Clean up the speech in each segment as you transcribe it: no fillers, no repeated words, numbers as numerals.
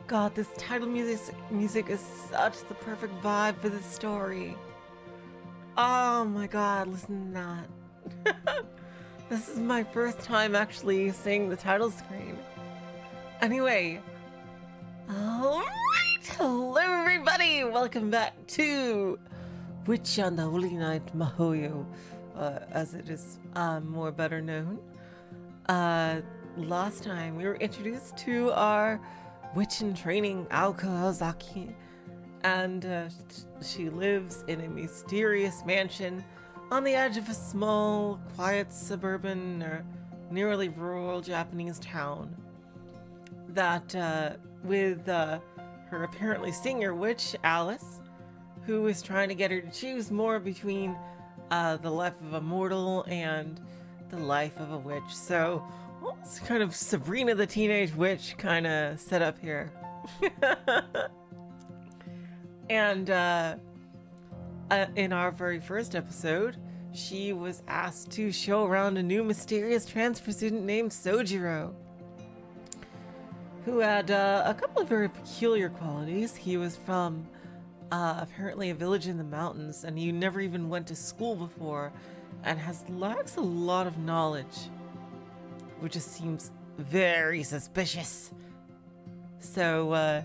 God, this title music is such the perfect vibe for this story. Oh my god, listen to that. This is my first time actually seeing the title screen. Anyway, alright, hello everybody! Welcome back to Witch on the Holy Night Mahoyo, as it is more better known. Last time we were introduced to our witch in training, Aoko Aozaki, and she lives in a mysterious mansion on the edge of a small, quiet suburban or nearly rural Japanese town that with her apparently senior witch, Alice, who is trying to get her to choose more between the life of a mortal and the life of a witch. So, well, it's kind of Sabrina the Teenage Witch kind of set up here. And in our very first episode, she was asked to show around a new mysterious transfer student named Soujirou, who had a couple of very peculiar qualities. He was from apparently a village in the mountains, and he never even went to school before, and lacks a lot of knowledge, which just seems very suspicious. So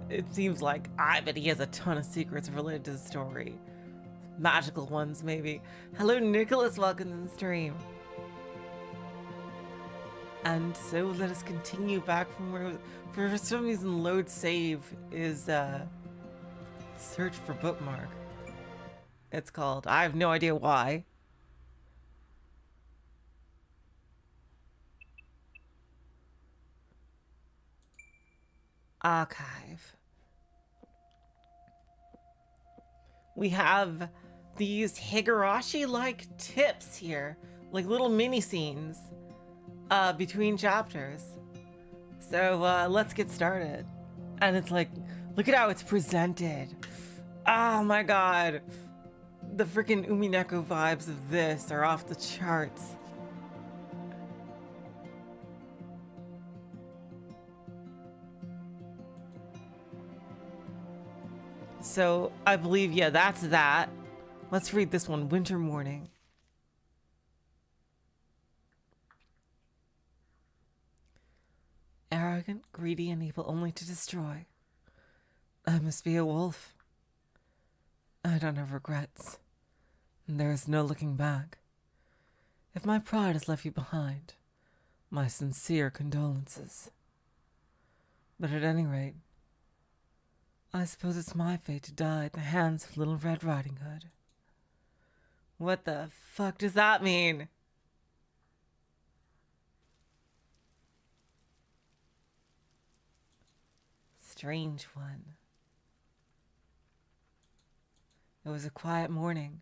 it seems like, I bet he has a ton of secrets related to the story. Magical ones, maybe. Hello, Nicholas, welcome to the stream. And so let us continue back from where, for some reason, load save is search for bookmark. It's called. I have no idea why. Archive. We have these Higurashi-like tips here, like little mini scenes between chapters. So let's get started. And it's like, look at how it's presented. Oh my god. The freaking Umineko vibes of this are off the charts. So I believe, yeah, that's that. Let's read this one, Winter Morning. Arrogant, greedy, and able only to destroy. I must be a wolf. I don't have regrets. There is no looking back. If my pride has left you behind, my sincere condolences. But at any rate, I suppose it's my fate to die at the hands of Little Red Riding Hood. What the fuck does that mean? Strange one. It was a quiet morning.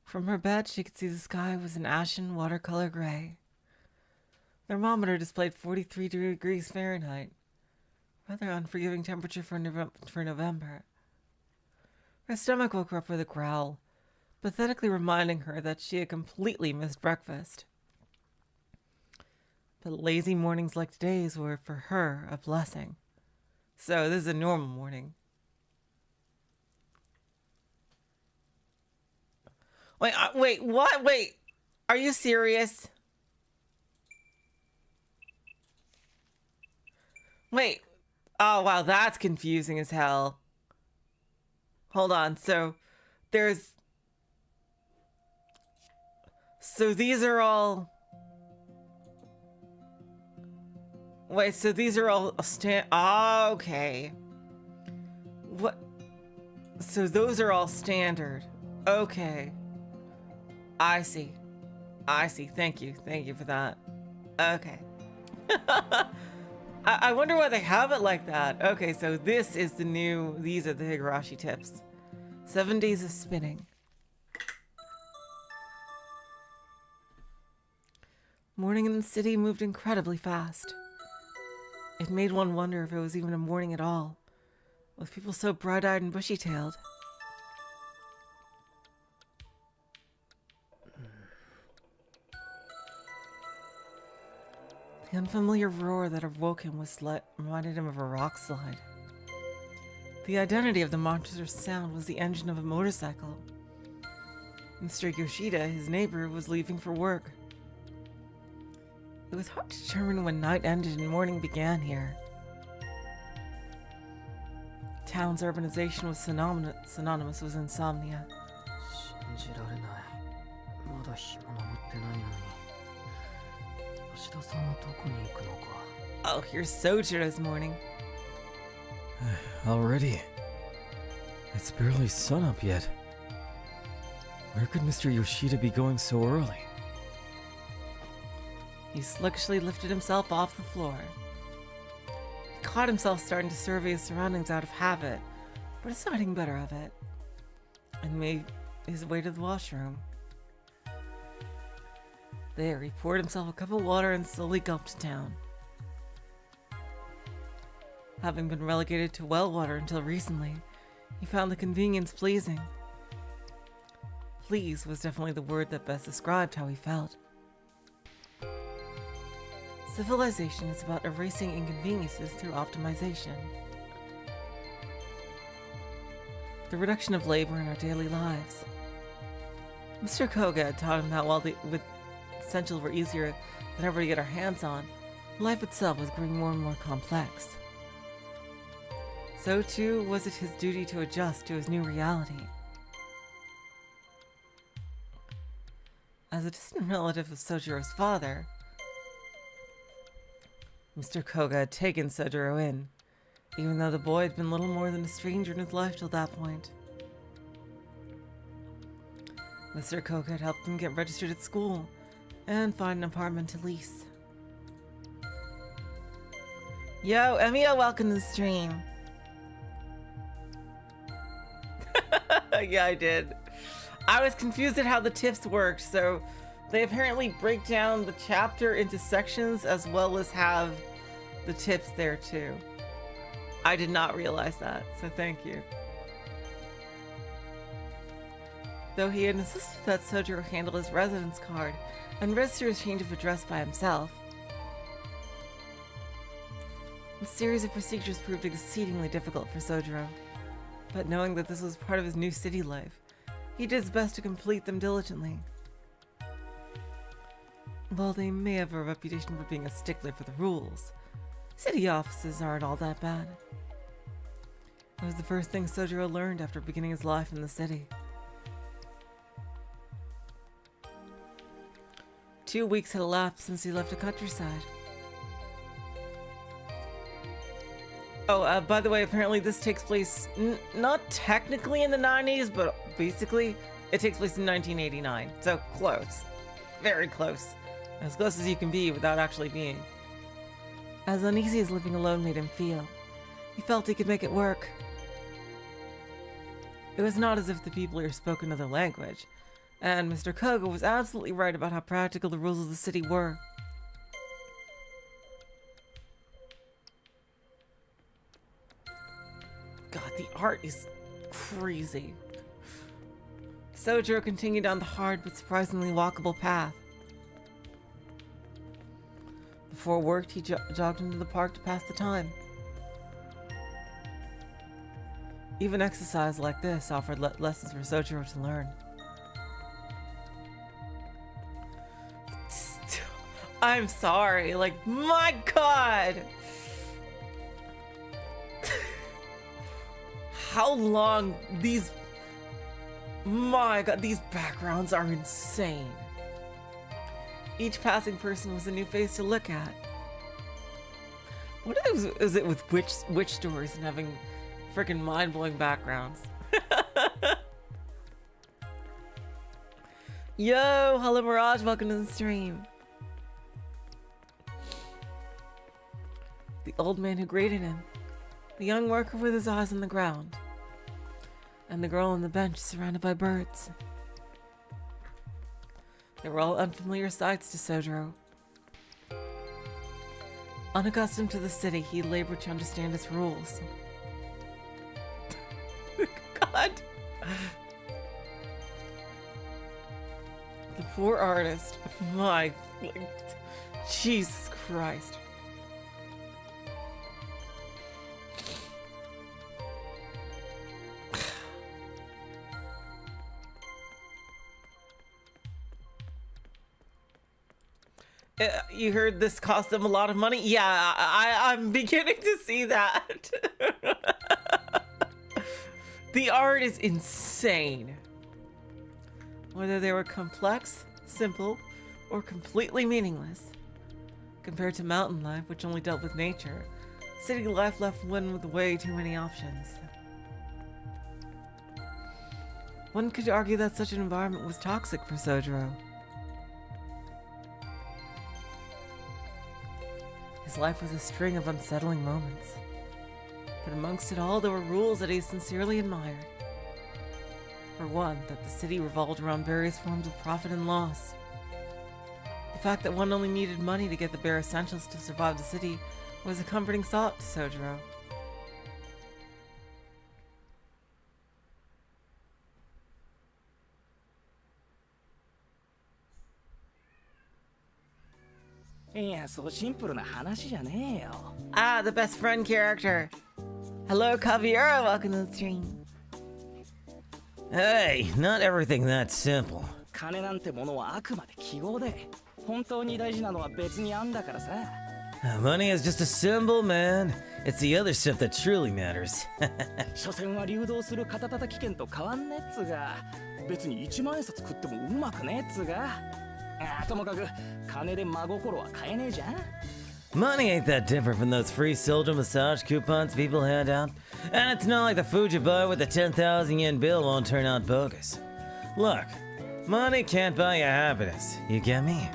From her bed, she could see the sky was an ashen watercolor gray. The thermometer displayed 43 degrees Fahrenheit. Rather unforgiving temperature for November. Her stomach woke her up with a growl, pathetically reminding her that she had completely missed breakfast. But lazy mornings like today's were, for her, a blessing. So this is a normal morning. Wait, what? Wait, are you serious? Wait. Oh, wow, that's confusing as hell. Hold on, so these are all... Wait, so these are all oh, okay. What? So those are all standard. Okay. I see. Thank you for that. Okay. I wonder why they have it like that. Okay, so this is these are the Higurashi tips. 7 days of spinning. Morning in the city moved incredibly fast. It made one wonder if it was even a morning at all, with people so bright-eyed and bushy-tailed. The unfamiliar roar that awoke him reminded him of a rock slide. The identity of the monster's sound was the engine of a motorcycle. Mr. Yoshida, his neighbor, was leaving for work. It was hard to determine when night ended and morning began here. Town's urbanization was synonymous with insomnia. Oh, here's Soujiro's morning. Already? It's barely sunup yet. Where could Mr. Yoshida be going so early? He sluggishly lifted himself off the floor. He caught himself starting to survey his surroundings out of habit, but deciding better of it, and made his way to the washroom. There, he poured himself a cup of water and slowly gulped down. Having been relegated to well water until recently, he found the convenience pleasing. Please was definitely the word that best described how he felt. Civilization is about erasing inconveniences through optimization. The reduction of labor in our daily lives. Mr. Koga had taught him that while the essentials were easier than ever to get our hands on, life itself was growing more and more complex. So too was it his duty to adjust to his new reality. As a distant relative of Soujiro's father, Mr. Koga had taken Soujiro in, even though the boy had been little more than a stranger in his life till that point. Mr. Koga had helped him get registered at school and find an apartment to lease. Yo, Emiya, welcome to the stream. Yeah, I did. I was confused at how the tips worked, so they apparently break down the chapter into sections as well as have the tips there too. I did not realize that, so thank you. Though he had insisted that Soujiro handle his residence card and register his change of address by himself, the series of procedures proved exceedingly difficult for Soujiro. But knowing that this was part of his new city life, he did his best to complete them diligently. While they may have a reputation for being a stickler for the rules, city offices aren't all that bad. It was the first thing Soujiro learned after beginning his life in the city. 2 weeks had elapsed since he left the countryside. Oh, by the way, apparently this takes place not technically in the 90s, but basically it takes place in 1989. So close. Very close. As close as you can be without actually being. As uneasy as living alone made him feel, he felt he could make it work. It was not as if the people here spoke another language, and Mr. Koga was absolutely right about how practical the rules of the city were. God, the art is crazy. Soujiro continued down the hard but surprisingly walkable path. Before work, he jogged into the park to pass the time. Even exercise like this offered lessons for Soujiro to learn. I'm sorry, like, my God! How long these... My God, these backgrounds are insane. Each passing person was a new face to look at. What is it with witch stories and having freaking mind-blowing backgrounds? Yo, hello Mirage, welcome to the stream. The old man who greeted him, the young worker with his eyes on the ground, and the girl on the bench surrounded by birds. They were all unfamiliar sights to Soujiro. Unaccustomed to the city, he labored to understand its rules. God! The poor artist. My... Jesus Christ. You heard this cost them a lot of money? Yeah, I'm beginning to see that. The art is insane. Whether they were complex, simple, or completely meaningless. Compared to mountain life, which only dealt with nature, city life left one with way too many options. One could argue that such an environment was toxic for Soujirou. His life was a string of unsettling moments. But amongst it all, there were rules that he sincerely admired. For one, that the city revolved around various forms of profit and loss. The fact that one only needed money to get the bare essentials to survive the city was a comforting thought to Soujirou. Ah, the best friend character. Hello, Kaviera, welcome to the stream. Hey, not everything that simple. Money is just a symbol, man. It's the other stuff that truly matters. Money ain't that different from those free Soujyuro massage coupons people hand out. And it's not like the food you buy with the 10,000 yen bill won't turn out bogus. Look, money can't buy you happiness. You get me?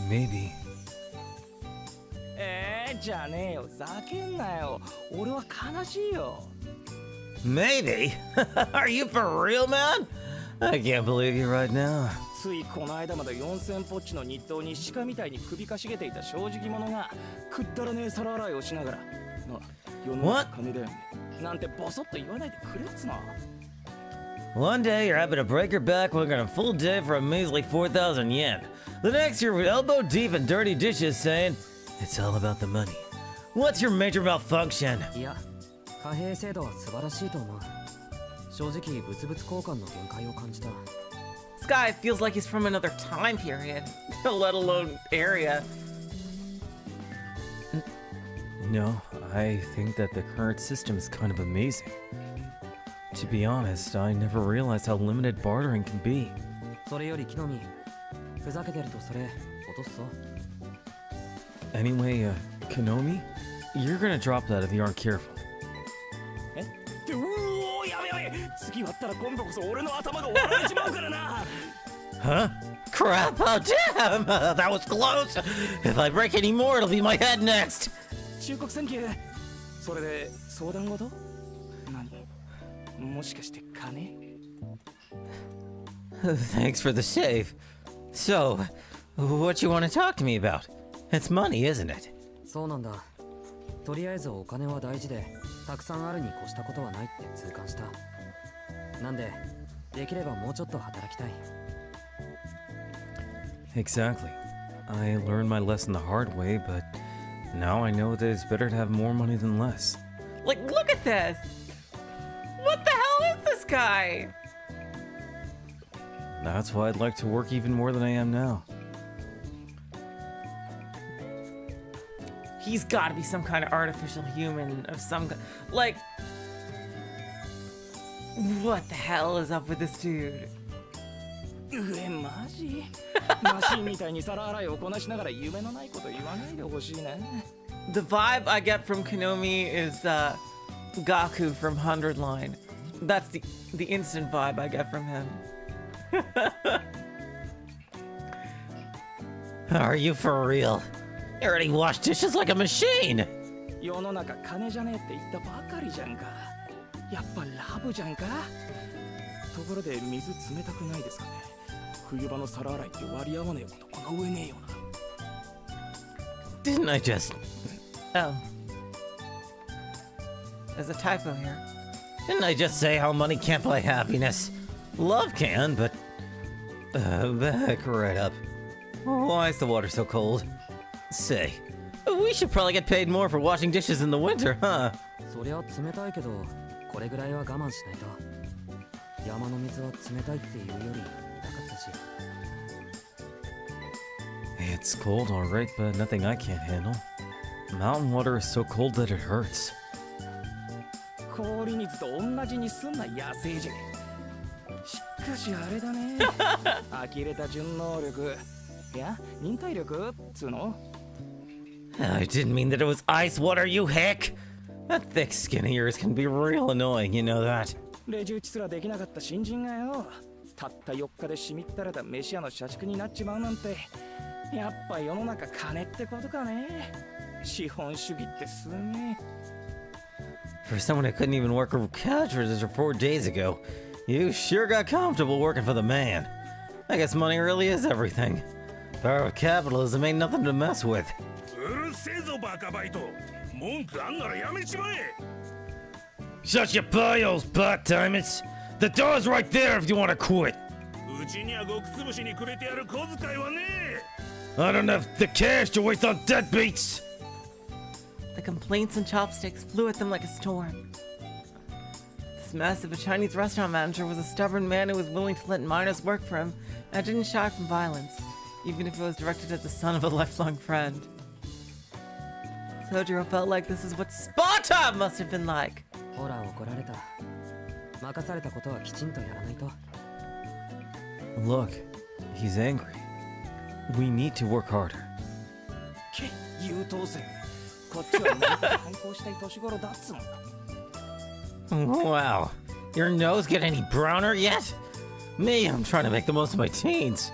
Maybe. Maybe? Are you for real, man? I can't believe you right now. What? One day you're happy to break your back working a full day for a measly 4,000 yen. The next you're elbow deep in dirty dishes saying, it's all about the money. What's your major malfunction? This guy feels like he's from another time period, let alone area. No, I think that the current system is kind of amazing. To be honest, I never realized how limited bartering can be. Anyway, Konomi, you're gonna drop that if you aren't careful. Huh? Crap, oh damn! That was close! If I break any more, it'll be my head next! Thanks for the save. So, what you want to talk to me about? It's money, isn't it? Exactly. I learned my lesson the hard way, but now I know that it's better to have more money than less. Like, look at this! What the hell is this guy? That's why I'd like to work even more than I am now. He's gotta be some kind of artificial human of some kind. Like, what the hell is up with this dude? The vibe I get from Konomi is Gaku from 100 Line. That's the instant vibe I get from him. Are you for real? You already wash dishes like a machine! Didn't I just... Oh. There's a typo here. Didn't I just say how money can't buy happiness? Love can, but Back right up. Why is the water so cold? Say, we should probably get paid more for washing dishes in the winter, huh? そりゃ冷たいけど、これぐらいは我慢しないと。山の水は冷たいっていうより痛かったし。It's cold, alright, but nothing I can't handle. Mountain water is so cold that it hurts. 氷水と同じにすんな野生児。しかしあれだね。呆れた順能力。いや、忍耐力つうの I didn't mean that it was ice water, you heck! That thick skin of yours can be real annoying, you know that. レジ打ちすらできなかった新人がよ。たった4日でしみったれた飯屋の社畜になっちまうなんて。やっぱ世の中金ってことかね。資本主義ってすげえ。For someone who couldn't even work a couch register 4 days ago, you sure got comfortable working for the man. I guess money really is everything. Power of capitalism ain't nothing to mess with. うるせえぞバカバイト。文句あんならやめちまえ。Shut your bios, part-timers! The door's right there if you want to quit! うちにはごくつぶしにくれてやる小遣いはねえ。I don't have the cash to waste on deadbeats! The complaints and chopsticks flew at them like a storm. This mess of a Chinese restaurant manager was a stubborn man who was willing to let minors work for him and didn't shy from violence, even if it was directed at the son of a lifelong friend. Soujiro felt like this is what Sparta must have been like. ほら怒られた。任されたことはきちんとやらないと。Look, he's angry. We need to work harder. け、優等生。こっちは何か反抗したい年頃だっつもん。Wow, your nose get any browner yet? Me, I'm trying to make the most of my teens.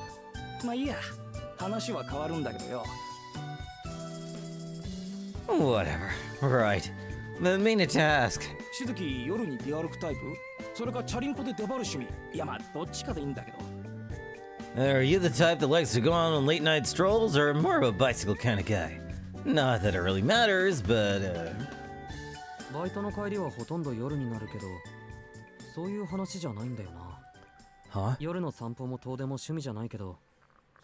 まあいいや。話は変わるんだけどよ。Whatever. Right. The main task. しずき夜に出歩くタイプ？それかチャリンコで出張る趣味？いやまあどっちかでいいんだけど。Are you the type that likes to go on late night strolls or more of a bicycle kind of guy? Not that it really matters, but バイトの帰りはほとんど夜になるけど、そういう話じゃないんだよな。Huh? 夜の散歩も遠出も趣味じゃないけど、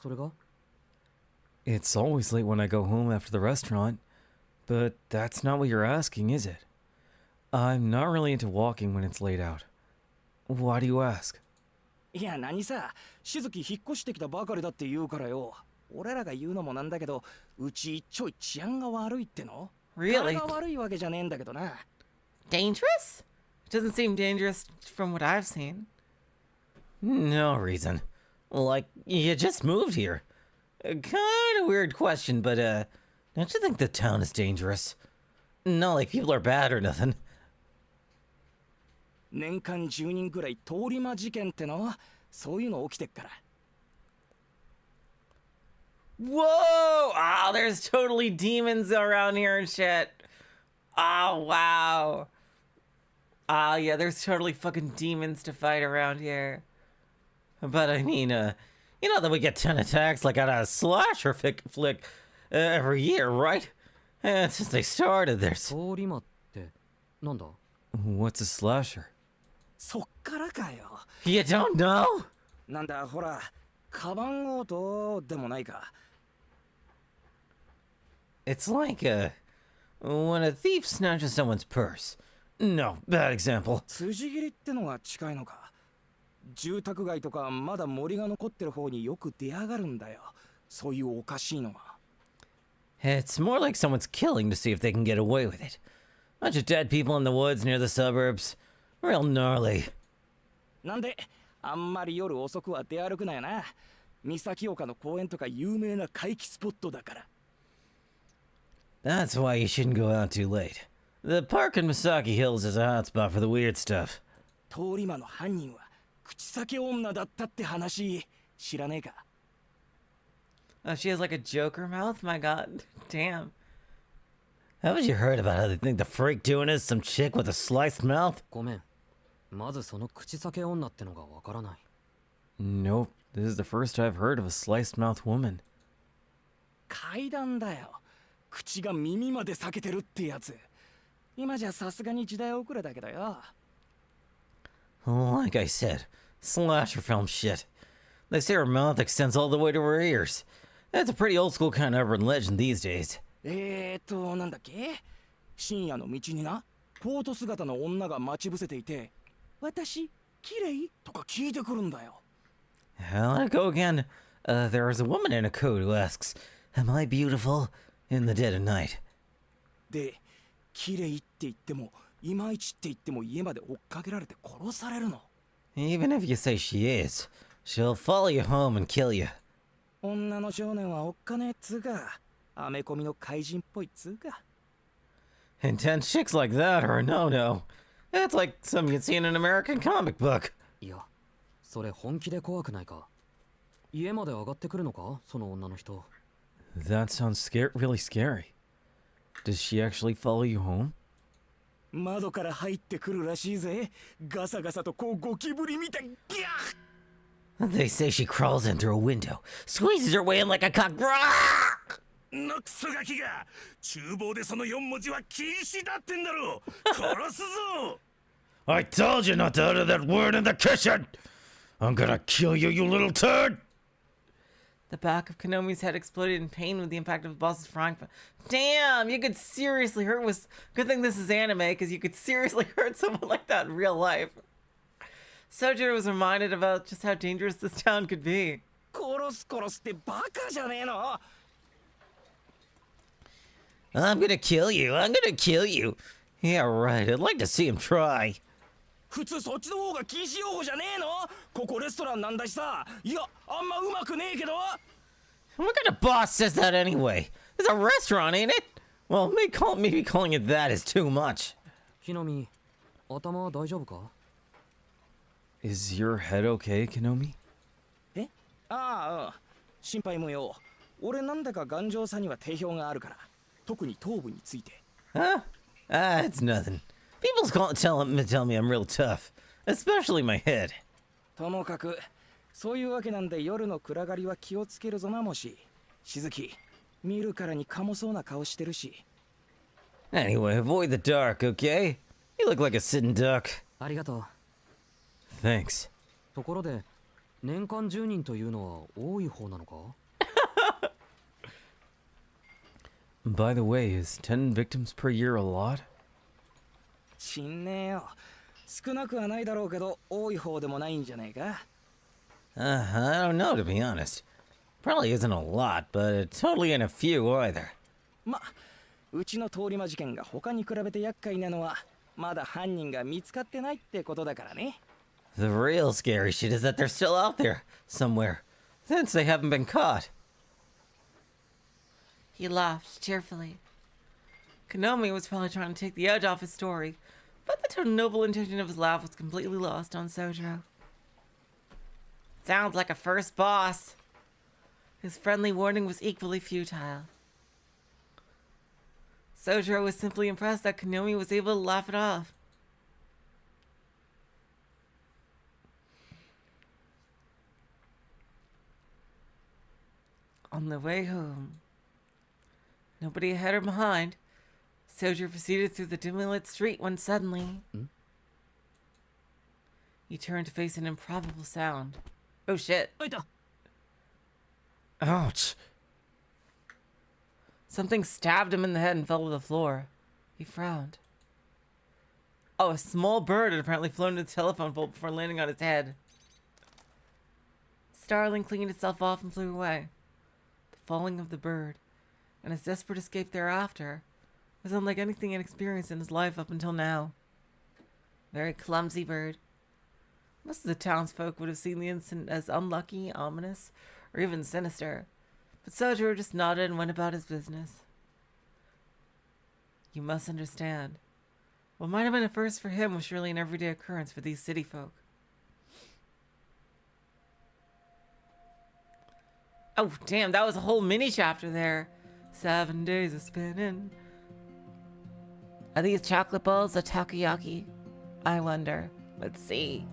それが？ It's always late when I go home after the restaurant. But that's not what you're asking, is it? I'm not really into walking when it's laid out. Why do you ask? いや何さ、しずき引っ越してきたばかりだって言うからよ。俺らが言うのもなんだけど、うちちょい治安が悪いっての？ Really? 体が悪いわけじゃねえんだけどな。Dangerous? It doesn't seem dangerous from what I've seen. No reason. Like, you just moved here. Kind of weird question, but don't you think the town is dangerous? Not like people are bad or nothing. 年間10人くらい通り魔事件っての？そういうの起きてっから。Whoa! Oh, there's totally demons around here and shit. Oh, wow. Oh, yeah, there's totally fucking demons to fight around here. But I mean, you know that we get 10 attacks like on a slasher flick every year, right? Since they started, there's... 通り魔ってなんだ？ What's a slasher? そっからかよ。You don't know? なんだほら、カバン強盗でもないか。It's like, when a thief snatches someone's purse. No, bad example. 辻斬りってのが近いのか。住宅街とかまだ森が残ってる方によく出やがるんだよ。そういうおかしいのが。It's more like someone's killing to see if they can get away with it. Bunch of dead people in the woods near the suburbs. Real gnarly. なんで、あんまり夜遅くは出歩くなよな。岬岡の公園とか有名な怪奇スポットだから。That's why you shouldn't go out too late. The park in Misaki Hills is a hotspot for the weird stuff. 通り魔の犯人は口裂け女だったって話知らねえか？ Oh, she has like a Joker mouth? My god. Damn. Haven't you heard about how they think the freak doing is some chick with a sliced mouth? ごめん。まずその口裂け女ってのがわからない。Nope. This is the first I've heard of a sliced mouth woman. 怪談だよ。口が耳まで裂けてるってやつ。今じゃさすがに時代遅れだけどよ。Like I said, slasher film shit. They say her mouth extends all the way to her ears. That's a pretty old school kind of urban legend these days. なんだっけ深夜の道にな、コート姿の女が待ち伏せていて、私、綺麗とか聞いてくるんだよ。Hell, I go again. There is a woman in a coat who asks, "Am I beautiful?" in the dead of night. で、綺麗って言っても、いまいちって言っても家まで追っかけられて殺されるの。Even if you say she is, she'll follow you home and kill you. 女の少年はおっかねえっつうか、アメコミの怪人っぽいっつうか。Intense chicks like that are a no-no. That's like something you'd see in an American comic book. いや、それ本気で怖くないか？家まで上がってくるのか？その女の人。That sounds really scary. Does she actually follow you home? 窓から入ってくるらしいぜ。ガサガサとこうゴキブリみたい。ギャー They say she crawls in through a window, squeezes her way in like a cock. のクソガキが厨房でその4文字は禁止だってんだろ。殺すぞ。I told you not to utter that word in the kitchen. I'm gonna kill you, you little turd. The back of Konomi's head exploded in pain with the impact of the boss's frying pan. Damn, you could seriously hurt. Good thing this is anime, because you could seriously hurt someone like that in real life. Soujiro was reminded about just how dangerous this town could be. 殺すってバカじゃねえの。I'm gonna kill you. I'm gonna kill you. Yeah, right. I'd like to see him try. 普通そっちの方が禁止用語じゃねえの？ここレストランなんだしさ。いや、あんまうまくねえけど。What kind of boss says that anyway? It's a restaurant, ain't it? Well, maybe calling it that is too much. ひなみ、頭大丈夫か？ Is your head okay, Konomi? え？ああ、心配無用。俺なんだか頑丈さには定評があるから。特に頭部について。Huh? It's nothing. People tell me I'm real tough, especially my head. ともかく、そういうわけなんで夜の暗がりは気をつけるぞなもし。しずき、見るからにかもそうな顔してるし。Anyway, avoid the dark, okay? You look like a sitting duck. ありがとう。 Thanks. ところで、年間10人というのは多い方なのか？ By the way, is 10 victims per year a lot? 死んねえよ。少なくはないだろうけど、多い方でもないんじゃねえか。I don't know, to be honest. Probably isn't a lot, but it totally ain't a few either. ま、うちの通り魔事件が他に比べて厄介なのは、まだ犯人が見つかってないってことだからね。The real scary shit is that they're still out there, somewhere, since they haven't been caught. He laughed cheerfully. Konomi was probably trying to take the edge off his story, but the total noble intention of his laugh was completely lost on Soujiro. Sounds like a first boss. His friendly warning was equally futile. Soujiro was simply impressed that Konomi was able to laugh it off. On the way home, nobody ahead or behind, Soujiro proceeded through the dimly lit street when suddenly he turned to face an improbable sound. Oh shit. Ouch. Something stabbed him in the head and fell to the floor. He frowned. Oh, a small bird had apparently flown into the telephone pole before landing on his head. Starling cleaned itself off and flew away. The falling of the bird, and his desperate escape thereafter, was unlike anything he had experienced in his life up until now. Very clumsy bird. Most of the townsfolk would have seen the incident as unlucky, ominous, or even sinister, but Soujiro just nodded and went about his business. You must understand. What might have been a first for him was surely an everyday occurrence for these city folk. Oh, damn, that was a whole mini chapter there. 7 days of spinning. Are these chocolate balls a takoyaki? I wonder. Let's see.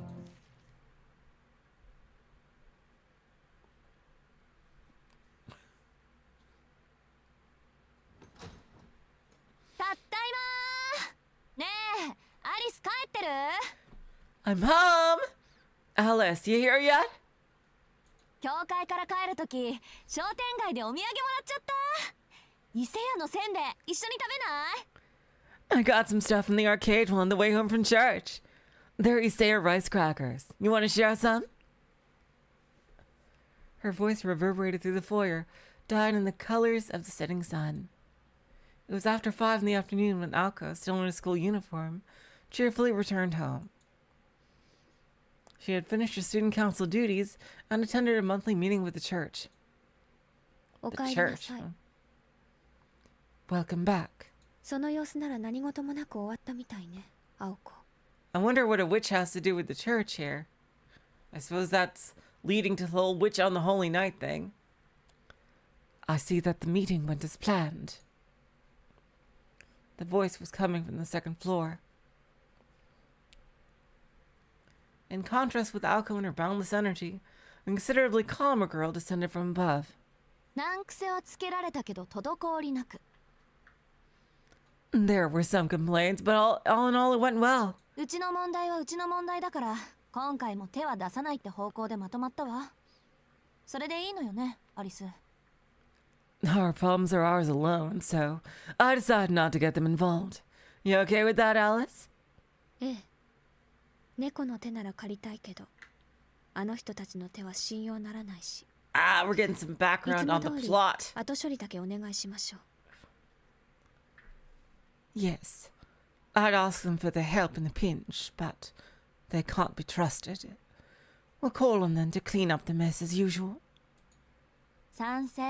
I'm home! Alice, you here yet? 教会から帰るとき商店街でお土産もらっちゃった。伊勢屋のせんべい一緒に食べない？ I got some stuff from the arcade on the way home from church. They're Isaiah rice crackers. You want to share some? Her voice reverberated through the foyer, dyed in the colors of the setting sun. It was after 5 in the afternoon when Aoko, still in her school uniform, cheerfully returned home. She had finished her student council duties and attended a monthly meeting with the church. The church. Huh? Welcome back. その様子なら何事もなく終わったみたいね、青子。I wonder what a witch has to do with the church here. I suppose that's leading to the whole witch on the holy night thing. I see that the meeting went as planned. The voice was coming from the second floor. In contrast with Aoko and her boundless energy, a considerably calmer girl descended from above. 難癖はつけられたけど滞りなく。There were some complaints, but all in all it went well. うちの問題はうちの問題だから、今回も手は出さないって方向でまとまったわ。それでいいのよね、アリス。Our problems are ours alone, so I decided not to get them involved. You okay with that, Alice? ええ。猫の手なら借りたいけど、あの人たちの手は信用ならないし。Ah, we're getting some background on the plot. 後処理だけお願いしましょう。Yes, I'd ask them for their help in a pinch, but they can't be trusted. We'll call on them to clean up the mess as usual. 賛成。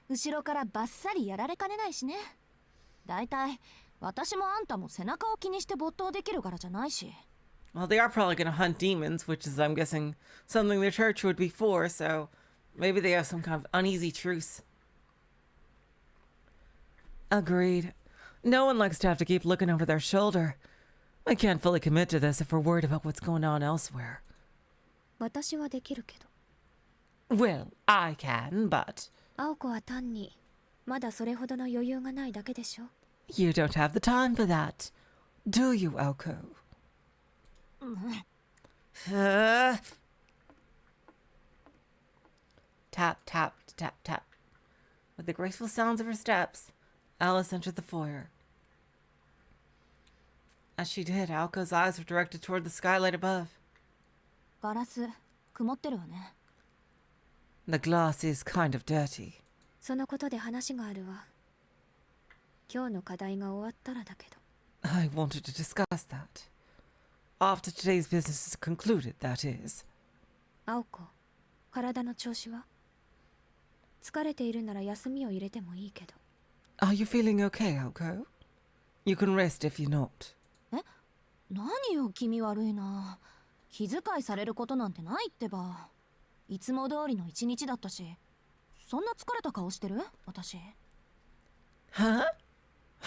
後ろからバッサリやられかねないしね。だいたい私もあんたも背中を気にして没頭できるからじゃないし。Well, they are probably going to hunt demons, which is, I'm guessing, something the church would be for, so maybe they have some kind of uneasy truce. Agreed. No one likes to have to keep looking over their shoulder. I can't fully commit to this if we're worried about what's going on elsewhere. 私はできるけど。Well, I can, but... 青子は単にまだそれほどの余裕がないだけでしょ。You don't have the time for that, do you, Aoko? Tap, tap, tap, tap. With the graceful sounds of her steps, Alice entered the foyer. As she did, Aoko's eyes were directed toward the skylight above. ガラス曇ってるわね。The glass is kind of dirty. そのことで話があるわ。今日の課題が終わったらだけど。I wanted to discuss that. After today's business is concluded, that is. 青子、体の調子は？疲れているなら休みを入れてもいいけど。Are you feeling okay, Aoko? You can rest if you're not. え？何よ気味悪いな。気遣いされることなんてないってば。いつも通りの一日だったし。そんな疲れた顔してる？私。Huh?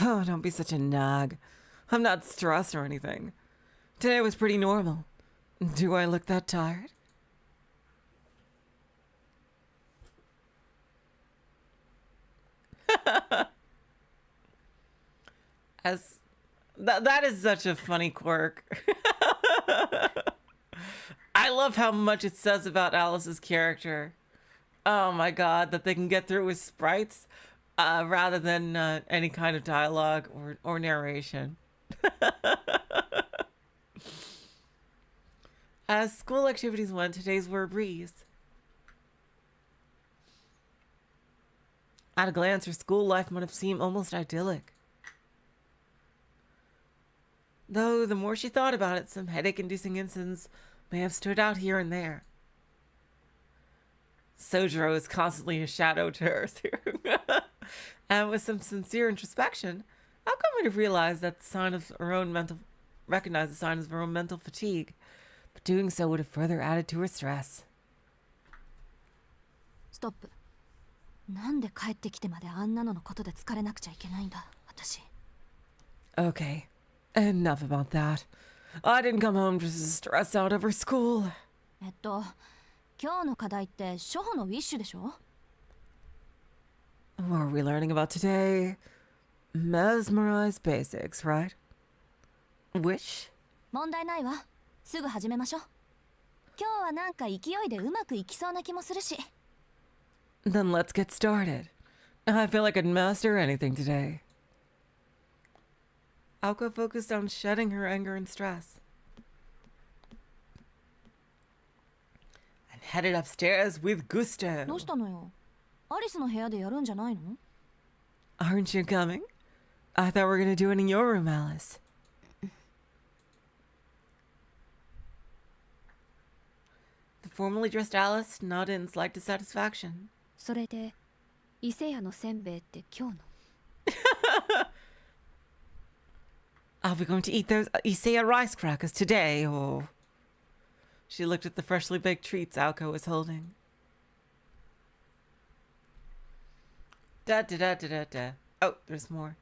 Oh, don't be such a nag. I'm not stressed or anything. Today was pretty normal. Do I look that tired? That is such a funny quirk. I love how much it says about Alice's character. Oh my god, that they can get through with sprites rather than any kind of dialogue or narration. As school activities went, today's were a breeze. At a glance, her school life might have seemed almost idyllic. Though the more she thought about it, some headache-inducing incidents may have stood out here and there. Soujirou is constantly a shadow to her. And with some sincere introspection, Aoko might have realized that the sign of her own recognized the signs of her own mental fatigue, but doing so would have further added to her stress. ストップ。なんで帰ってきてまであんなののことで疲れなくちゃいけないんだ、私。Okay, enough about that. I didn't come home just to stress out over school. 今日の課題って初歩のウィッシュでしょ？ What are we learning about today? Mesmerize basics, right? Wish? 問題ないわ。すぐ始めましょう。今日はなんか勢いでうまくいきそうな気もするし。 Then let's get started. I feel like I'd master anything today. Aoko focused on shedding her anger and stress and headed upstairs with gusto. どうしたのよ。アリスの部屋でやるんじゃないの？ Aren't you coming? I thought we were gonna do it in your room, Alice. The formally dressed Alice nodded in slight dissatisfaction. それで伊勢屋のせんべいって今日の？ Are we going to eat those Isaiah rice crackers today, or...? She looked at the freshly baked treats Aoko was holding. Da-da-da-da-da-da. Oh, there's more.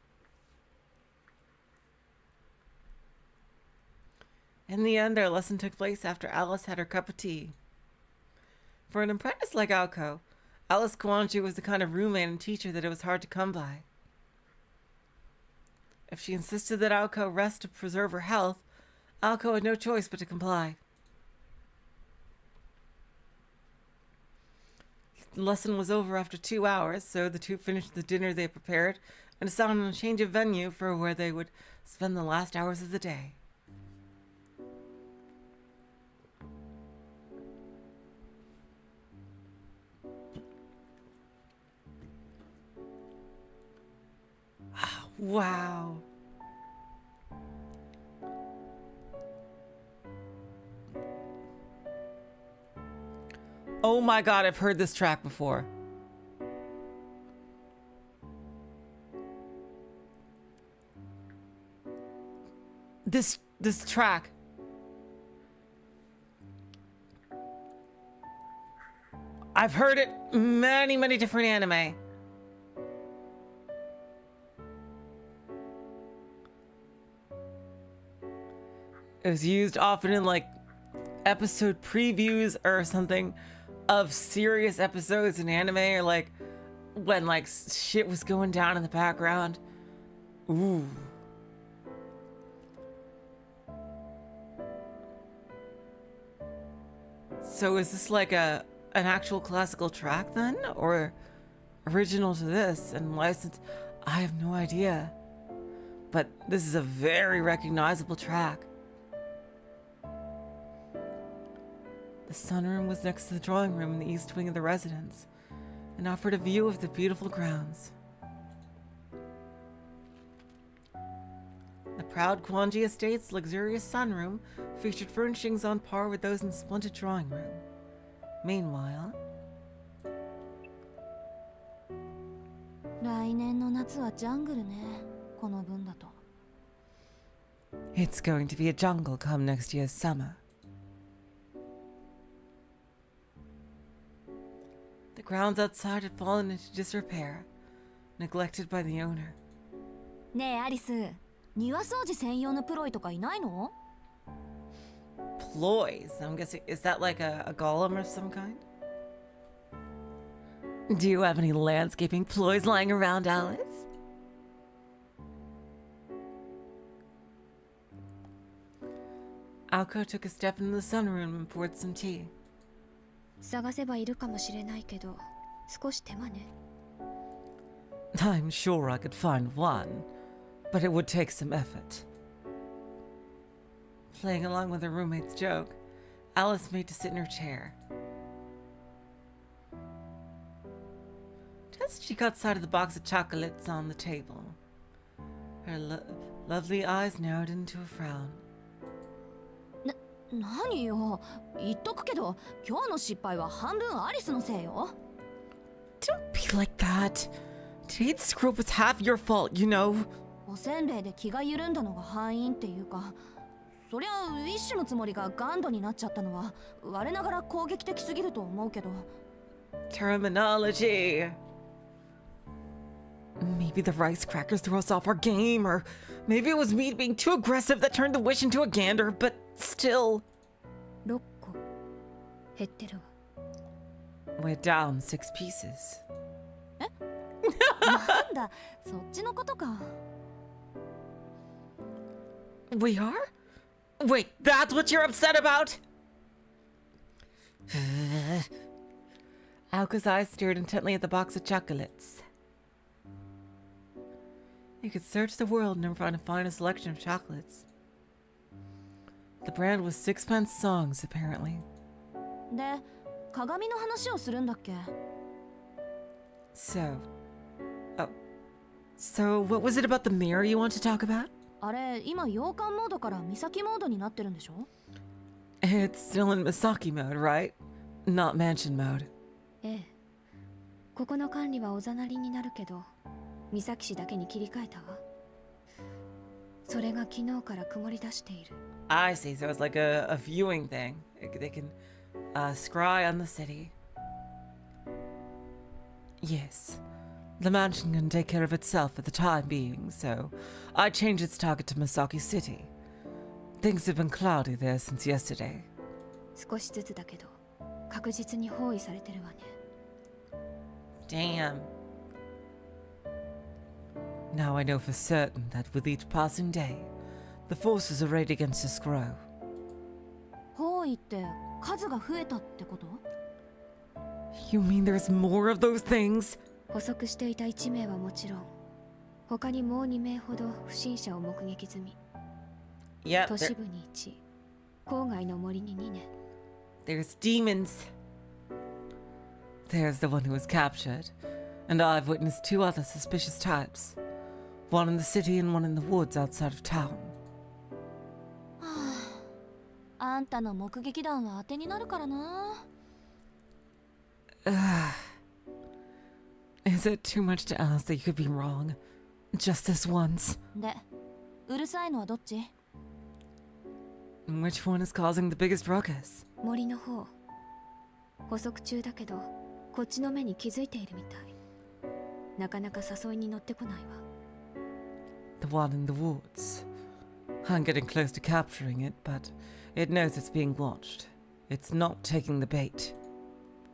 In the end, their lesson took place after Alice had her cup of tea. For an apprentice like Aoko, Alice Kwanji was the kind of roommate and teacher that it was hard to come by. If she insisted that Aoko rest to preserve her health, Aoko had no choice but to comply. The lesson was over after 2 hours, so the two finished the dinner they prepared and decided on a change of venue for where they would spend the last hours of the day. Wow. Oh my god, I've heard this track before. This track. I've heard it many different anime. It was used often in like episode previews or something of serious episodes in anime, or like when like shit was going down in the background. Ooh. So is this like an actual classical track then, or original to this and licensed? I have no idea. But this is a very recognizable track. The sunroom was next to the drawing room in the east wing of the residence and offered a view of the beautiful grounds. The proud Kwanji Estate's luxurious sunroom featured furnishings on par with those in the splendid drawing room. Meanwhile, 来年の夏はジャングルね。この分だと。 it's going to be a jungle come next year's summer. The grounds outside had fallen into disrepair, neglected by the owner. ねえアリス、庭掃除専用のプロイとかいないの？ Ploys, I'm guessing, is that like a golem of some kind? Do you have any landscaping ploys lying around, Alice? Aoko took a step into the sunroom and poured some tea. 探せばいるかもしれないけど少し手間ね。 I'm sure I could find one, but it would take some effort. Playing along with her roommate's joke, Alice made to sit in her chair. Just she caught sight of the box of chocolates on the table. Her lovely eyes narrowed into a frown. 何よ、言っとくけど、今日の失敗は半分アリスのせいよ。 Don't be like that. Today's screw up was half your fault, you know. おせんべいで気が緩んだのが敗因っていうか、そりゃウィッシュのつもりがガンドになっちゃったのは我ながら攻撃的すぎると思うけど。 Terminology. Maybe the rice crackers threw us off our game, or maybe it was me being too aggressive that turned the wish into a gander, but still. 6個減ってるわ。 We're down 6 pieces. なんだ、そっちのことか。 We are? Wait, that's what you're upset about? Aoko's eyes stared intently at the box of chocolates. You could search the world and never find a selection of chocolates. The brand was Sixpence Songs, apparently. で、鏡の話をするんだっけ？ So, what was it about the mirror you want to talk about? あれ、今洋館モードから岬モードになってるんでしょ？ It's still in Misaki mode, right? Not mansion mode. ええ。ここの管理はおざなりになるけど、岬市だけに切り替えたわ。それが昨日から曇り出している。I see, so it's like a viewing thing. They can scry on the city. Yes. The mansion can take care of itself for the time being, so I changed its target to Misaki City. Things have been cloudy there since yesterday. 少しずつだけど、確実に包囲されてるわね。Damn. Now I know for certain that with each passing day, the forces arrayed against us grow. 包囲って数が増えたってこと？ You mean there's more of those things? 捕捉していた1名はもちろん、他にもう2名ほど不審者を目撃済み。Yep, 都市部に1、郊外の森に2ね。there's demons. There's the one who was captured, and I've witnessed 2 other suspicious types. One in the city and one in the woods outside of town. あんたの目撃談は当てになるからな。Is it too much to ask that you could be wrong? Just this once. で、うるさいのはどっち？ Which one is causing the biggest ruckus? 森の方。捕捉中だけど、こっちの目に気づいているみたい。なかなか誘いに乗ってこないわ。The one in the woods. I'm getting close to capturing it, but it knows it's being watched. It's not taking the bait.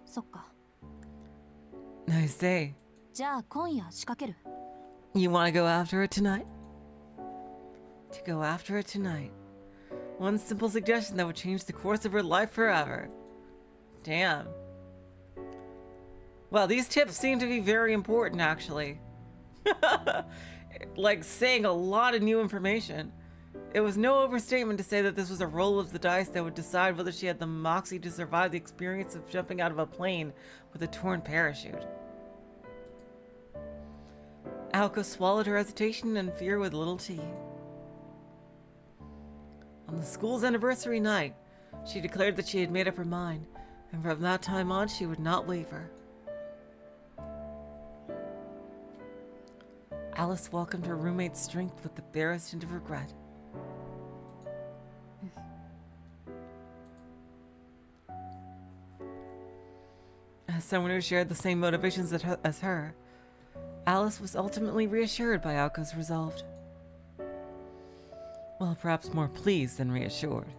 そっか。I say, じゃあ今夜仕掛ける？ you want to go after it tonight? To go after it tonight. One simple suggestion that would change the course of her life forever. Damn. Well, these tips seem to be very important, actually. Like, saying a lot of new information. It was no overstatement to say that this was a roll of the dice that would decide whether she had the moxie to survive the experience of jumping out of a plane with a torn parachute. Aoko swallowed her hesitation and fear with little tea. On the school's anniversary night, she declared that she had made up her mind, and from that time on she would not waver. Alice welcomed her roommate's strength with the barest hint of regret. As someone who shared the same motivations as her, Alice was ultimately reassured by Aoko's resolve. Well, perhaps more pleased than reassured.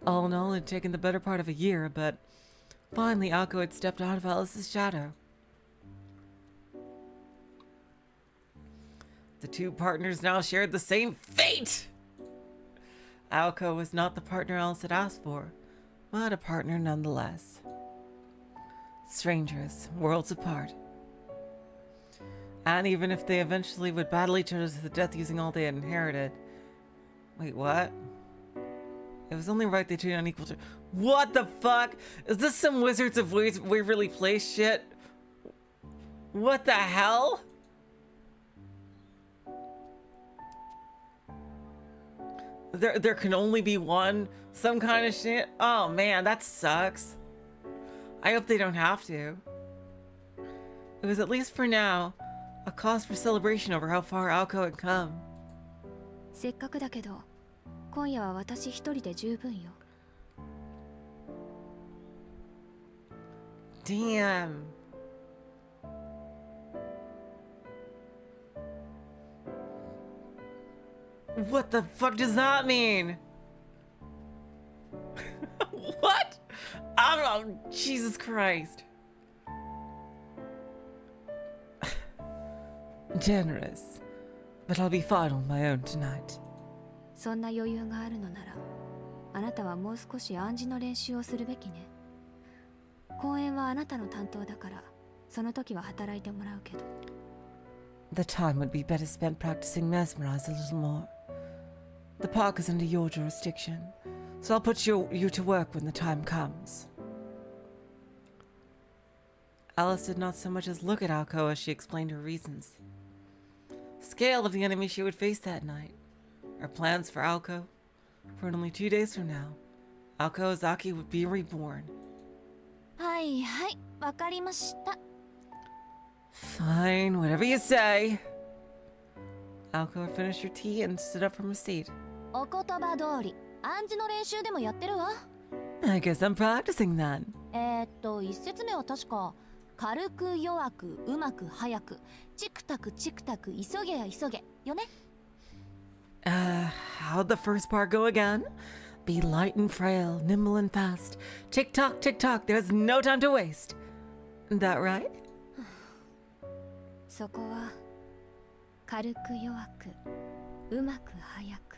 All in all, it had taken the better part of a year, but finally Aoko had stepped out of Alice's shadow. The 2 partners now shared the same fate! Aoko was not the partner Alice had asked for, but a partner nonetheless. Strangers, worlds apart. And even if they eventually would battle each other to the death using all they had inherited. Wait, what? It was only right they treated unequal to. What the fuck? Is this some Wizards of Waverly Place shit? What the hell? There can only be one? Some kind of shit? Oh man, that sucks. I hope they don't have to. It was, at least for now, a cause for celebration over how far Aoko had come. せっかくだけど、今夜は私一人で十分よ。Damn. What the fuck does that mean? What? I don't know. Jesus Christ. Generous. But I'll be fine on my own tonight. そんな余裕があるのなら、あなたはもう少し暗示の練習をするべきね。公演はあなたの担当だから、その時は働いてもらうけど。The time would be better spent practicing mesmerize a little more. The park is under your jurisdiction, so I'll put you to work when the time comes. Alice did not so much as look at Aoko as she explained her reasons. Scale of the enemy she would face that night. Her plans for Aoko. For only 2 days from now, Aoko Aozaki would be reborn. はいはい、わかりました。 Fine, whatever you say. Aoko finished her tea and stood up from her seat. お言葉通り、暗示の練習でもやってるわ。 I guess I'm practicing then. 一節目は確か、軽く弱く、うまく早く、チクタクチクタク、急げや急げ、よね。How'd the first part go again? Be light and frail, nimble and fast. Tick tock, there's no time to waste. That right? そこは軽く弱く、うまく早く、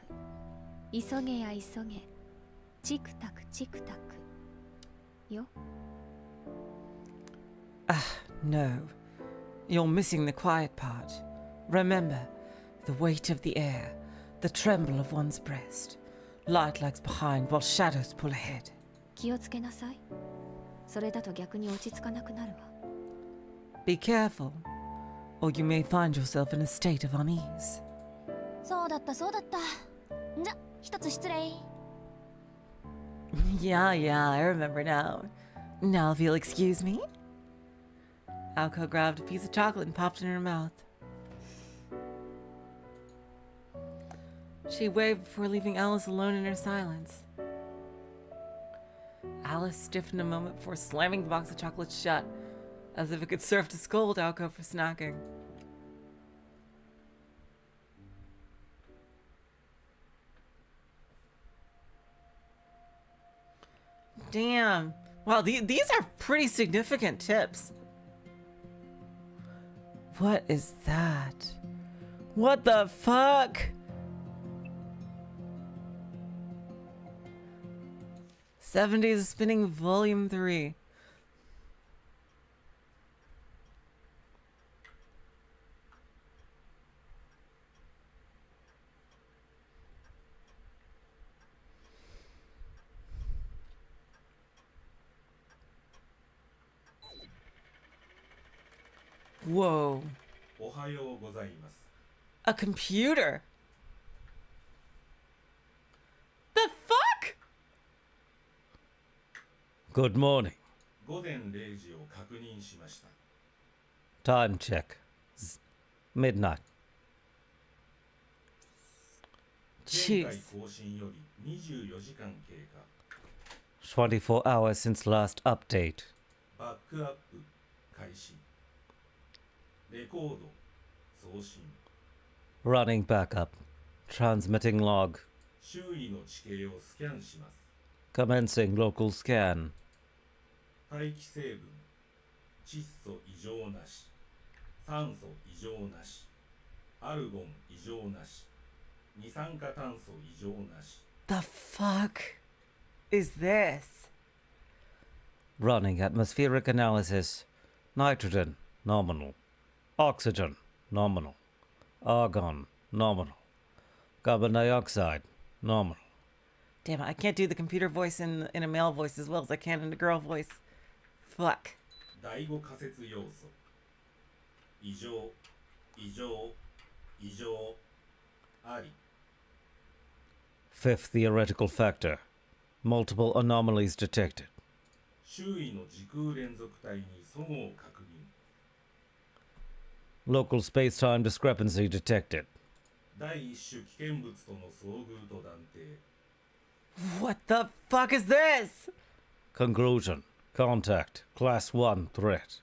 急げや急げ、チクタクチクタクよ。No. You're missing the quiet part. Remember, the weight of the air, the tremble of one's breast. Light lags behind while shadows pull ahead. 気をつけなさい。それだと逆に落ち着かなくなるわ。Be careful, or you may find yourself in a state of unease. そうだったそうだった。じゃ、一つ失礼。Yeah, I remember now. Now if you'll excuse me? Aoko grabbed a piece of chocolate and popped it in her mouth. She waved before leaving Alice alone in her silence. Alice stiffened a moment before slamming the box of chocolates shut, as if it could serve to scold Aoko for snacking. Damn. Wow, these are pretty significant tips. What is that? What the fuck? '70s Spinning Volume 3. Whoa. おはようございます。 A computer? The fuck? Good morning. 午前0時を確認しました。 Time check. Midnight. 前回 Jeez. 更新より24時間経過。 24 hours since last update. バックアップ開始。レコード送信。 Running backup. Transmitting log. 周囲の地形をスキャンします。 Commencing local scan. 大気成分。窒素異常なし。酸素異常なし。アルゴン異常なし。二酸化炭素異常なし。 The fuck is this? Running atmospheric analysis. Nitrogen, nominal. Oxygen, nominal. Argon, nominal. Carbon dioxide, nominal. Damn it, I can't do the computer voice in a male voice as well as I can in a girl voice. Fuck. 第五仮説要素。異常、異常、異常、あり。 Fifth theoretical factor. Multiple anomalies detected. 周囲の時空連続体に齟齬を確認。 Local space-time discrepancy detected. 第一種危険物との遭遇と断定。 What the fuck is this? Conclusion. Contact. Class 1 threat.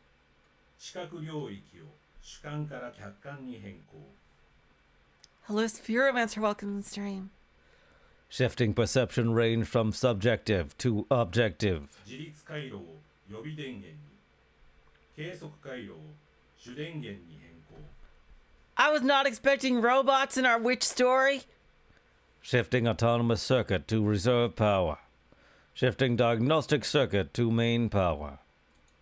視覚領域を主観から客観に変更。 Hello, Spheromancer, welcome to the stream. Shifting perception range from subjective to objective. 自律回路を予備電源に。計測回路を主電源に変更。 I was not expecting robots in our witch story. Shifting autonomous circuit to reserve power. Shifting diagnostic circuit to main power.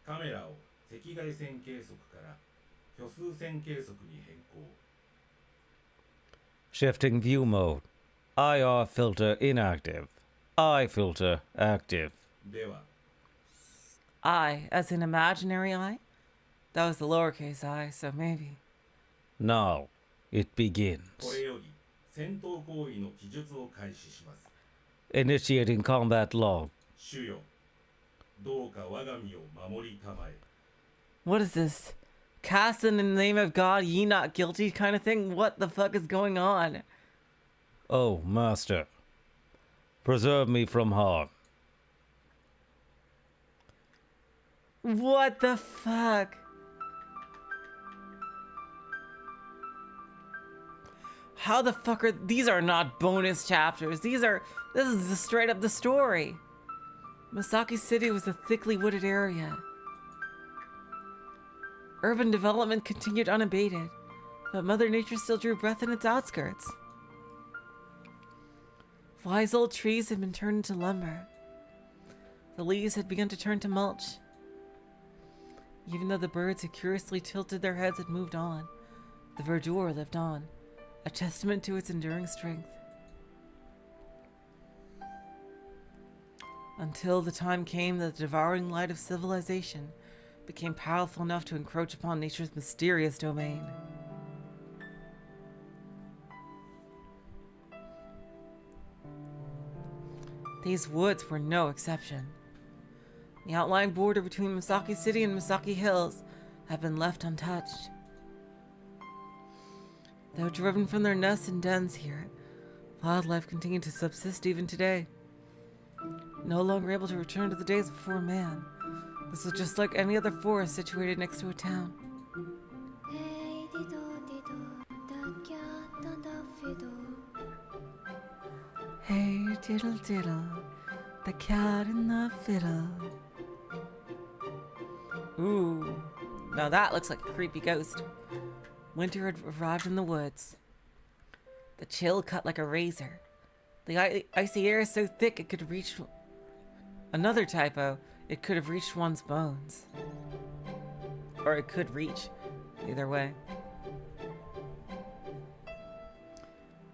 カメラを赤外線計測から虚数線計測に変更。 Shifting view mode. IR filter inactive. I filter active. では I, as in imaginary I? That was the lowercase I, so maybe. Now, it こ begins. れより戦闘行為の記述を開始します。 Initiating combat log. 主よ、どうか我が身を守りたまえ。 What is this? Cast in the name of God, ye not guilty kind of thing? What the fuck is going on? Oh, master. Preserve me from harm. What the fuck? How the fuck are these? Are not bonus chapters. This is the straight up the story. Masaki City was a thickly wooded area. Urban development continued unabated, but Mother Nature still drew breath in its outskirts. Wise old trees had been turned into lumber. The leaves had begun to turn to mulch. Even though the birds who curiously tilted their heads had moved on, the verdure lived on, a testament to its enduring strength. Until the time came that the devouring light of civilization became powerful enough to encroach upon nature's mysterious domain. These woods were no exception. The outlying border between Masaki City and Masaki Hills had been left untouched. Though driven from their nests and dens here, wildlife continued to subsist even today. No longer able to return to the days before man, this was just like any other forest situated next to a town. Hey diddle diddle, the cat and the fiddle. Ooh, now that looks like a creepy ghost. Winter had arrived in the woods. The chill cut like a razor. The icy air is so thick it could reach... Another typo, it could have reached one's bones. Or it could reach. Either way.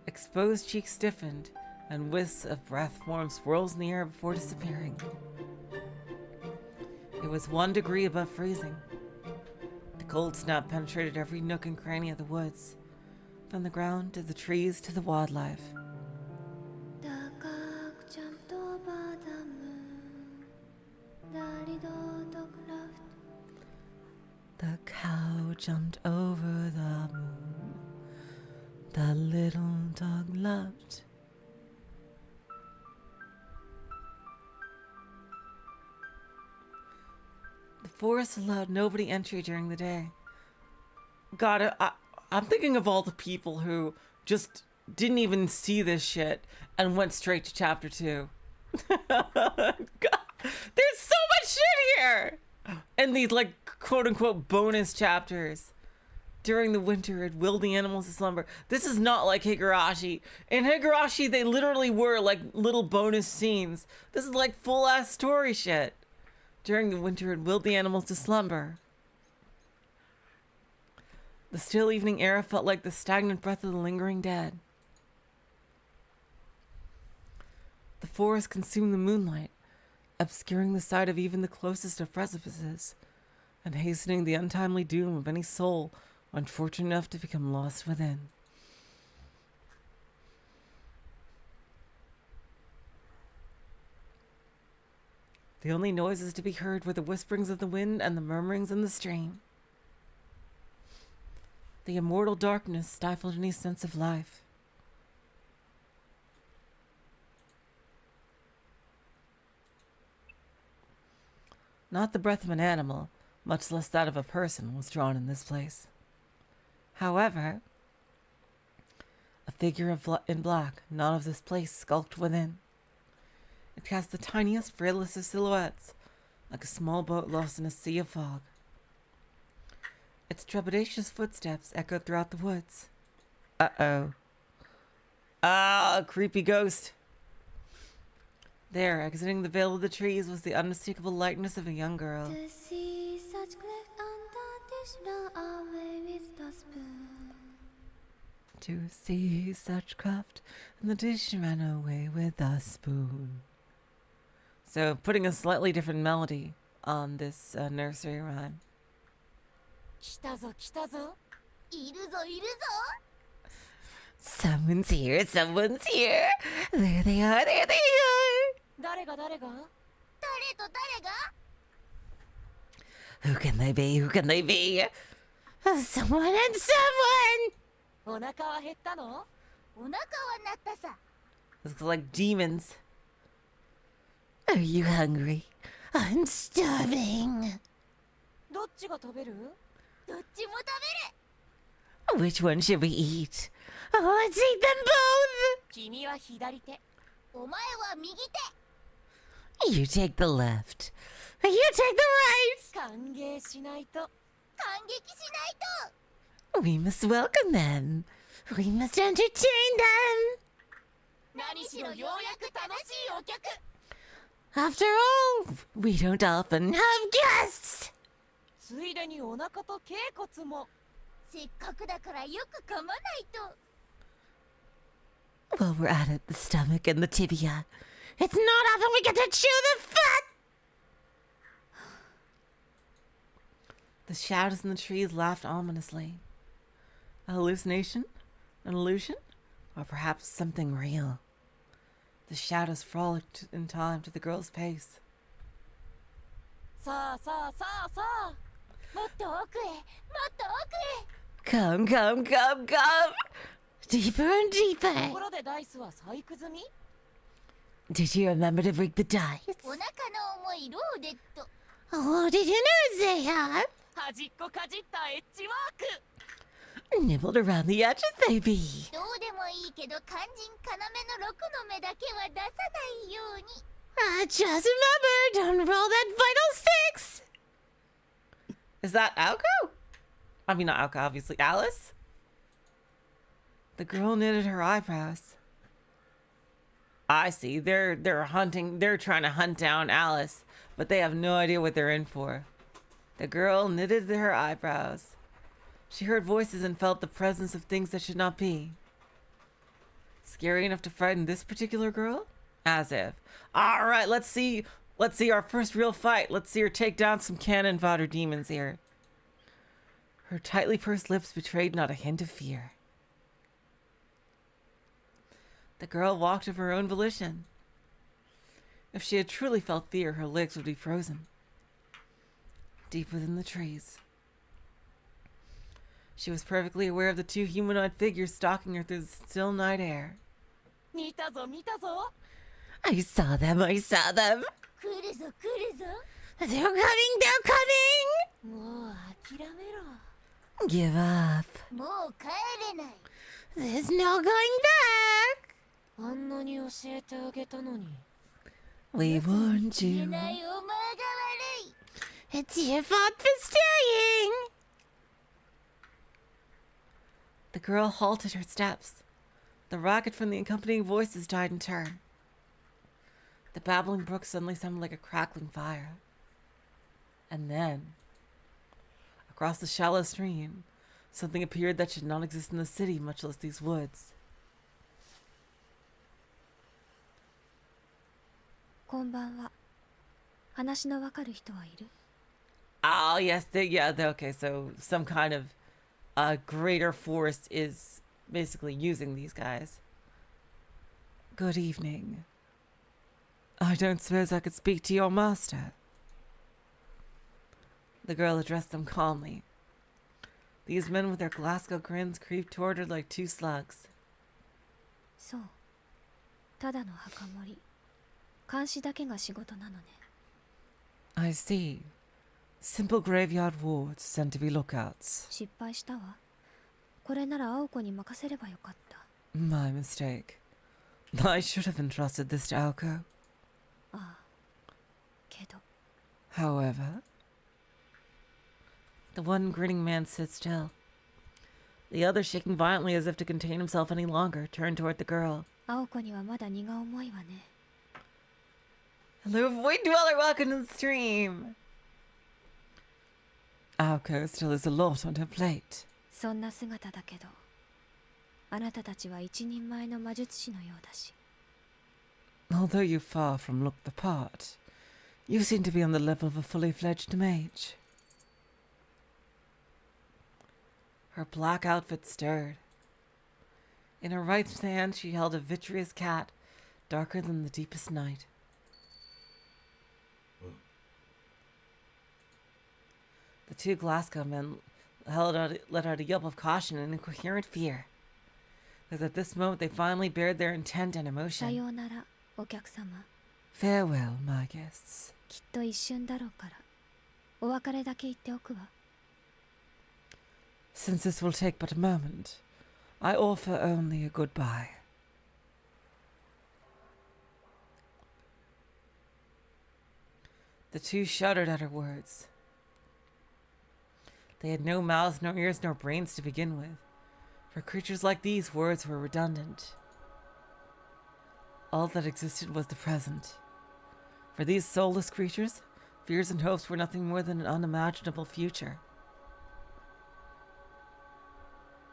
Exposed cheeks stiffened, and wisps of breath formed swirls in the air before disappearing. It was 1 degree above freezing. The cold snap penetrated every nook and cranny of the woods, from the ground to the trees to the wildlife. The cow jumped over the moon. The little dog loved. The forest allowed nobody entry during the day. God, I'm thinking of all the people who just didn't even see this shit and went straight to chapter 2. God, there's so much shit here! And these, like, quote-unquote bonus chapters. During the winter, it willed the animals to slumber. This is not like Higurashi. In Higurashi, they literally were, like, little bonus scenes. This is, like, full-ass story shit. During the winter, it willed the animals to slumber. The still evening air felt like the stagnant breath of the lingering dead. The forest consumed the moonlight, obscuring the sight of even the closest of precipices, and hastening the untimely doom of any soul unfortunate enough to become lost within. The only noises to be heard were the whisperings of the wind and the murmurings in the stream. The immortal darkness stifled any sense of life. Not the breath of an animal, much less that of a person, was drawn in this place. However, a figure in black, not of this place, skulked within. It cast the tiniest, frailest of silhouettes, like a small boat lost in a sea of fog. Its trepidatious footsteps echoed throughout the woods. Uh-oh. Ah, creepy ghost. There, exiting the veil of the trees, was the unmistakable likeness of a young girl. To see such cleft and that dish run away with the spoon. To see such craft, and the dish ran away with a spoon. So, putting a slightly different melody on this nursery rhyme. 来たぞ来たぞ。いるぞいるぞ。 Someone's here, someone's here. There they are, there they are. 誰が誰が？誰と誰が？ Who can they be? Who can they be? Someone and someone. お腹は減ったの？お腹は鳴ったさ。 Looks like demons. Are you hungry? I'm starving. どっちが食べる？どっちも食べる。 Which one should we eat? Oh, let's eat them both. 君は左手。お前は右手。 You take the left. You take the right. 歓迎しないと。感激しないと。 We must welcome them. We must entertain them. 何しろようやく楽しいお客。 After all, we don't often have guests. ついでにお腹と脛骨も。せっかくだからよく噛まないと。 While we're at it, the stomach and the tibia. It's not often we get to chew the fat. The shadows in the trees laughed ominously. A hallucination? An illusion? Or perhaps something real? The shadows frolicked in time to the girl's pace. さあさあさあさあ。もっと奥へ、もっと奥へ。 Come, come, come, come! Deeper and と deeper! ころでダイスは細工済み？ Did you remember to break the dice? お腹の重いローデッド。 Oh, did you know they have? 端っこかじったエッジワーク。 Nibbled around the edges, they be. どうでもいいけど肝心要の6の目だけは出さないように。 Just remember, don't roll that vital six! Is that Aoko? I mean, not Aoko, obviously. Alice? The girl knitted her eyebrows. I see. They're trying to hunt down Alice, but they have no idea what they're in for. The girl knitted her eyebrows. She heard voices and felt the presence of things that should not be. Scary enough to frighten this particular girl? As if. All right, let's see our first real fight. Let's see her take down some cannon fodder demons here. Her tightly pursed lips betrayed not a hint of fear. The girl walked of her own volition. If she had truly felt fear, her legs would be frozen. Deep within the trees. She was perfectly aware of the two humanoid figures stalking her through the still night air. 見たぞ見たぞ。 I saw them, I saw them. 来るぞ来るぞ。 They're coming, they're coming! もう諦めろ。 Give up. もう帰れない。 There's no going back. あんなに教えてあげたのに。 We warned 言え you. ないお前が悪い。 It's your fault for staying. The girl halted her steps. The racket from the accompanying voices died in turn. The babbling brook suddenly sounded like a crackling fire. And then, across the shallow stream, something appeared that should not exist in the city, much less these woods. こんばんは。話のわかる人はいる？ Oh, yes, okay, so some kind of greater force is basically using these guys. Good evening. I don't suppose I could speak to your master. The girl addressed them calmly. These men with their Glasgow grins creeped toward her like two slugs. そう。ただの墓守り。監視だけが仕事なのね。 I see. Simple graveyard wards sent to be lookouts. 失敗したわ。これなら青子に任せればよかった。 My mistake. I should have entrusted this to Aoko. ああ。けど。 However, the one grinning man stood still. The other, shaking violently as if to contain himself any longer, turned toward the girl. 青子にはまだ荷が重いわね。 Hello, Void Dweller, welcome to the stream! Aoko still has a lot on her plate. そんな姿だけど、あなたたちは一人前の魔術師のようだし。 Although you far from look the part, you seem to be on the level of a fully fledged mage. Her black outfit stirred. In her right hand she held a vitreous cat, darker than the deepest night. The two Glasgow men let out a yelp of caution and incoherent fear. As at this moment they finally bared their intent and さ emotion. ようなら、お客様。 Farewell, my guests. きっと一瞬だろうから、お別れだけ言っておくわ。 Since this will take but a moment, I offer only a goodbye. The two shuddered at her words. They had no mouths, no ears, nor brains to begin with. For creatures like these, words were redundant. All that existed was the present. For these soulless creatures, fears and hopes were nothing more than an unimaginable future.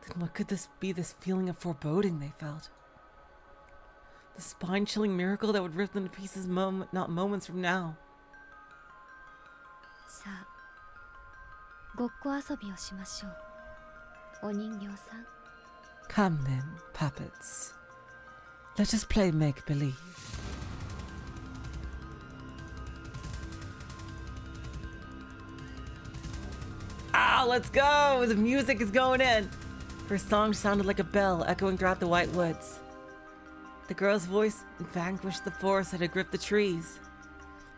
Then what could this be, this feeling of foreboding they felt? The spine-chilling miracle that would rip them to pieces not moments from now. さあ、ごっこ遊びをしましょう。お人形さん。 Come then, puppets. Let us play make-believe. Ah, let's go! The music is going in! Her song sounded like a bell echoing throughout the white woods. The girl's voice vanquished the force that had gripped the trees.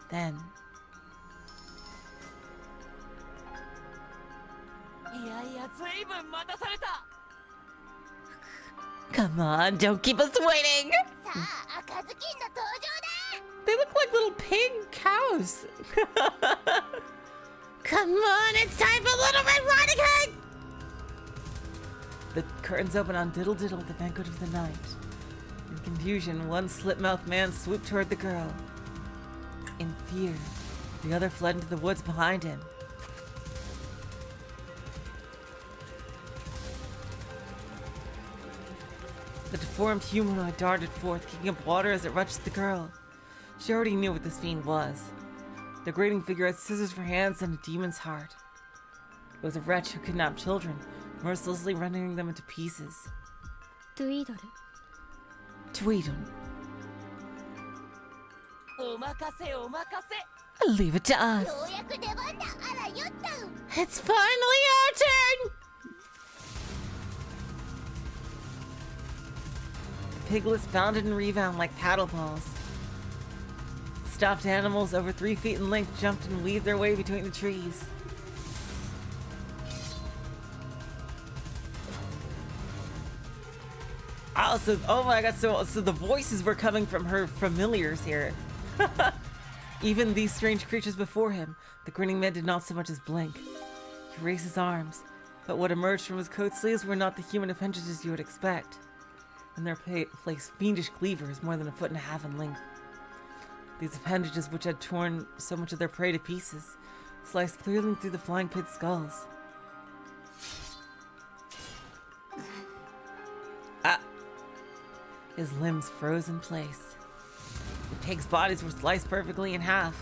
Then... Come on, don't keep us waiting! They look like little pig cows. Come on, it's time for Little Red Riding Hood! The curtains open on Diddle Diddle, the banquet of the night. In confusion, one slit-mouthed man swooped toward the girl. In fear, the other fled into the woods behind him. The deformed humanoid darted forth, kicking up water as it rushed the girl. She already knew what this fiend was. The grating figure had scissors for hands and a demon's heart. It was a wretch who kidnapped children, mercilessly rendering them into pieces. トゥイードル。 Tweedle. Leave it to us. It's finally our turn! The piglets bounded and rebounded like paddle balls. Stuffed animals over 3 feet in length jumped and weaved their way between the trees. Oh my god, so the voices were coming from her familiars here. Even these strange creatures before him, the grinning man did not so much as blink. He raised his arms, but what emerged from his coat sleeves were not the human appendages you would expect. In their place, fiendish cleavers more than 1.5 feet in length. These appendages, which had torn so much of their prey to pieces, sliced clearly through the flying pig's skulls. His limbs froze in place. The pigs' bodies were sliced perfectly in half.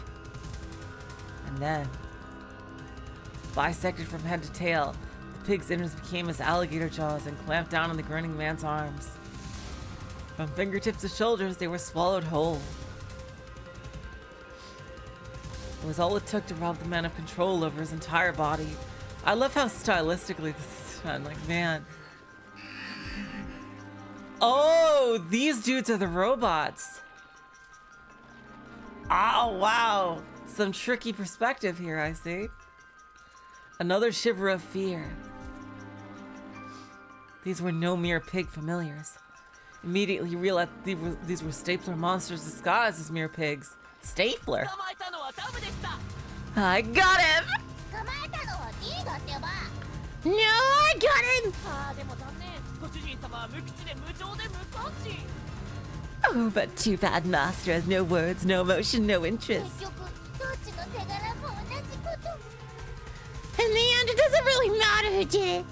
And then, bisected from head to tail, the pig's innards became as alligator jaws and clamped down on the grinning man's arms. From fingertips to shoulders, they were swallowed whole. It was all it took to rob the man of control over his entire body. I love how stylistically this is done. Like, man. Oh, these dudes are the robots. Oh, wow. Some tricky perspective here, I see. Another shiver of fear. These were no mere pig familiars. Immediately he realized these were stapler monsters disguised as mere pigs. Stapler? I got him! No, I got him! ああでも残念ご主人様は無口で無情で無根治 Oh, but too bad Master has no words, no emotion, no interest. 結局どっちの手柄も同じこと In the end, it doesn't really matter who did it.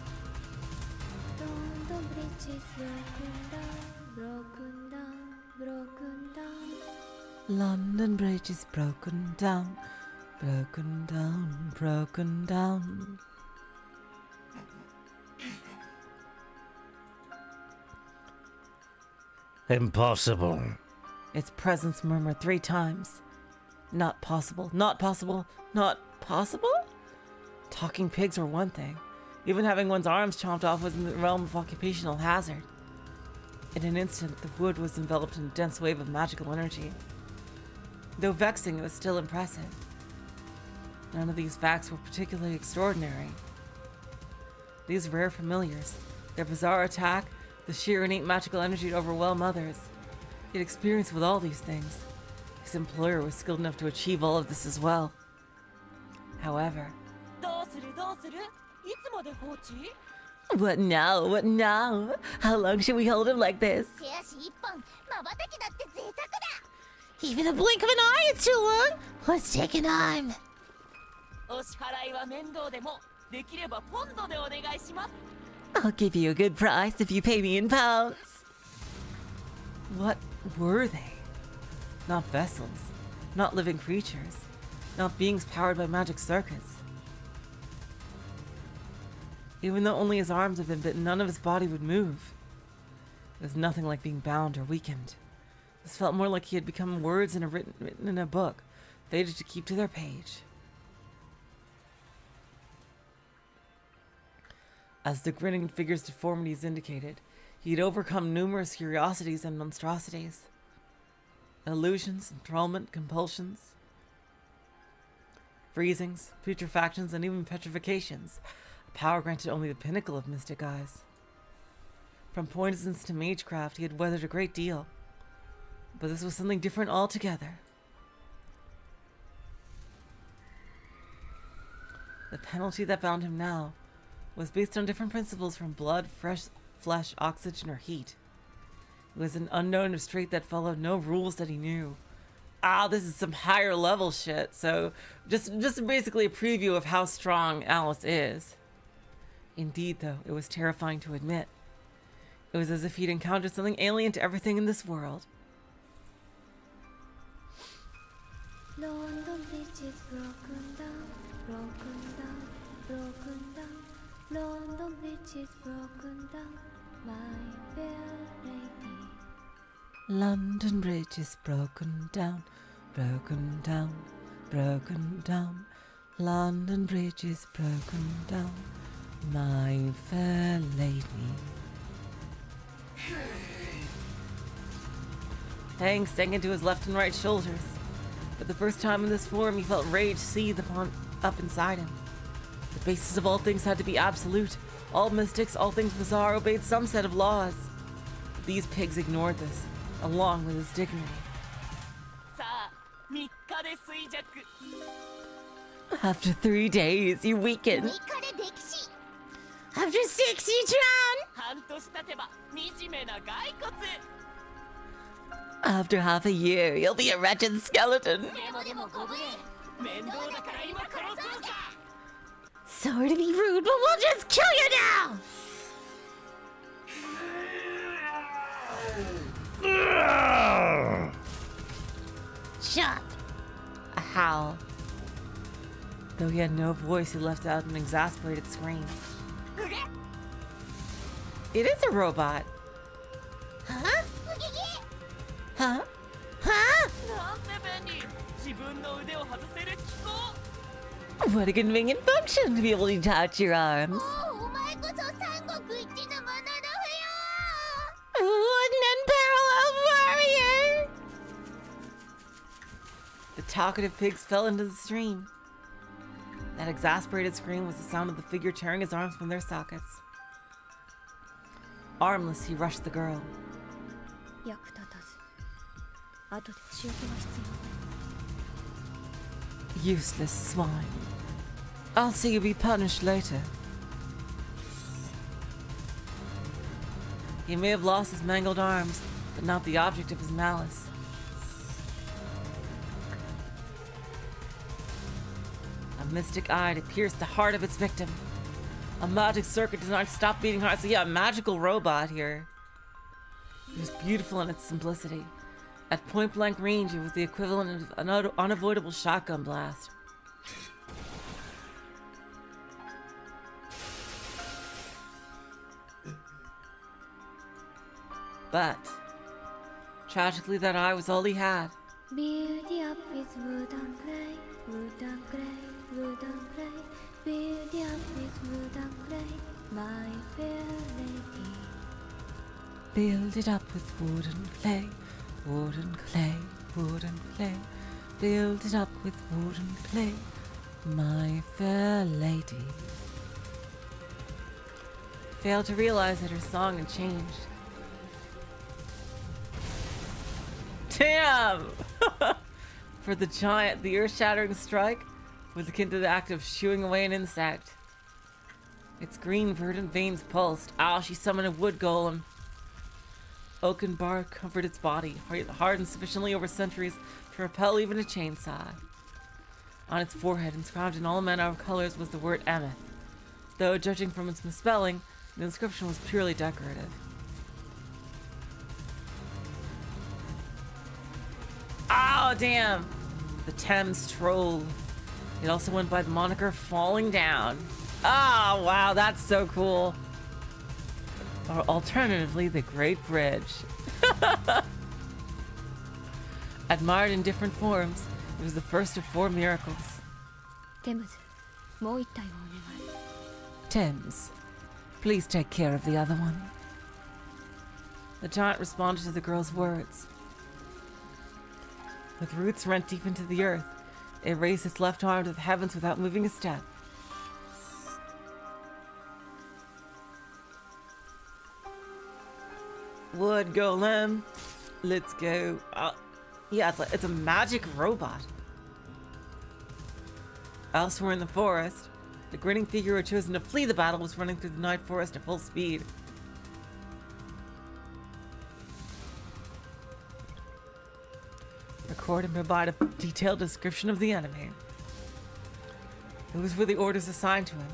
London Bridge is broken down, broken down, broken down, broken down. Impossible. Its presence murmured 3 times. Not possible, not possible, not possible? Talking pigs were one thing. Even having one's arms chomped off was in the realm of occupational hazard. In an instant, the wood was enveloped in a dense wave of magical energy. Though vexing, it was still impressive. None of these facts were particularly extraordinary. These rare familiars, their bizarre attack, the sheer innate magical energy to overwhelm others. He had experience with all these things. His employer was skilled enough to achieve all of this as well. However, どうするどうするいつまで放置 what now? What now? How long should we hold him like this? 手足一本まばたきだって贅沢だ Even a blink of an eye is too long. Let's take an arm. お支払いは面倒でもできればポンドでお願いします I'll give you a good price if you pay me in pounds. What were they? Not vessels, not living creatures, not beings powered by magic circuits. Even though only his arms had been bitten, none of his body would move. It was nothing like being bound or weakened. This felt more like he had become words written in a book, fated to keep to their page. As the grinning figure's deformities indicated, he had overcome numerous curiosities and monstrosities. Illusions, enthrallment, compulsions, freezings, putrefactions, and even petrifications. A power granted only the pinnacle of mystic eyes. From poisons to magecraft, he had weathered a great deal. But this was something different altogether. The penalty that bound him now was based on different principles from blood, fresh flesh, oxygen, or heat. It was an unknown restraint that followed no rules that he knew. Ah, this is some higher level shit. So, just basically a preview of how strong Alice is. Indeed, though, it was terrifying to admit. It was as if he'd encountered something alien to everything in this world. London Bridge is broken down, broken down, broken down. London Bridge is broken down, my fair lady. London Bridge is broken down, broken down, broken down. London Bridge is broken down, my fair lady. Fang sank into his left and right shoulders. For the first time in this form, he felt rage seethe up inside him. The basis of all things had to be absolute. All mystics, all things bizarre, obeyed some set of laws. But these pigs ignored this, along with his dignity. さあ3日で衰弱 After 3 days, you weaken. 3日で溺死 After 6, you drown. 半年経てば惨めな骸骨 After half a year, you'll be a wretched skeleton. でもご無礼 面倒だから今殺そうか Sorry to be rude, but we'll just kill you now! Shut! A howl. Though he had no voice, he let out an exasperated scream. It is a robot. Huh? Huh? Huh? なんて便利自分の腕を外せる機構 What a convenient function to be able to detach your arms. もうお前こそ三国一のものの不要 What an unparalleled warrior! The talkative pigs fell into the stream. That exasperated scream was the sound of the figure tearing his arms from their sockets. Armless, he rushed the girl. 役立たず。後で仕置きが必要。 Useless swine. I'll see you be punished later. He may have lost his mangled arms, but not the object of his malice. A mystic eye to pierce the heart of its victim. A magic circuit does not stop beating hearts. So yeah, a magical robot here. It was beautiful in its simplicity. At point blank range, it was the equivalent of an unavoidable shotgun blast. But tragically, that eye was all he had. Beauty up with wooden clay, wooden clay, wooden clay. Beauty up with wooden clay, my fair lady. Build it up with wooden clay, wooden clay, wooden clay. Build it up with wooden clay, my fair lady. Failed to realize that her song had changed. Damn! For the giant, the earth-shattering strike was akin to the act of shooing away an insect. Its green, verdant veins pulsed. Ow, she summoned a wood golem. Oaken bark covered its body, hardened sufficiently over centuries to repel even a chainsaw. On its forehead, inscribed in all manner of colors, was the word Emeth, though, judging from its misspelling, the inscription was purely decorative. Oh, damn! The Thames Troll. It also went by the moniker Falling Down. Oh, wow, that's so cool. Or alternatively, the Great Bridge. Admired in different forms, it was the first of 4 miracles. テムズ、もう一体をお願い。 Thames, please take care of the other one. The giant responded to the girl's words. With roots rent deep into the earth, it raised its left arm to the heavens without moving a step. Wood golem, let's go. Yeah, it's a magic robot. Elsewhere in the forest, the grinning figure who had chosen to flee the battle was running through the night forest at full speed. Record and provide a detailed description of the enemy. Those were the orders assigned to him.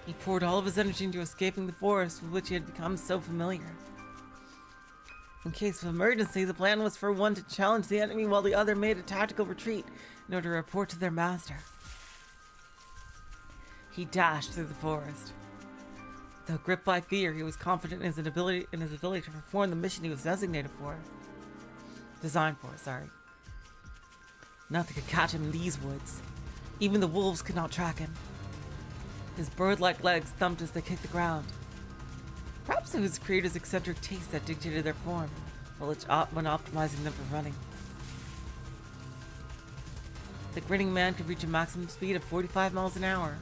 He poured all of his energy into escaping the forest with which he had become so familiar. In case of emergency, the plan was for one to challenge the enemy while the other made a tactical retreat in order to report to their master. He dashed through the forest. Though gripped by fear, he was confident in his ability to perform the mission he was designed for. Nothing could catch him in these woods. Even the wolves could not track him. His bird-like legs thumped as they kicked the ground. Perhaps it was his creator's eccentric taste that dictated their form, when optimizing them for running. The grinning man could reach a maximum speed of 45 miles an hour,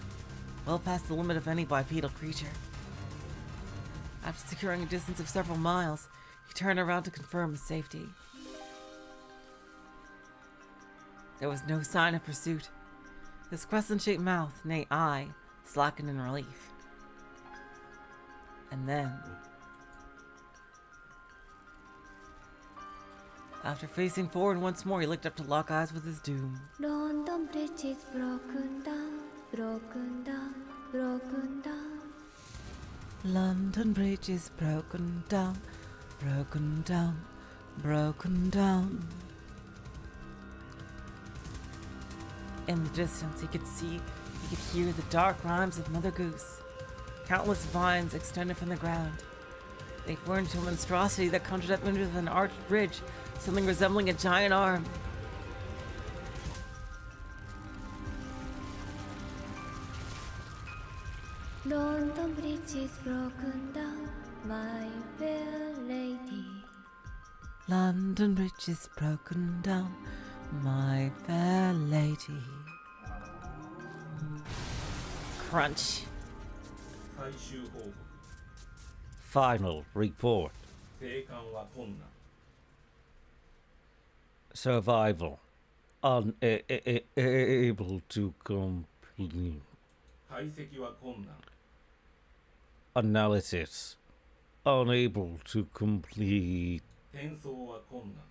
well past the limit of any bipedal creature. After securing a distance of several miles, he turned around to confirm his safety. There was no sign of pursuit. His crescent-shaped mouth, nay eye, slackened in relief. And then, after facing forward once more, he looked up to lock eyes with his doom. London Bridge is broken down, broken down, broken down. London Bridge is broken down, broken down, broken down. In the distance, he could hear the dark rhymes of Mother Goose. Countless vines extended from the ground. They formed into a monstrosity that conjured up into an arched bridge, something resembling a giant arm. London Bridge is broken down, my fair lady. London Bridge is broken down, my fair lady. Crunch. 最終報告 Final report. 生還は困難 Survival. Unable to complete. 解析は困難 Analysis. unable to complete 転送は困難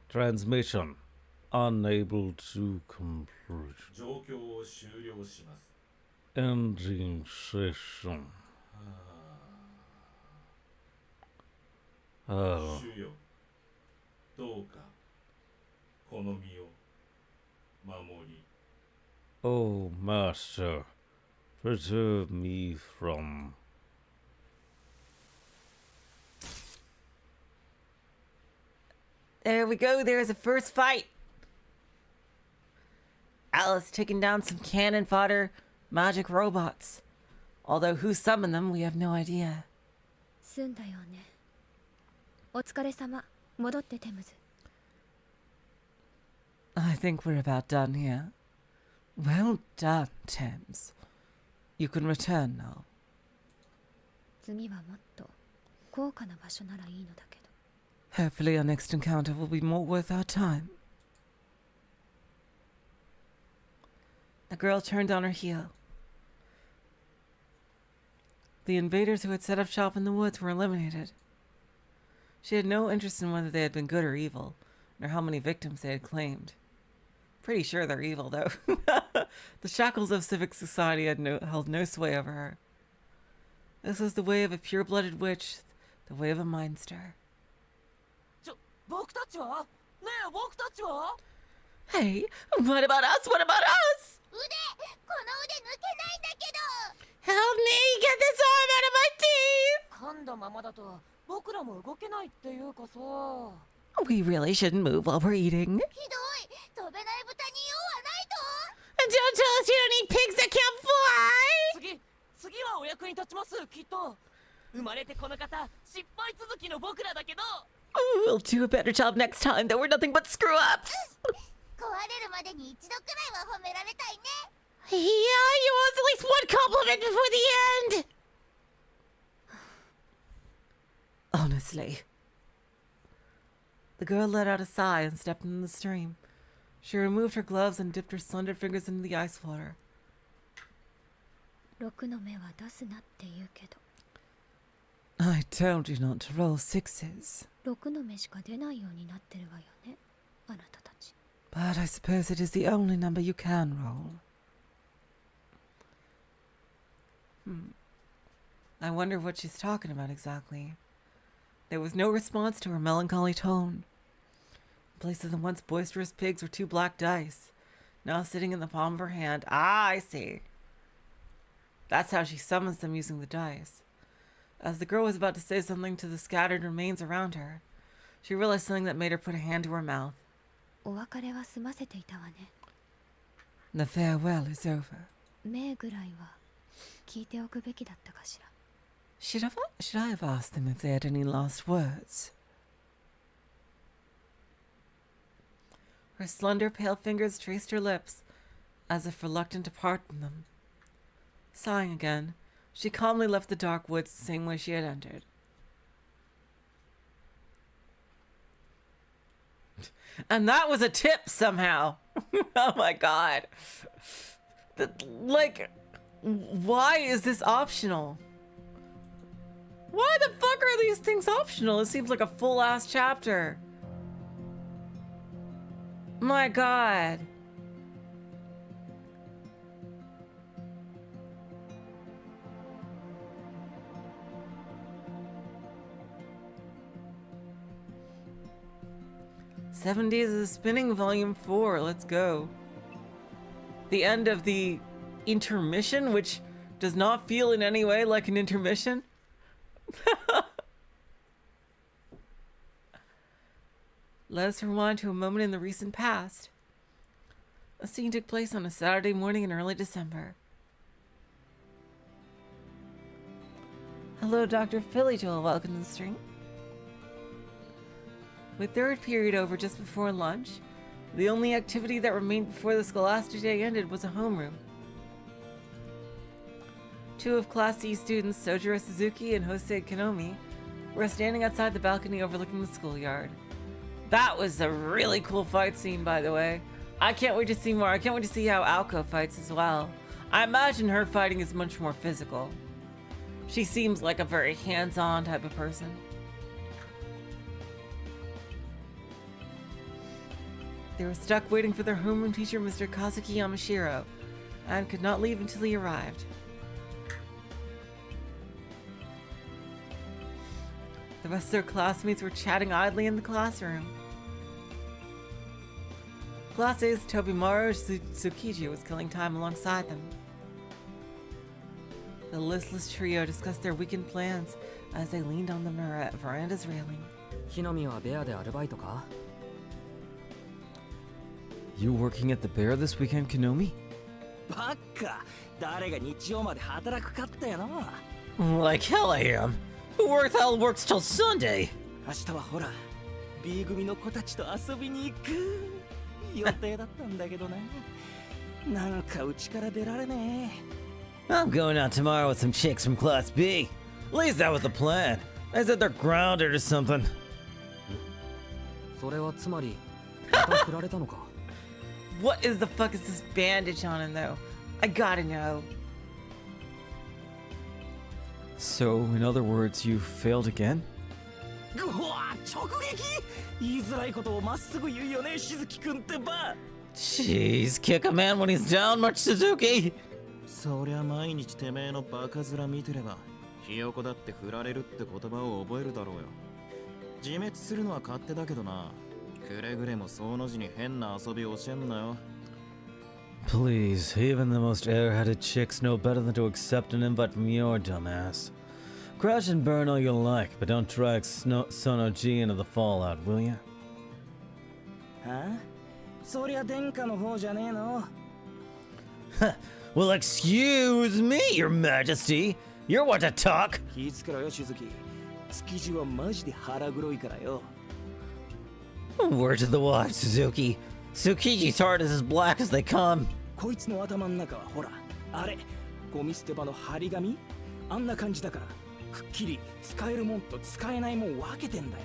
transmission. Unable to complete 状況を終了します ending session. 主よどうかこの身を守り Oh, Master, preserve me from. There we go. There's a first fight. Alice taking down some cannon fodder magic robots. Although who summoned them, we have no idea. 済んだよね。お疲れ様。戻ってテムズ。I think we're about done here. Well done, Thames. You can return now. 次はもっと高価な場所ならいいのだけど。 Hopefully our next encounter will be more worth our time. The girl turned on her heel. The invaders who had set up shop in the woods were eliminated. She had no interest in whether they had been good or evil, nor how many victims they had claimed. Pretty sure they're evil, though. The shackles of civic society had held no sway over her. This was the way of a pure-blooded witch, the way of a mindster. 僕たちはねえ僕たちは Hey, what about us? What about us? 腕この腕抜けないんだけど Help me get this arm out of my teeth! 噛んだままだと僕らも動けないっていうかさ We really shouldn't move while we're eating. ひどい飛べない豚に用はないと And don't tell us you don't eat pigs that can't fly! 次はお役に立ちますきっと生まれてこの方失敗続きの僕らだけど We'll do a better job next time, though we're nothing but screw-ups! 壊れるまでに一度くらいは褒められたいね Yeah, you want at least one compliment before the end! Honestly. The girl let out a sigh and stepped into the stream. She removed her gloves and dipped her slender fingers into the ice water. 6の目は出すなって言うけど。 I told you not to roll sixes. 6の目しか出ないようになってるわよね。あなたたち。 But I suppose it is the only number you can roll. I wonder what she's talking about exactly. There was no response to her melancholy tone. In place of the once boisterous pigs were 2 black dice, now sitting in the palm of her hand. Ah, I see. That's how she summons them, using the dice. As the girl was about to say something to the scattered remains around her, she realized something that made her put a hand to her mouth. お別れは済ませていたわね。 The farewell is over. 目ぐらいは聞いておくべきだったかしら。 Should I have asked them if they had any last words? Her slender, pale fingers traced her lips, as if reluctant to part from them. Sighing again, she calmly left the dark woods the same way she had entered. And that was a tip somehow. Oh my god. Why is this optional? Why the fuck are these things optional? It seems like a full-ass chapter. My god. "7 Days of Spinning, Volume 4. Let's go. The end of the intermission, which does not feel in any way like an intermission. Let us rewind to a moment in the recent past. A scene took place on a Saturday morning in early December. Hello, Dr. Philly Joel. Welcome to the stream. With third period over just before lunch, the only activity that remained before the scholastic day ended was a homeroom. 2 of Class C students, Soujiro Suzuki and Jose Kanomi, were standing outside the balcony overlooking the schoolyard. That was a really cool fight scene, by the way. I can't wait to see more. I can't wait to see how Aoko fights as well. I imagine her fighting is much more physical. She seems like a very hands-on type of person. They were stuck waiting for their homeroom teacher, Mr. Kazuki Yamashiro, and could not leave until he arrived. The rest of their classmates were chatting idly in the classroom. Class A's Tobimaru Tsukiji was killing time alongside them. The listless trio discussed their weekend plans as they leaned on the veranda's railing. 木の実はベアでアルバイトか You working at the bear this weekend, Konomi? ばっか誰が日曜まで働くかってよな Like hell I am. Who works till Sunday? 明日はほら B 組の子たちと遊びに行く予定だったんだけどななんかうちから出られねえ I'm going out tomorrow with some chicks from Class B. At least that was the plan. I said they're grounded or something. それはつまりまた振られたのか What is the fuck is this bandage on him though? I gotta know. So, in other words, you failed again? ぐわ直撃言いづらいことをまっすぐ言うよねしずきくんってば Jeez, kick a man when he's down, much Suzuki. そりゃ毎日てめえのバカ面見てればひよこだって振られるって言葉を覚えるだろうよ自滅するのは勝手だけどなくれぐれもその字に変な遊び教えんなよ Please, even the most airheaded chicks know better than to accept an invite from your dumbass. Crash and burn all you like, but don't drag Sonoji into the fallout, will ya? はあそりゃ殿下の方じゃねえの Well, excuse me, your majesty. You're what to talk. 気ぃつけろよしずき築地はマジで腹黒いからよ Word to the wise, Suzuki. Tsukiji's heart is as black as they come. こいつの頭の中はほらあれゴミ捨て場の張り紙あんな感じだからくっきり使えるもんと使えないもん分けてんだよ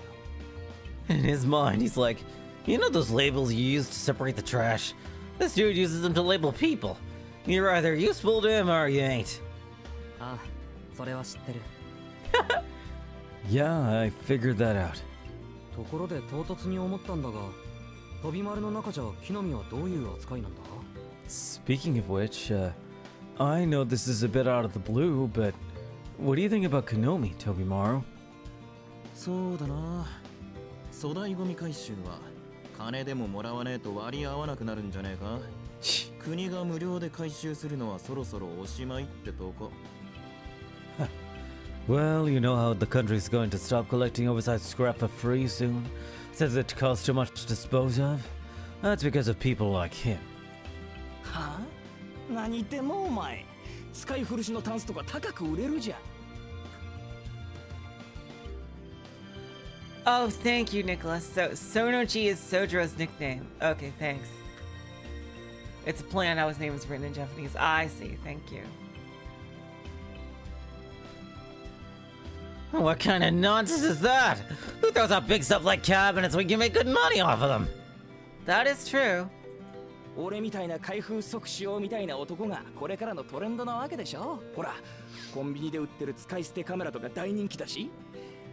In his mind, he's like, you know those labels you use to separate the trash? This dude uses them to label people. You're either useful to him or you ain't. ああそれは知ってる Yeah, I figured that out. ところで唐突に思ったんだが飛び丸の中じゃ木の実はどういう扱いなんだ Speaking of which, I know this is a bit out of the blue, but what do you think about Konomi, Tobimaru? そうだな粗大ゴミ回収は金でももらわねえと割り合わなくなるんじゃねえか国が無料で回収するのはそろそろおしまいってとこ Well, you know how the country's going to stop collecting oversized scrap for free soon, since it costs too much to dispose of. That's because of people like him. はあ何言ってんのお前使い古しのタンスとか高く売れるじゃん Oh, thank you, Nicholas. So, Sonoji is Sojiro's nickname. Okay, thanks. It's a plan how his name is written in Japanese. I see, thank you. What kind of nonsense is that? Who throws out big stuff like cabinets when you can make good money off of them? That is true. 俺みたいな開封即使用みたいな男がこれからのトレンドなわけでしょほらコンビニで売ってる使い捨てカメラとか大人気だし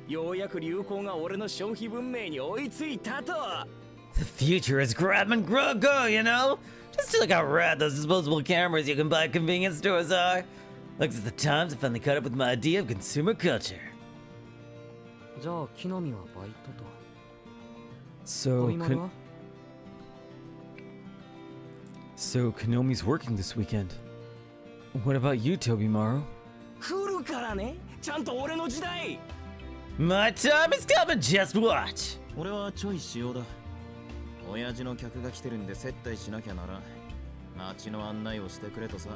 ようやく流行が俺の消費文明に追いついたと The future is grab and go, you know? Just look how rad those disposable cameras you can buy at convenience stores are. Looks at the times I finally caught up with my idea of consumer culture. じゃあ木の実はバイトと So, 飛び丸は So Konomi's working this weekend. What about you, Tobimaru? 来るからねちゃんと俺の時代 My time is coming, just watch! 俺はちょいしようだ親父の客が来てるんで接待しなきゃなら街の案内をしてくれとさ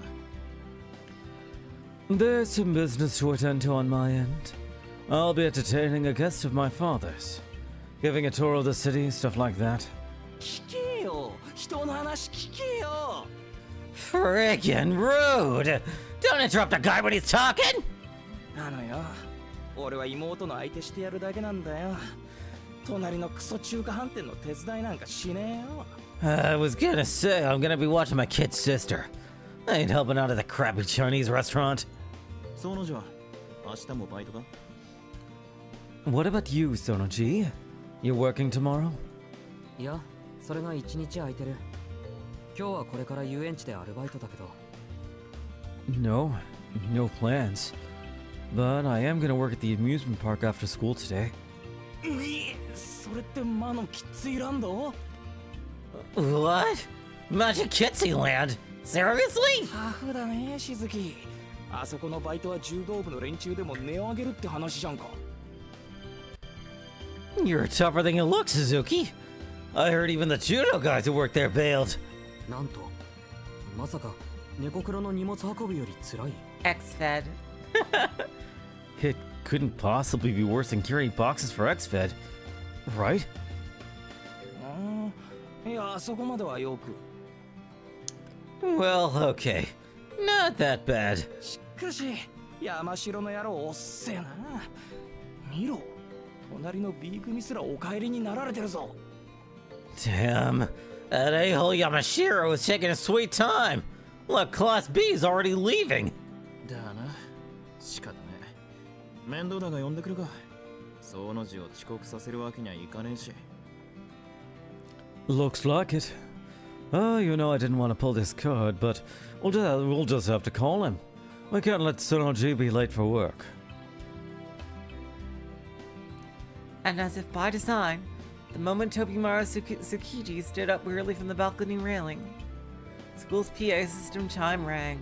There's some business to attend to on my end. I'll be entertaining a guest of my father's. Giving a tour of the city, stuff like that. 聞けよ人の話聞けよ Friggin' rude! Don't interrupt a guy when he's talking! あのよ俺は妹の相手してやるだけなんだよ隣のクソ中華飯店の手伝いなんかしねえよ I was gonna say I'm gonna be watching my kid's sister. I ain't helping out at the crappy Chinese restaurant. そのじゃ明日もバイトか？ What about you, Sonoji? You working tomorrow? いや、それが一日空いてる。今日はこれから遊園地でアルバイトだけど。No plans. But I am gonna work at the amusement park after school today. それって魔のキッズイランド？ What? Magic Kitsy Land? Seriously? タフだね、しずき。あそこのバイトは柔道部の連中でも値を上げるって話じゃんか。You're tougher than you look, Suzuki. I heard even the judo guys who work there bailed. なんと、まさか猫黒の荷物運びより辛い。X-Fed. It couldn't possibly be worse than carrying boxes for X-Fed, right? いや、そこまではよく。Well, okay. Not that bad. しかし、山城の野郎おっせえな。見ろ、隣の B 組すらお帰りになられてるぞ。Damn. That a-hole Yamashiro is taking a sweet time. Look, Class B is already leaving. だな。仕方ねえ。面倒だが呼んでくるか。その字を遅刻させるわけにはいかねえし。Looks like it. You know I didn't want to pull this card, but we'll just have to call him. We can't let Sonoji be late for work. And as if by design, the moment Tobimaru Tsukiji stood up wearily from the balcony railing, school's PA system chime rang.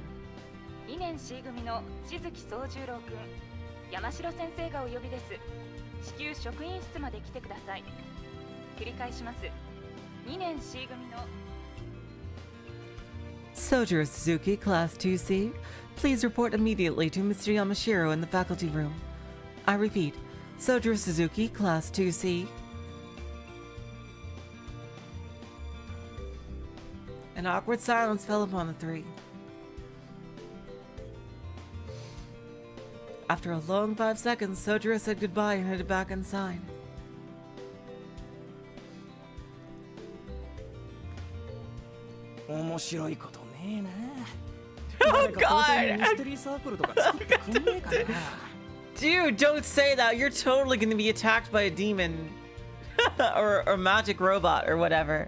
2年 C 組の静木宗十郎くん、山城先生がお呼びです。至急職員室まで来てください。繰り返します。2年 C 組の Soujiro Suzuki, Class 2C, please report immediately to Mr. Yamashiro in the faculty room. I repeat, Soujiro Suzuki, Class 2C. An awkward silence fell upon the three. After a long 5 seconds, Soujiro said goodbye and headed back inside. Oh God! Dude, don't say that. You're totally gonna be attacked by a demon. or magic robot or whatever.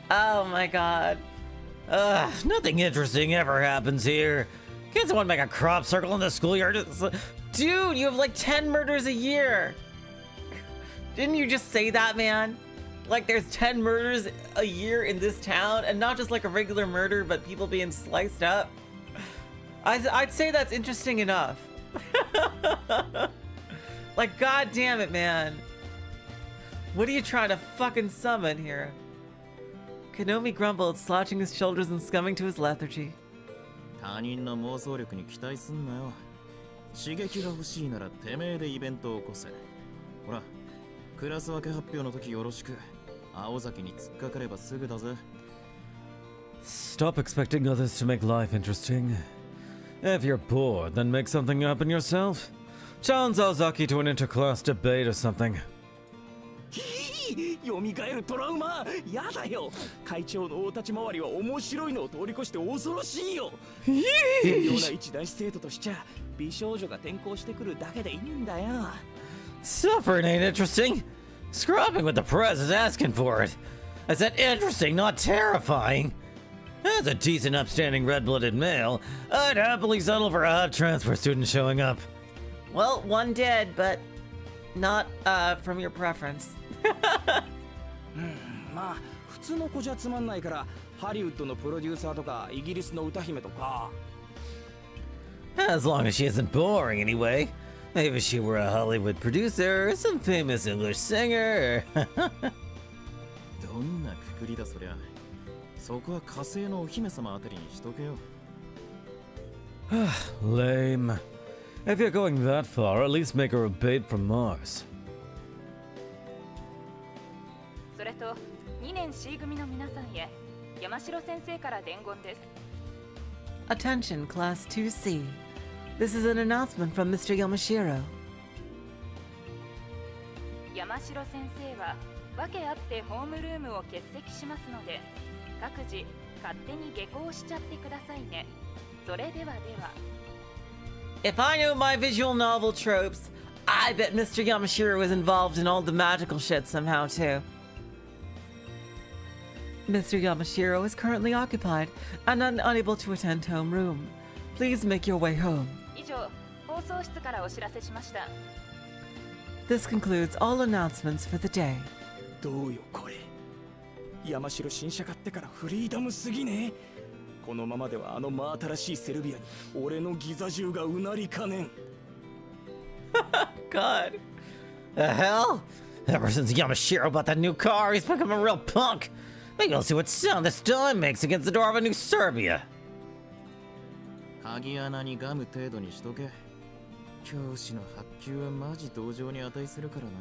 Oh my god. Nothing interesting ever happens here. Kids want to make a crop circle in the schoolyard. Dude, you have like 10 murders a year. Didn't you just say that, man? Like there's 10 murders a year in this town, and not just like a regular murder, but people being sliced up. I'd say that's interesting enough. Like, god damn it, man. What are you trying to fucking summon here? Konomi grumbled, slouching his shoulders and scumming to his lethargy. 他人の妄想力に期待すんなよ。刺激が欲しいならてめえでイベントを起こせ。ほら、クラス分け発表の時よろしく。青崎に突っかかればすぐだぜ。Stop expecting others to make life interesting. If you're bored, then make something happen yourself. Challenge Aozaki to an interclass debate or something. よみがえるトラウマ、やだよ。会長の大立ち回りは面白いのを通り越して恐ろしいよ。重要な一男子生徒としちゃ美少女が転校してくるだけでいいんだよ。Suffering ain't interesting. Scrubbing with the press is asking for it. I said interesting, not terrifying. As a decent, upstanding, red-blooded male, I'd happily settle for a hot transfer student showing up. Well, one did, but not from your preference. まあ普通の子じゃつまんないからハリウッドのプロデューサーとかイギリスの歌姫とか。As long as she isn't boring anyway. Maybe she were a Hollywood producer or some famous English singer. どんなくくりだそりゃ。そこは火星のお姫様あたりにしとけよ。Lame. If you're going that far, at least make her a babe from Mars. それと2年 C 組の皆さんへ山城先生から伝言です。 Attention, Class 2C. This is an announcement from Mr. Yamashiro. 山城先生は訳あってホームルームを欠席しますので、各自勝手に下校しちゃってくださいね。それではでは。If I know my visual novel tropes, I bet Mr. Yamashiro was involved in all the magical shit somehow too. Mr. Yamashiro is currently occupied and unable to attend homeroom. Please make your way home. 以上、放送室からお知らせしました。 This concludes all announcements for the day. どうよこれ。山城新車買ってからフリーダムすぎね。このままではあの真新しいセルビアに俺のギザ銃がうなりかねん。God. The hell? Ever since Yamashiro bought that new car, he's become a real punk. Maybe I'll see what sound this dime makes against the door of a new Serbia. 鍵穴にガム程度にしとけ。教師の発給はマジ同情に値するからな。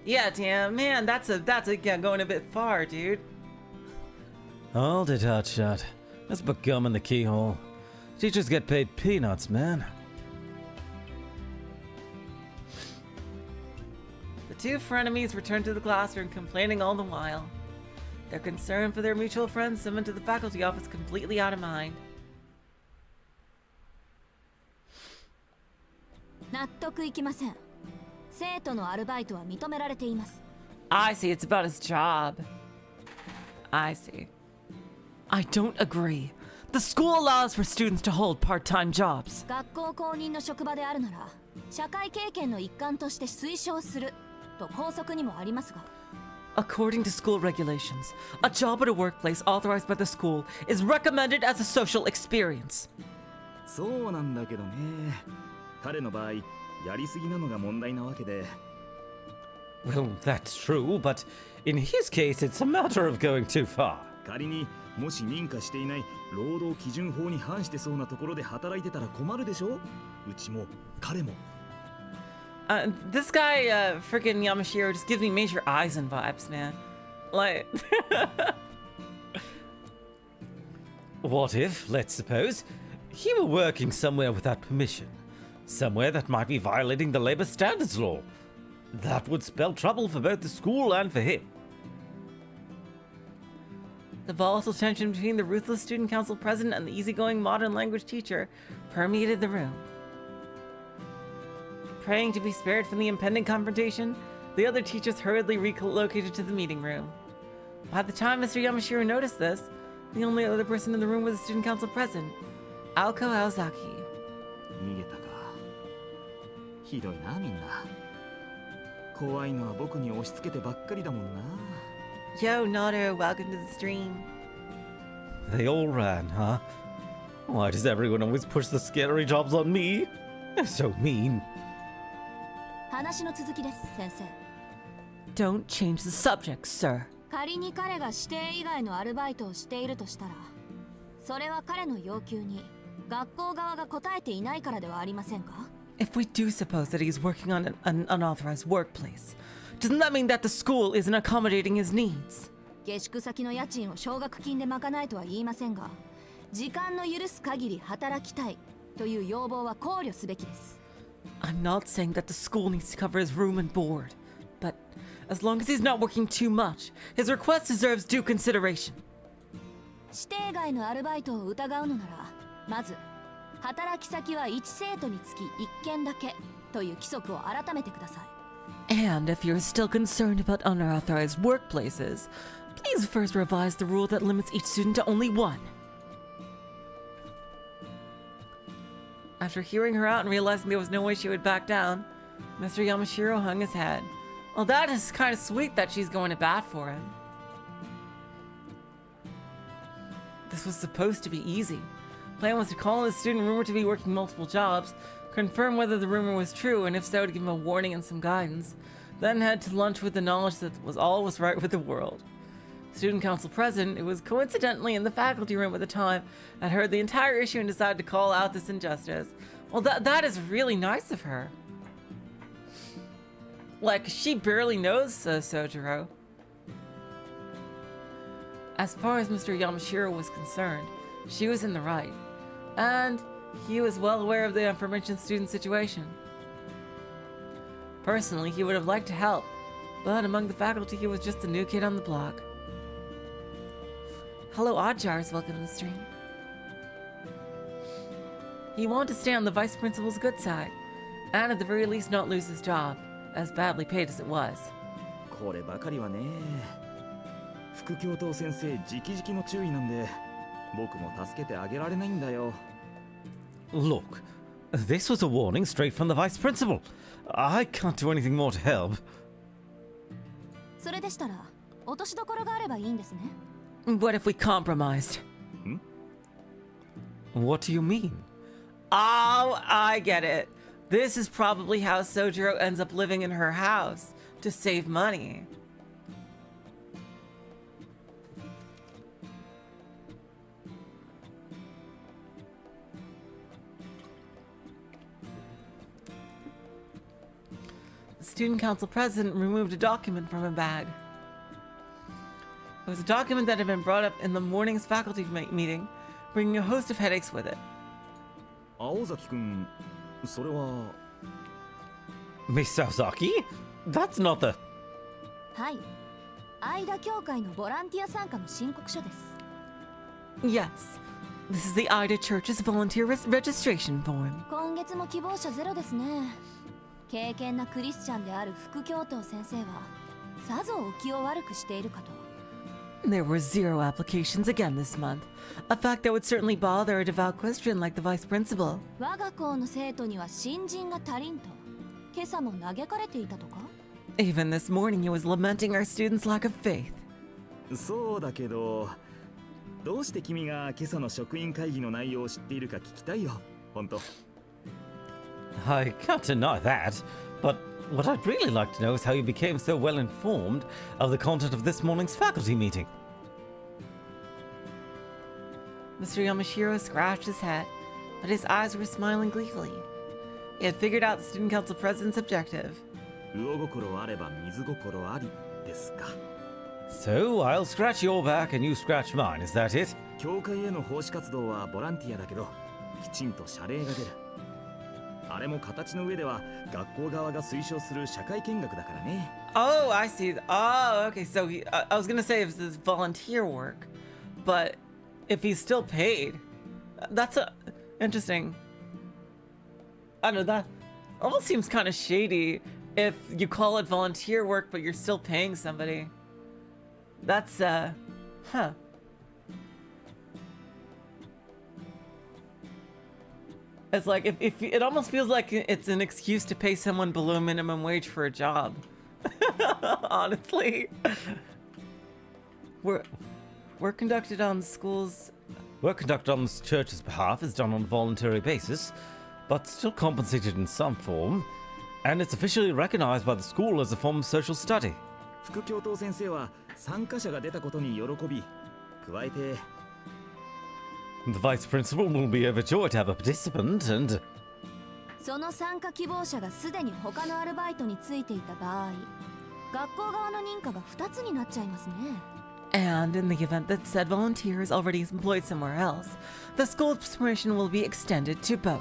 Yeah, damn, man, that's going a bit far, dude. Hold it, hotshot. Let's put gum in the keyhole. Teachers get paid peanuts, man. The two frenemies return to the classroom, complaining all the while. Their concern for their mutual friends summoned to the faculty office completely out of mind. 納得いきません。生徒のアルバイトは認められています。I see, it's about his job. I see. I don't agree. The school allows for students to hold part-time jobs. 学校公認の職場であるなら、社会経験の一環として推奨すると校則にもありますが。According to school regulations, a job at a workplace authorized by the school is recommended as a social experience. そうなんだけどね。彼の場合、やりすぎなのが問題なわけで。Well, that's true, but in his case, it's a matter of going too far. 仮にもし認可していない労働基準法に反してそうなところで働いてたら困るでしょ。うちも彼も。This guy, freaking Yamashiro, just gives me major Aizen vibes, man. Like, What if, let's suppose, he were working somewhere without permission? Somewhere that might be violating the labor standards law? That would spell trouble for both the school and for him. the volatile tension between the ruthless student council president and the easygoing modern language teacher permeated the room. Praying to be spared from the impending confrontation, the other teachers hurriedly relocated to the meeting room. By the time Mr. Yamashiro noticed this, the only other person in the room was the student council president, Aoko Aozaki. 逃げたか。ひどいなみんな。怖いのは僕に押し付けてばっかりだもんな。Yo, Naruto, welcome to the stream. They all ran, huh? Why does everyone always push the scary jobs on me? They're so mean. 話の続きです、先生。 Don't change the subject, sir. 仮に彼が指定以外のアルバイトをしているとしたら、それは彼の要求に学校側が応えていないからではありませんか？ If we do suppose that he's working on an unauthorized workplace, doesn't that mean that the school isn't accommodating his needs? 下宿先の家賃を奨学金で賄えとは言いませんが、時間の許す限り働きたいという要望は考慮すべきです。 I'm not saying that the school needs to cover his room and board, but as long as he's not working too much, his request deserves due consideration. 指定外のアルバイトを疑うのなら、まず働き先は1生徒につき1件だけという規則を改めてください。 And if you're still concerned about unauthorized workplaces, please first revise the rule that limits each student to only one. After hearing her out and realizing there was no way she would back down, Mr. Yamashiro hung his head. Well, that is kind of sweet that she's going to bat for him. This was supposed to be easy. Plan was to call the student rumored to be working multiple jobs, confirm whether the rumor was true, and if so, to give him a warning and some guidance, then head to lunch with the knowledge that all was right with the world. Student council president, who was coincidentally in the faculty room at the time, had heard the entire issue and decided to call out this injustice. Well, that is really nice of her. Like, she barely knows Soujiro. As far as Mr. Yamashiro was concerned, she was in the right, and he was well aware of the aforementioned student situation. Personally, he would have liked to help, but among the faculty, he was just a new kid on the block. Hello, Oddjars, welcome to the stream. He wanted to stay on the vice principal's good side, and at the very least not lose his job, as badly paid as it was. こればかりはね、副教頭先生直々の注意なんで、僕も助けてあげられないんだよ。Look, this was a warning straight from the vice principal. I can't do anything more to help. それでしたら落としどころがあればいいんですね。What if we compromised? What do you mean? Oh, I get it. This is probably how Soujiro ends up living in her house to save money. The student council president removed a document from a bag. It was a document that had been brought up in the morning's faculty meeting, bringing a host of headaches with it. 青崎くん、それは Miss Aozaki? That's not the... はい。間協会のボランティア参加の申告書です。Yes, this is the Ida Church's volunteer registration form. 今月も希望者ゼロですね。敬虔なクリスチャンである副教頭先生はさぞお気を悪くしているかと。There were 0 applications again this month, a fact that would certainly bother a devout Christian like the vice principal. 我が校の生徒には新人が足りんと、今朝も嘆かれていたとか？ Even this morning he was lamenting our students' lack of faith. そうだけど、どうして君が今朝の職員会議の内容を知っているか聞きたいよ、本当。I can't deny that, but what I'd really like to know is how you became so well informed of the content of this morning's faculty meeting. Mr. Yamashiro scratched his head, but his eyes were smiling gleefully. He had figured out the student council president's objective. 魚心あれば水心ありですか。 So I'll scratch your back and you scratch mine, is that it? 教会への奉仕活動はボランティアだけど、きちんと謝礼が出る。あれも形の上では学校側が推奨する社会見学だからね。Oh, I see. Oh, okay. So I was gonna say it was this volunteer work, but if he's still paid, that's interesting. I don't know, that almost seems kind of shady if you call it volunteer work, but you're still paying somebody. That's huh. It's like if it almost feels like it's an excuse to pay someone below minimum wage for a job. Honestly. Work conducted on schools. Work conducted on the church's behalf is done on a voluntary basis, but still compensated in some form, and it's officially recognized by the school as a form of social study. 副教頭先生は参加者が出たことに喜び、加えて The vice principal will be overjoyed to have a participant, and その参加希望者がすでに他のアルバイトについていた場合、学校側の認可が2つになっちゃいますね。And in the event that said volunteer is already employed somewhere else, the school's permission will be extended to both.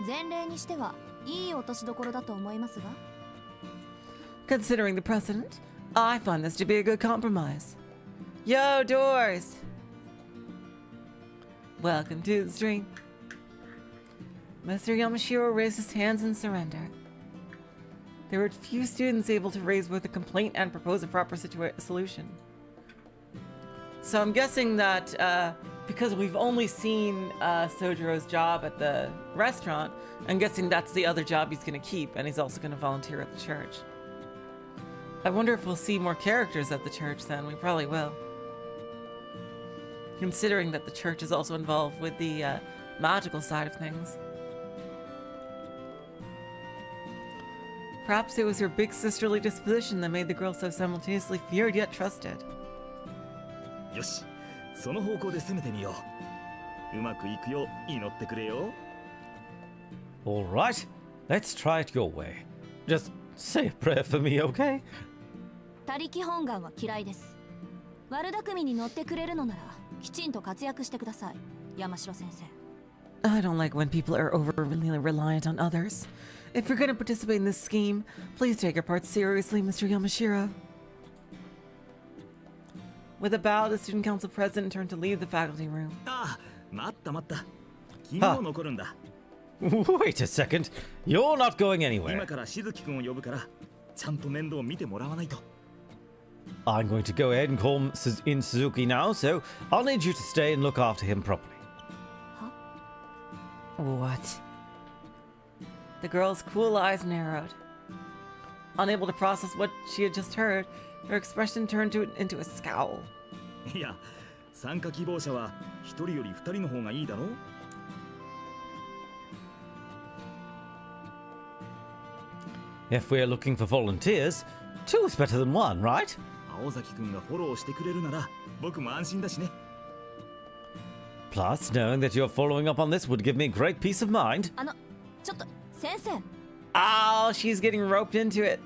前例にしてはいい落としどころだと思いますが。Considering the precedent, I find this to be a good compromise. Yo, doors! Welcome to the stream. Mr. Yamashiro raised his hands in surrender. There were few students able to raise both a complaint and propose a proper solution. So I'm guessing that because we've only seen Soujiro's job at the restaurant, I'm guessing that's the other job he's going to keep, and he's also going to volunteer at the church. I wonder if we'll see more characters at the church then. We probably will. Considering that the church is also involved with the magical side of things. Perhaps it was her big sisterly disposition that made the girl so simultaneously feared yet trusted. よし、その方向で攻めてみよう。うまくいくよう祈ってくれよ。all right, let's try it your way. Just say a prayer for me, okay? 他力本願は嫌いです。悪巧みに乗ってくれるのならきちんと活躍してください、山城先生。I don't like when people are overly reliant on others. If you're going to participate in this scheme, please take your part seriously, Mr. Yamashiro. With a bow, the student council president turned to leave the faculty room. ああ、待った。君も残るんだ。Wait a second. You're not going 今 anywhere. からしずきくんを呼ぶからちゃんと面倒を見てもらわないと。 I'm going to go ahead and call in Suzuki now, so I'll need you to stay and look after him properly. What? The girl's cool eyes narrowed. Unable to process what she had just heard, her expression turned into a scowl. いや、参加希望者は一人より二人の方がいいだろう。 If we're looking for volunteers, two is better than one, right? 青崎くんがフォローしてくれるなら僕も安心だしね。 Plus, knowing that you're following up on this would give me great peace of mind. ちょっと先生。 Oh, she's getting roped into it.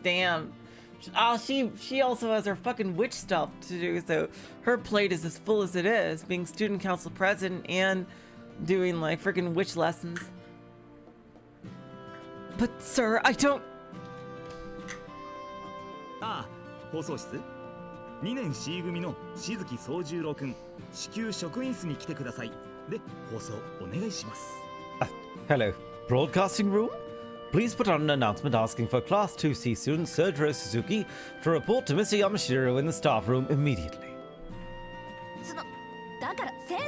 Damn. Oh, she also has her fucking witch stuff to do, so her plate is as full as it is, being student council president and doing like freaking witch lessons. But sir, I don't. ああ、放送室。2年 C 組のしずき宗十郎くん、至急職員室に来てください。で、放送お願いします。 Hello, broadcasting room? Please put on an announcement asking for Class 2C student Soujiro Suzuki to report to Mr. Yamashiro in the staff room immediately. だから先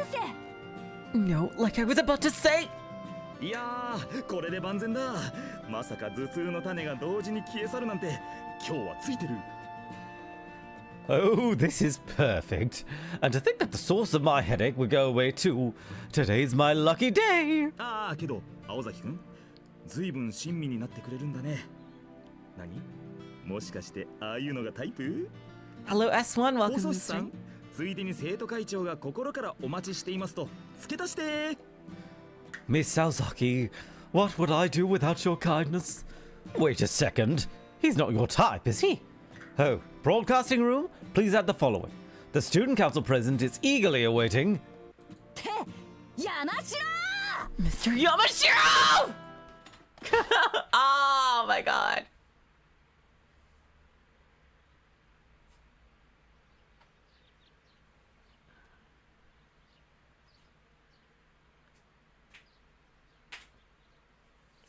生。 No, like I was about to say. いやー、これで万全だ。まさか頭痛の種が同時に消え去るなんて、今日はついてる。 Oh, this is perfect. And to think that the source of my headache would go away too. Today's my lucky day. ああ、けど、青崎くん、ずいぶん親身になってくれるんだね。何？もしかしてああいうのがタイプ？ Hello S1, 放 welcome 送 to 室さ the ん、ついでに生徒会長が心からお待ちしていますと付け足して。 Miss Aozaki, what would I do without your kindness? Wait a second. He's not your type, is he? Oh, broadcasting room, please add the following. The student council president is eagerly awaiting... Mr. Yamashiro! Oh my god.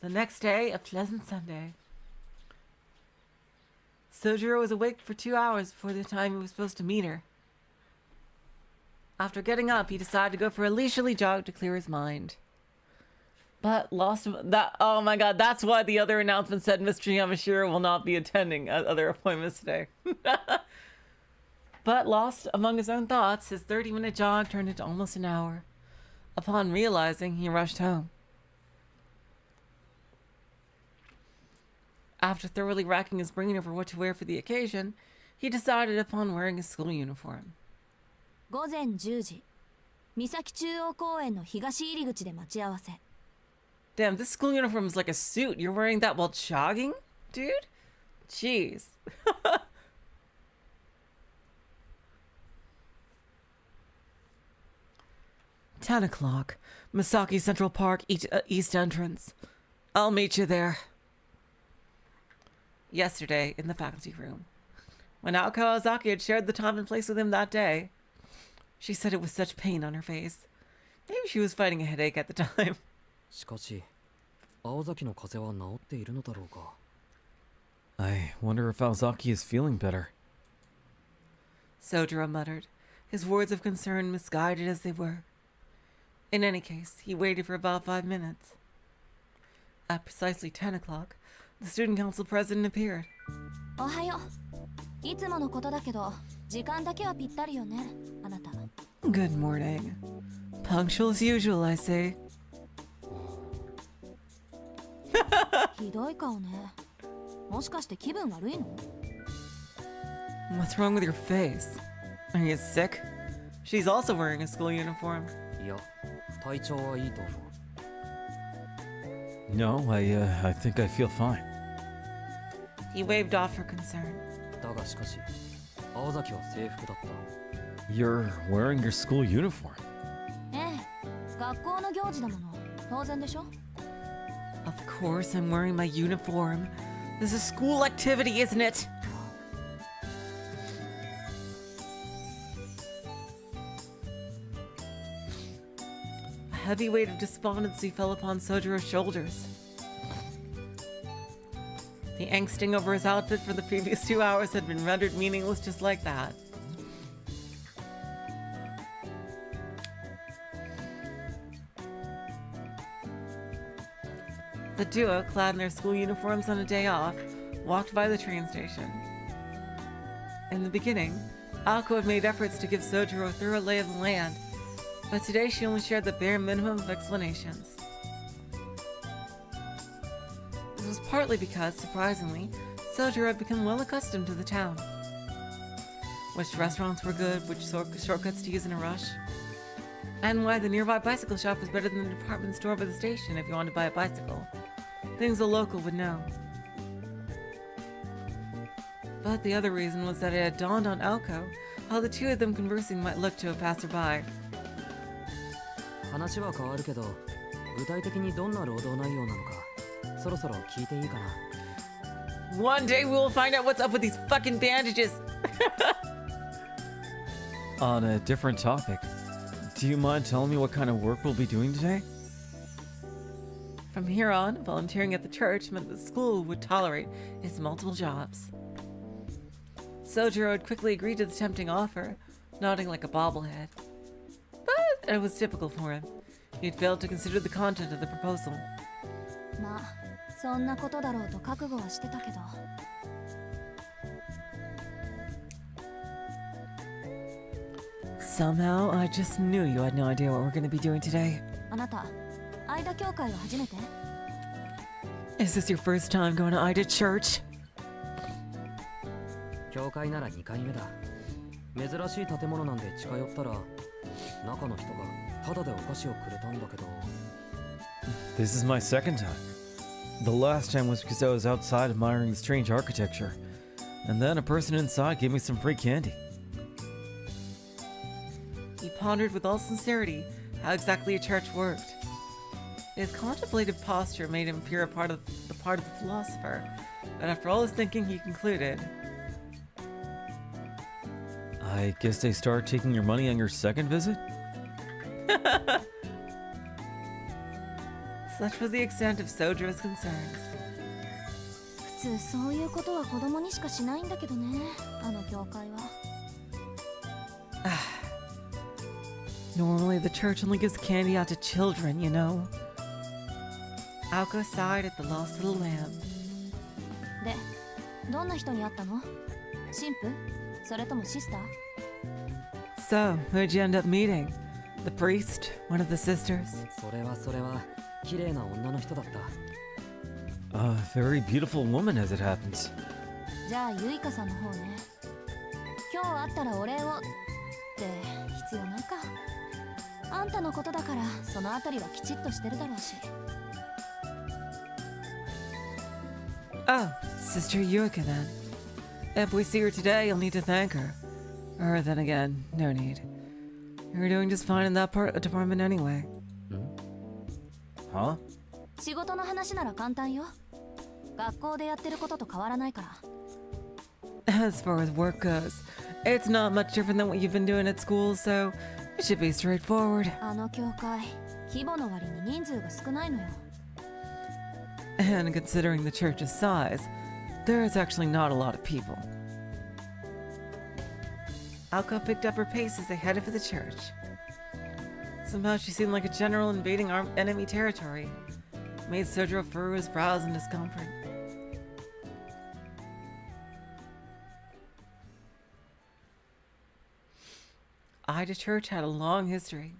The next day, a pleasant Sunday. Soujiro was awake for 2 hours before the time he was supposed to meet her. After getting up, he decided to go for a leisurely jog to clear his mind. But lost that. Oh my god, that's why the other announcement said Mr. Yamashiro will not be attending other appointments today. But lost among his own thoughts, his 30-minute jog turned into almost an hour. Upon realizing, he rushed home. After thoroughly racking his brain over what to wear for the occasion, he decided upon wearing his school uniform. 午前10時、三崎中央公園の東入り口で待ち合わせ。 Damn, this school uniform is like a suit. You're wearing that while jogging? Dude? Jeez. "10 o'clock. Misaki Central Park, East Entrance. I'll meet you there." Yesterday, in the faculty room. When Aoko Aozaki had shared the time and place with him that day, she said it with such pain on her face. Maybe she was fighting a headache at the time. しかし、青崎の風邪は治っているのだろうか。 I wonder if Aozaki is feeling better. Soujiro muttered, his words of concern misguided as they were. In any case, he waited for about 5 minutes. At precisely 10 o'clock, the student council president appeared. おはよう。いつものことだけど、時間だけはぴったりよね、あなた。 Good morning. Punctual as usual, I say. ひどい顔ね。もしかして気分悪いの？ What's wrong with your face? Are you sick? She's also wearing a school uniform. いや、体調はいいと思う。 No, I think I feel fine. He waved off her concern. だがしかし、青崎は制服だった。 You're wearing your school uniform. ええ、学校の行事だもの。当然でしょ？ Of course I'm wearing my uniform. This is a school activity, isn't it? heavy weight of despondency fell upon Soujiro's shoulders. The angsting over his outfit for the previous 2 hours had been rendered meaningless just like that. The duo, clad in their school uniforms on a day off, walked by the train station. In the beginning, Aoko had made efforts to give Soujiro a thorough lay of the land, but today she only shared the bare minimum of explanations. This was partly because, surprisingly, Soujiro had become well accustomed to the town. Which restaurants were good, which shortcuts to use in a rush, and why the nearby bicycle shop was better than the department store by the station if you wanted to buy a bicycle. Things a local would know. But the other reason was that it had dawned on Aoko how the two of them conversing might look to a passerby. 話は変わるけど、具体的にどんな労働内容なのか、そろそろ聞いていいかな。One day we will find out what's up with these fucking bandages! On a different topic, do you mind telling me what kind of work we'll be doing today? From here on, volunteering at the church meant the school would tolerate his multiple jobs. Soujiro had quickly agreed to the tempting offer, nodding like a bobblehead. But it was typical for him. He had failed to consider the content of the proposal. まあ、そんなことだろうと覚悟はしてたけど。Somehow, I just knew you had no idea what we're going to be doing today. あなた、間教会は初めて？ Is this your first time going to Ida Church? 教会なら2回目だ。珍しい建物なんで近寄ったら、中の人がタダでお菓子をくれたんだけど。This is my second time. The last time was because I was outside admiring the strange architecture, and then a person inside gave me some free candy. He pondered with all sincerity how exactly a church worked. His contemplative posture made him appear a part of the philosopher, but after all his thinking, he concluded, I guess they start taking your money on your second visit? Such was the extent of Soujiro's concerns. 普通そういうことは子供にしかしないんだけどね、あの教会は。Normally, the church only gives candy out to children, you know. Aoko sighed at the loss of the lamb. で、どんな人に会ったの？神父？それともシスター？ So, who'd you end up meeting? The priest? One of the sisters? それは綺麗な女の人だった。A very beautiful woman, as it happens. じゃあユイカさんの方ね。今日会ったらお礼をって必要ないか。あんたのことだからそのあたりはきちっとしてるだろうし。Oh, Sister Yuika then. If we see her today, you'll need to thank her. Or then again, no need. You're doing just fine in that department anyway. Huh? 仕事の話なら簡単よ。学校でやってることと変わらないから。As far as work goes, it's not much different than what you've been doing at school, so it should be straightforward. あの教会、規模の割に人数が少ないのよ。And considering the church's size, there is actually not a lot of people. Aoko picked up her pace as they headed for the church. Somehow she seemed like a general invading our enemy territory. It made Soujiro furrow his brows in discomfort. Ida Church had a long history.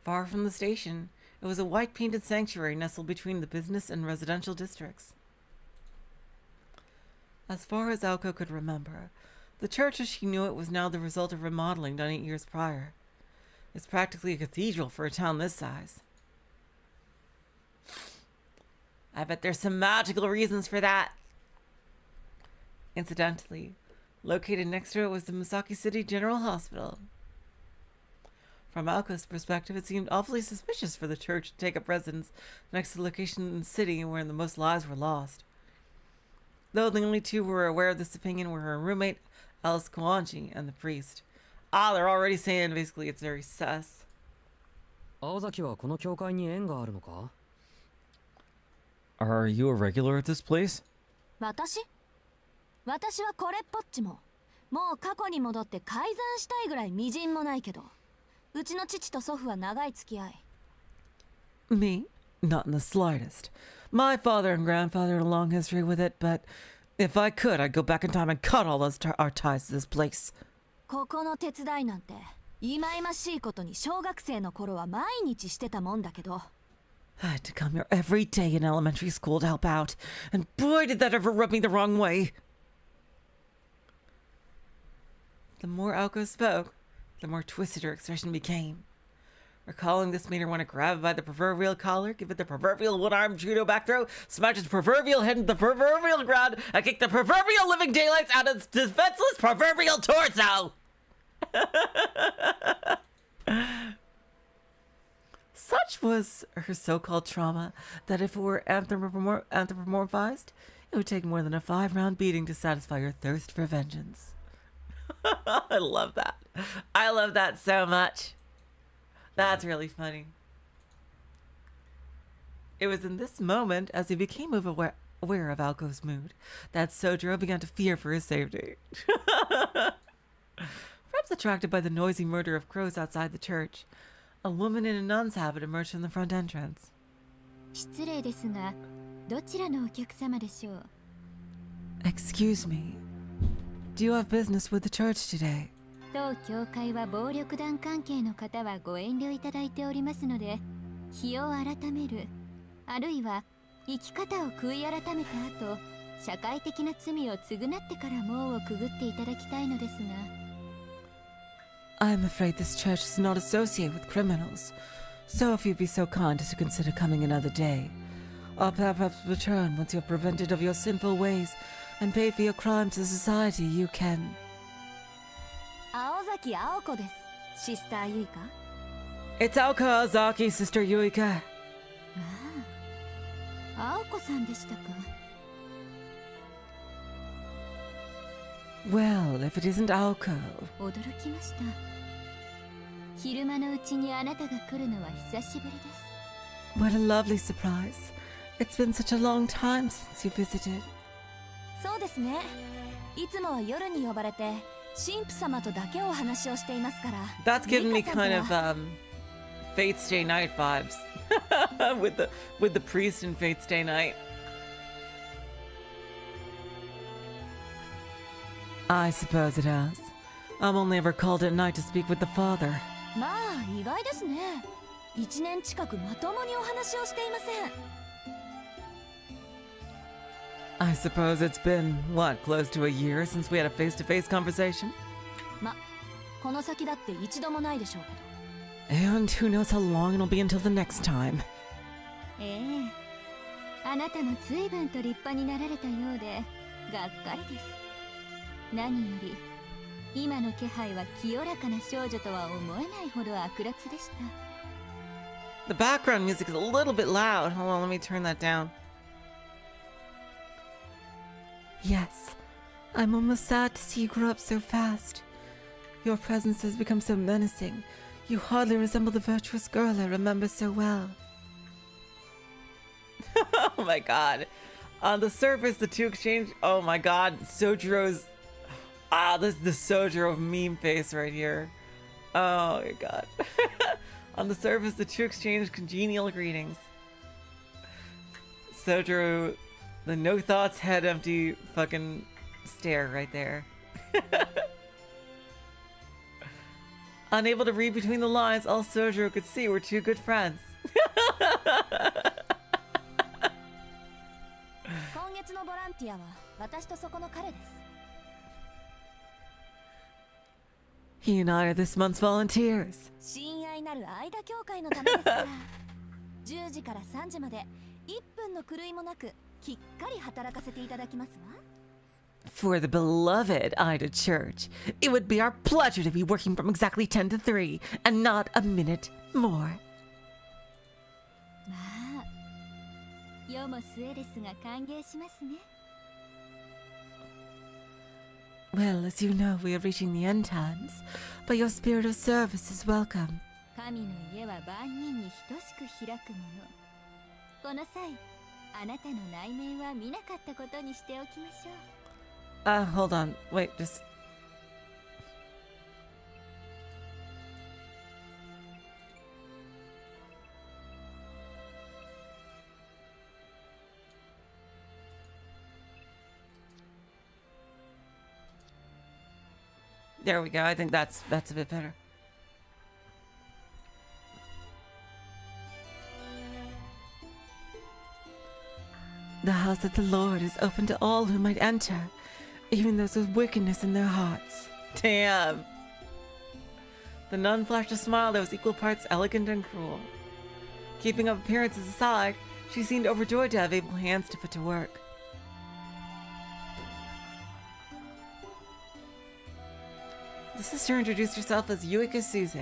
Far from the station, it was a white-painted sanctuary nestled between the business and residential districts. As far as Aoko could remember, the church as she knew it was now the result of remodeling done 8 years prior. It's practically a cathedral for a town this size. I bet there's some magical reasons for that. Incidentally, located next to it was the Misaki City General Hospital. From Aoko's perspective, it seemed awfully suspicious for the church to take up residence next to the location in the city where the most lives were lost. Though the only two who were aware of this opinion were her roommate, Alice Kawanji, and the priest. They're already saying basically it's very sus. 青崎はこの教会に縁があるのか？ Are you a regular at this place? 私はこれっぽっちもう過去に戻って改ざんしたいぐらいみじんもないけど、うちの父と祖父は長い付き合い。 Me? Not in the slightest. My father and grandfather had a long history with it, but if I could, I'd go back in time and cut all our ties to this place. ここの手伝いなんて忌々しいことに小学生の頃は毎日してたもんだけど。 I had to come here every day in elementary school to help out, and boy did that ever rub me the wrong way. The more Aoko spoke, the more twisted her expression became. Recalling this made her want to grab it by the proverbial collar, give it the proverbial one-armed judo back throw, smash its proverbial head into the proverbial ground, and kick the proverbial living daylights out of its defenseless proverbial torso! Such was her so-called trauma that if it were anthropomorphized, it would take more than a 5-round beating to satisfy her thirst for vengeance. I love that. I love that so much. That's really funny. It was in this moment, as he became aware of Aoko's mood, that Soujiro began to fear for his safety. Perhaps attracted by the noisy murder of crows outside the church, a woman in a nun's habit emerged from the front entrance. 失礼ですが、どちらのお客様でしょう？ Excuse me. Do you have business with the church today? 当教会は暴力団関係の方はご遠慮いただいておりますので、日を改める、あるいは生き方を悔い改めた後、社会的な罪を償ってから門をくぐっていただきたいのですが。 I'm afraid this church does not associate with criminals, so if you'd be so kind as to consider coming another day, or perhaps return once you're prevented of your sinful ways and paid for your crimes to society, you can. 青崎青子です。シスターユイカ。 It's Aoko Aozaki, Sister Yuika. ああ、青子さんでしたか。 Well, if it isn't Aoko. 驚きました。昼間のうちにあなたが来るのは久しぶりです。 What a lovely surprise. It's been such a long time since you visited. そうですね。いつもは夜に呼ばれて神父様とだけお話をしていますから。 That's giving me kind of Fate's Stay Night vibes with the priest in Fate's Stay Night. I suppose it has. I'm only ever called at night to speak with the father. まあ意外ですね。1年近くまともにお話をしていません。 I suppose it's been, what, close to a year since we had a face-to-face conversation? ま、この先だって一度もないでしょうけど。 And who knows how long it'll be until the next time. ええ、あなたも随分と立派になられたようで、がっかりです。何より、今の気配は清らかな少女とは思えないほど悪辣でした。 The background music is a little bit loud. Hold on, let me turn that down. Yes, I'm almost sad to see you grow up so fast. Your presence has become so menacing. You hardly resemble the virtuous girl I remember so well. Oh my god. On the surface, the two exchange... Oh my god, Soujiro's... Ah, this is the Soujiro meme face right here. Oh my god. On the surface, the two exchange congenial greetings. Soujiro, the no thoughts, head empty fucking stare right there. Unable to read between the lines, all Soujiro could see were two good friends. 今月のボランティアは私とそこの彼です。 He and I are this month's volunteers. 親愛なる間協会のためですから。10時から3時まで1分の狂いもなくきっかり働かせていただきますわ。 For the beloved Ida Church, it would be our pleasure to be working from exactly 10 to 3 and not a minute more. まあ、世も末ですが歓迎しますね。 Well, as you know, we are reaching the end times, but your spirit of service is welcome. 神の家は万人に等しく開くもの。この際あなたの内面は見なかったことにしておきましょう。Hold on. Wait, just... There we go. I think that's a bit better. The house of the Lord is open to all who might enter, even those with wickedness in their hearts. Damn. The nun flashed a smile that was equal parts elegant and cruel. Keeping up appearances aside, she seemed overjoyed to have able hands to put to work. The sister introduced herself as Yuika Suze,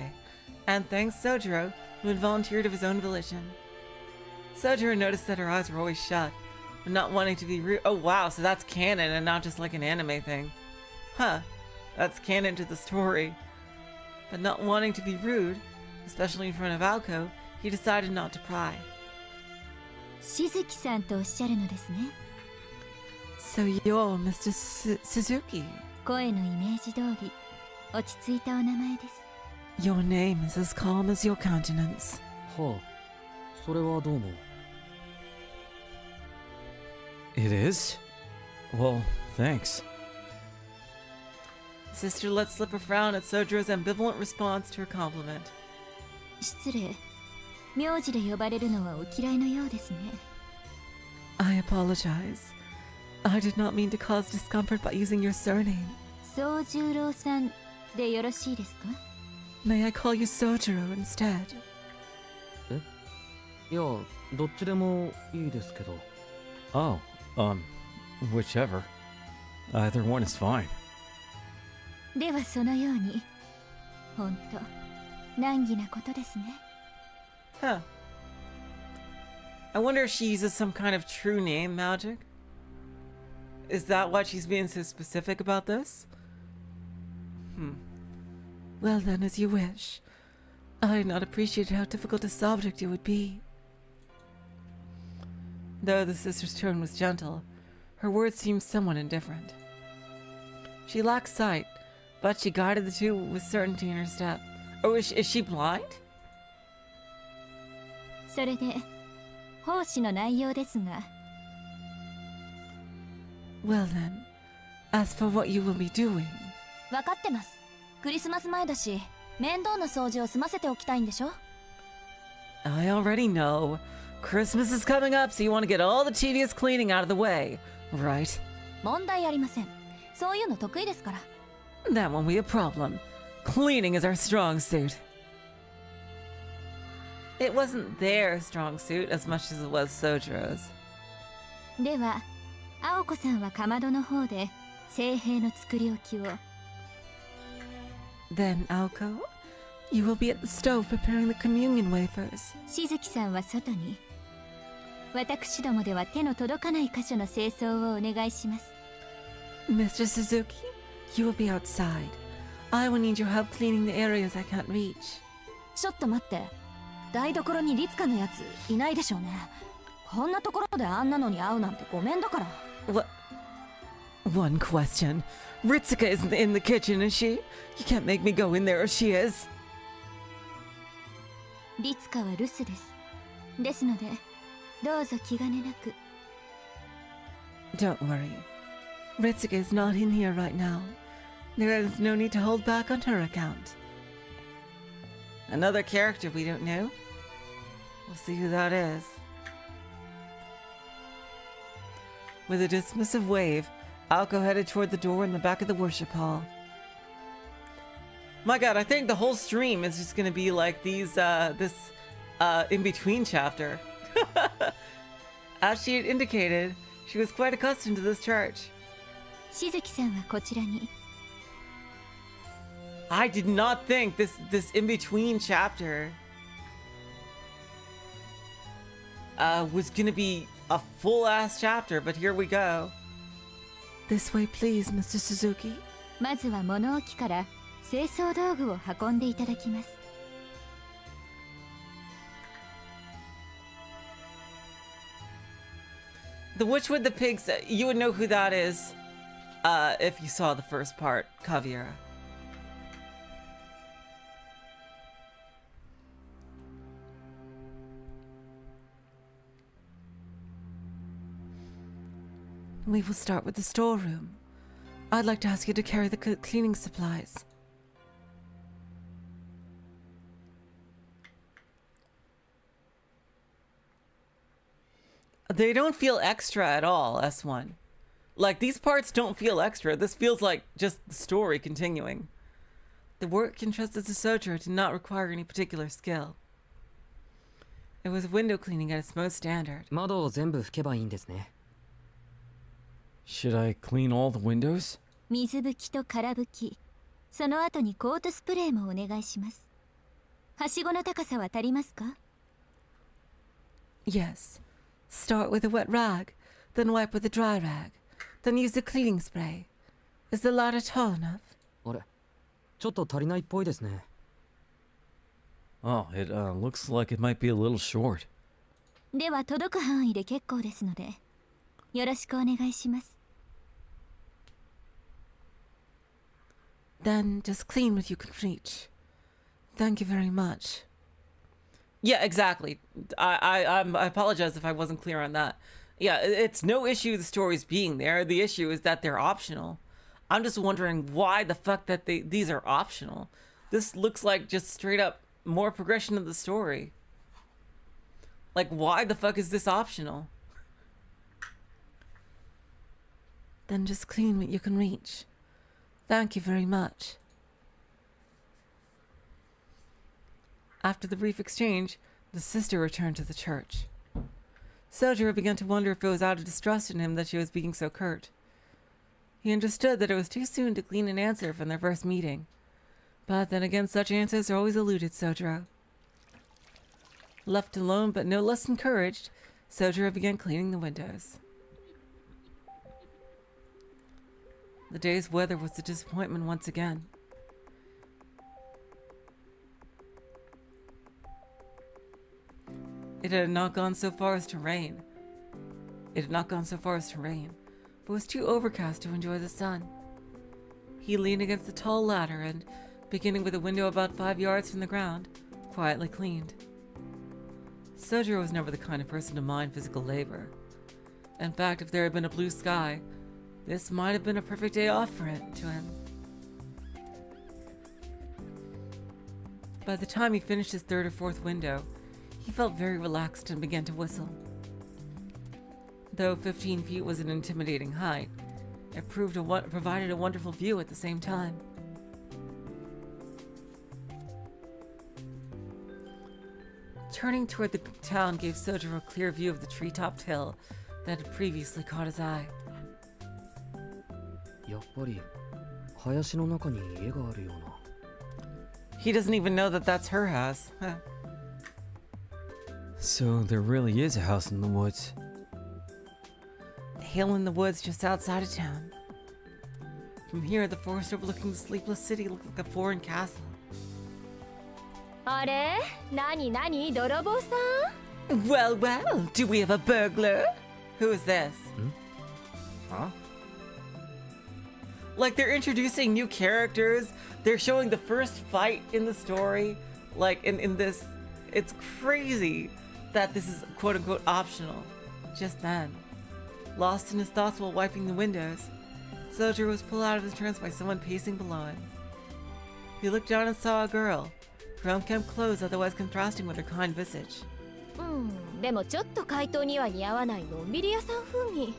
and thanked Soujiro, who had volunteered of his own volition. Soujiro noticed that her eyes were always shut, and not wanting to be rude. Oh wow, so that's canon and not just like an anime thing. Huh, that's canon to the story. But not wanting to be rude, especially in front of Aoko, he decided not to pry. Shizuki-san とおっしゃるのですね。 So you're Mr. Suzuki. 声のイメージ通り落ち着いたお名前です。 Your name is as calm as your countenance. はあ、それはどうも。 It is? Well, thanks. Sister let slip a frown at Soujiro's ambivalent response to her compliment. 失礼。名字で呼ばれるのはお嫌いのようですね。 I apologize. I did not mean to cause discomfort by using your surname. Soujyuroさんでよろしいですか？ May I call you Soujiro instead? え？いや、どっちでもいいですけど。 Oh, whichever. Either one is fine. ではそのように。ほんと、難儀なことですね。 Huh. I wonder if she uses some kind of true name magic? Is that why she's being so specific about this? Well then, as you wish. I had not appreciated how difficult a subject it would be. Though the sister's tone was gentle, her words seemed somewhat indifferent. She lacked sight, but she guided the two with certainty in her step. Oh, is she blind? それで、奉仕の内容ですが。 Well then, as for what you will be doing... 分かってます。クリスマス前だし、面倒な掃除を済ませておきたいんでしょ？ I already know. Christmas is coming up, so you want to get all the tedious cleaning out of the way, right? 問題ありません。そういうの得意ですから。 That won't be a problem. Cleaning is our strong suit. It wasn't their strong suit as much as it was Soujiro's. では、青子さんはかまどの方で聖幣の作り置きを。 Then, Aoko, you will be at the stove preparing the communion wafers. しずきさんは外に。私どもでは手の届かない箇所の清掃をお願いします。 Mr. Suzuki, you will be outside. I will need your help cleaning the areas I can't reach. ちょっと待って。台所にリツカのやついないでしょうね。こんなところであんなのに会うなんてごめんだから。 What? One question. Ritsuka isn't in the kitchen, is she? You can't make me go in there if she is. リツカは留守です。ですので、どうぞ気兼ねなく。 Don't worry. Ritsuka is not in here right now. There is no need to hold back on her account. Another character we don't know? We'll see who that is. With a dismissive wave, Aoko headed toward the door in the back of the worship hall. My god, I think the whole stream is just gonna be like these, this in-between chapter. As she had indicated, she was quite accustomed to this church. しずきさんはこちらに。 I did not think this in-between chapter was gonna be a full-ass chapter, but here we go. This way, please, Mr. Suzuki. まずは物置から清掃道具を運んでいただきます。The witch with the pigs, you would know who that is if you saw the first part, Caviera. We will start with the storeroom. I'd like to ask you to carry the cleaning supplies. They don't feel extra at all, S1. Like, these parts don't feel extra. This feels like just the story continuing. The work entrusted to Soujiro did not require any particular skill. It was window cleaning at its most standard. 窓を全部拭けばいいんですね。 Should I clean all the windows? 水拭きと空拭き、その後にコートスプレーもお願いします。はしごの高さは足りますか？ Yes. Start with a wet rag, then wipe with a dry rag, then use the cleaning spray. Is the ladder tall enough? あれ、ちょっと足りないっぽいですね。 Oh, it looks like it might be a little short. では届く範囲で結構ですので、よろしくお願いします。 Then just clean what you can reach. Thank you very much. Yeah, exactly. I apologize if I wasn't clear on that. Yeah, it's no issue the stories being there. The issue is that they're optional. I'm just wondering why the fuck that these are optional. This looks like just straight up more progression of the story. Like, why the fuck is this optional? Then just clean what you can reach. Thank you very much. After the brief exchange, the sister returned to the church. Soujiro began to wonder if it was out of distrust in him that she was being so curt. He understood that it was too soon to glean an answer from their first meeting. But then again, such answers always eluded Soujiro. Left alone but no less encouraged, Soujiro began cleaning the windows. The day's weather was a disappointment once again. It had not gone so far as to rain. But was too overcast to enjoy the sun. He leaned against the tall ladder and, beginning with a window about 5 yards from the ground, quietly cleaned. Soujiro was never the kind of person to mind physical labor. In fact, if there had been a blue sky, this might have been a perfect day off for him. By the time he finished his third or fourth window, he felt very relaxed and began to whistle. Though 15 feet was an intimidating height, it provided a wonderful view at the same time. Turning toward the town gave Soujiro a clear view of the tree-topped hill that had previously caught his eye. やっぱり林の中に家があるような。 He doesn't even know that that's her house. So there really is a house in the woods. The hill in the woods just outside of town. From here, the forest overlooking the sleepless city looked like a foreign castle. あれ？何泥棒さん？ Well, do we have a burglar? Who is this? Huh? Like, they're introducing new characters. They're showing the first fight in the story. Like, in this, it's crazy that this is quote-unquote optional. Just then, lost in his thoughts while wiping the windows, Soujiro was pulled out of his trance by someone pacing below him. He looked down and saw a girl, her unkempt clothes otherwise contrasting with her kind visage. でもちょっと怪盗には似合わないのんびり屋さん風味。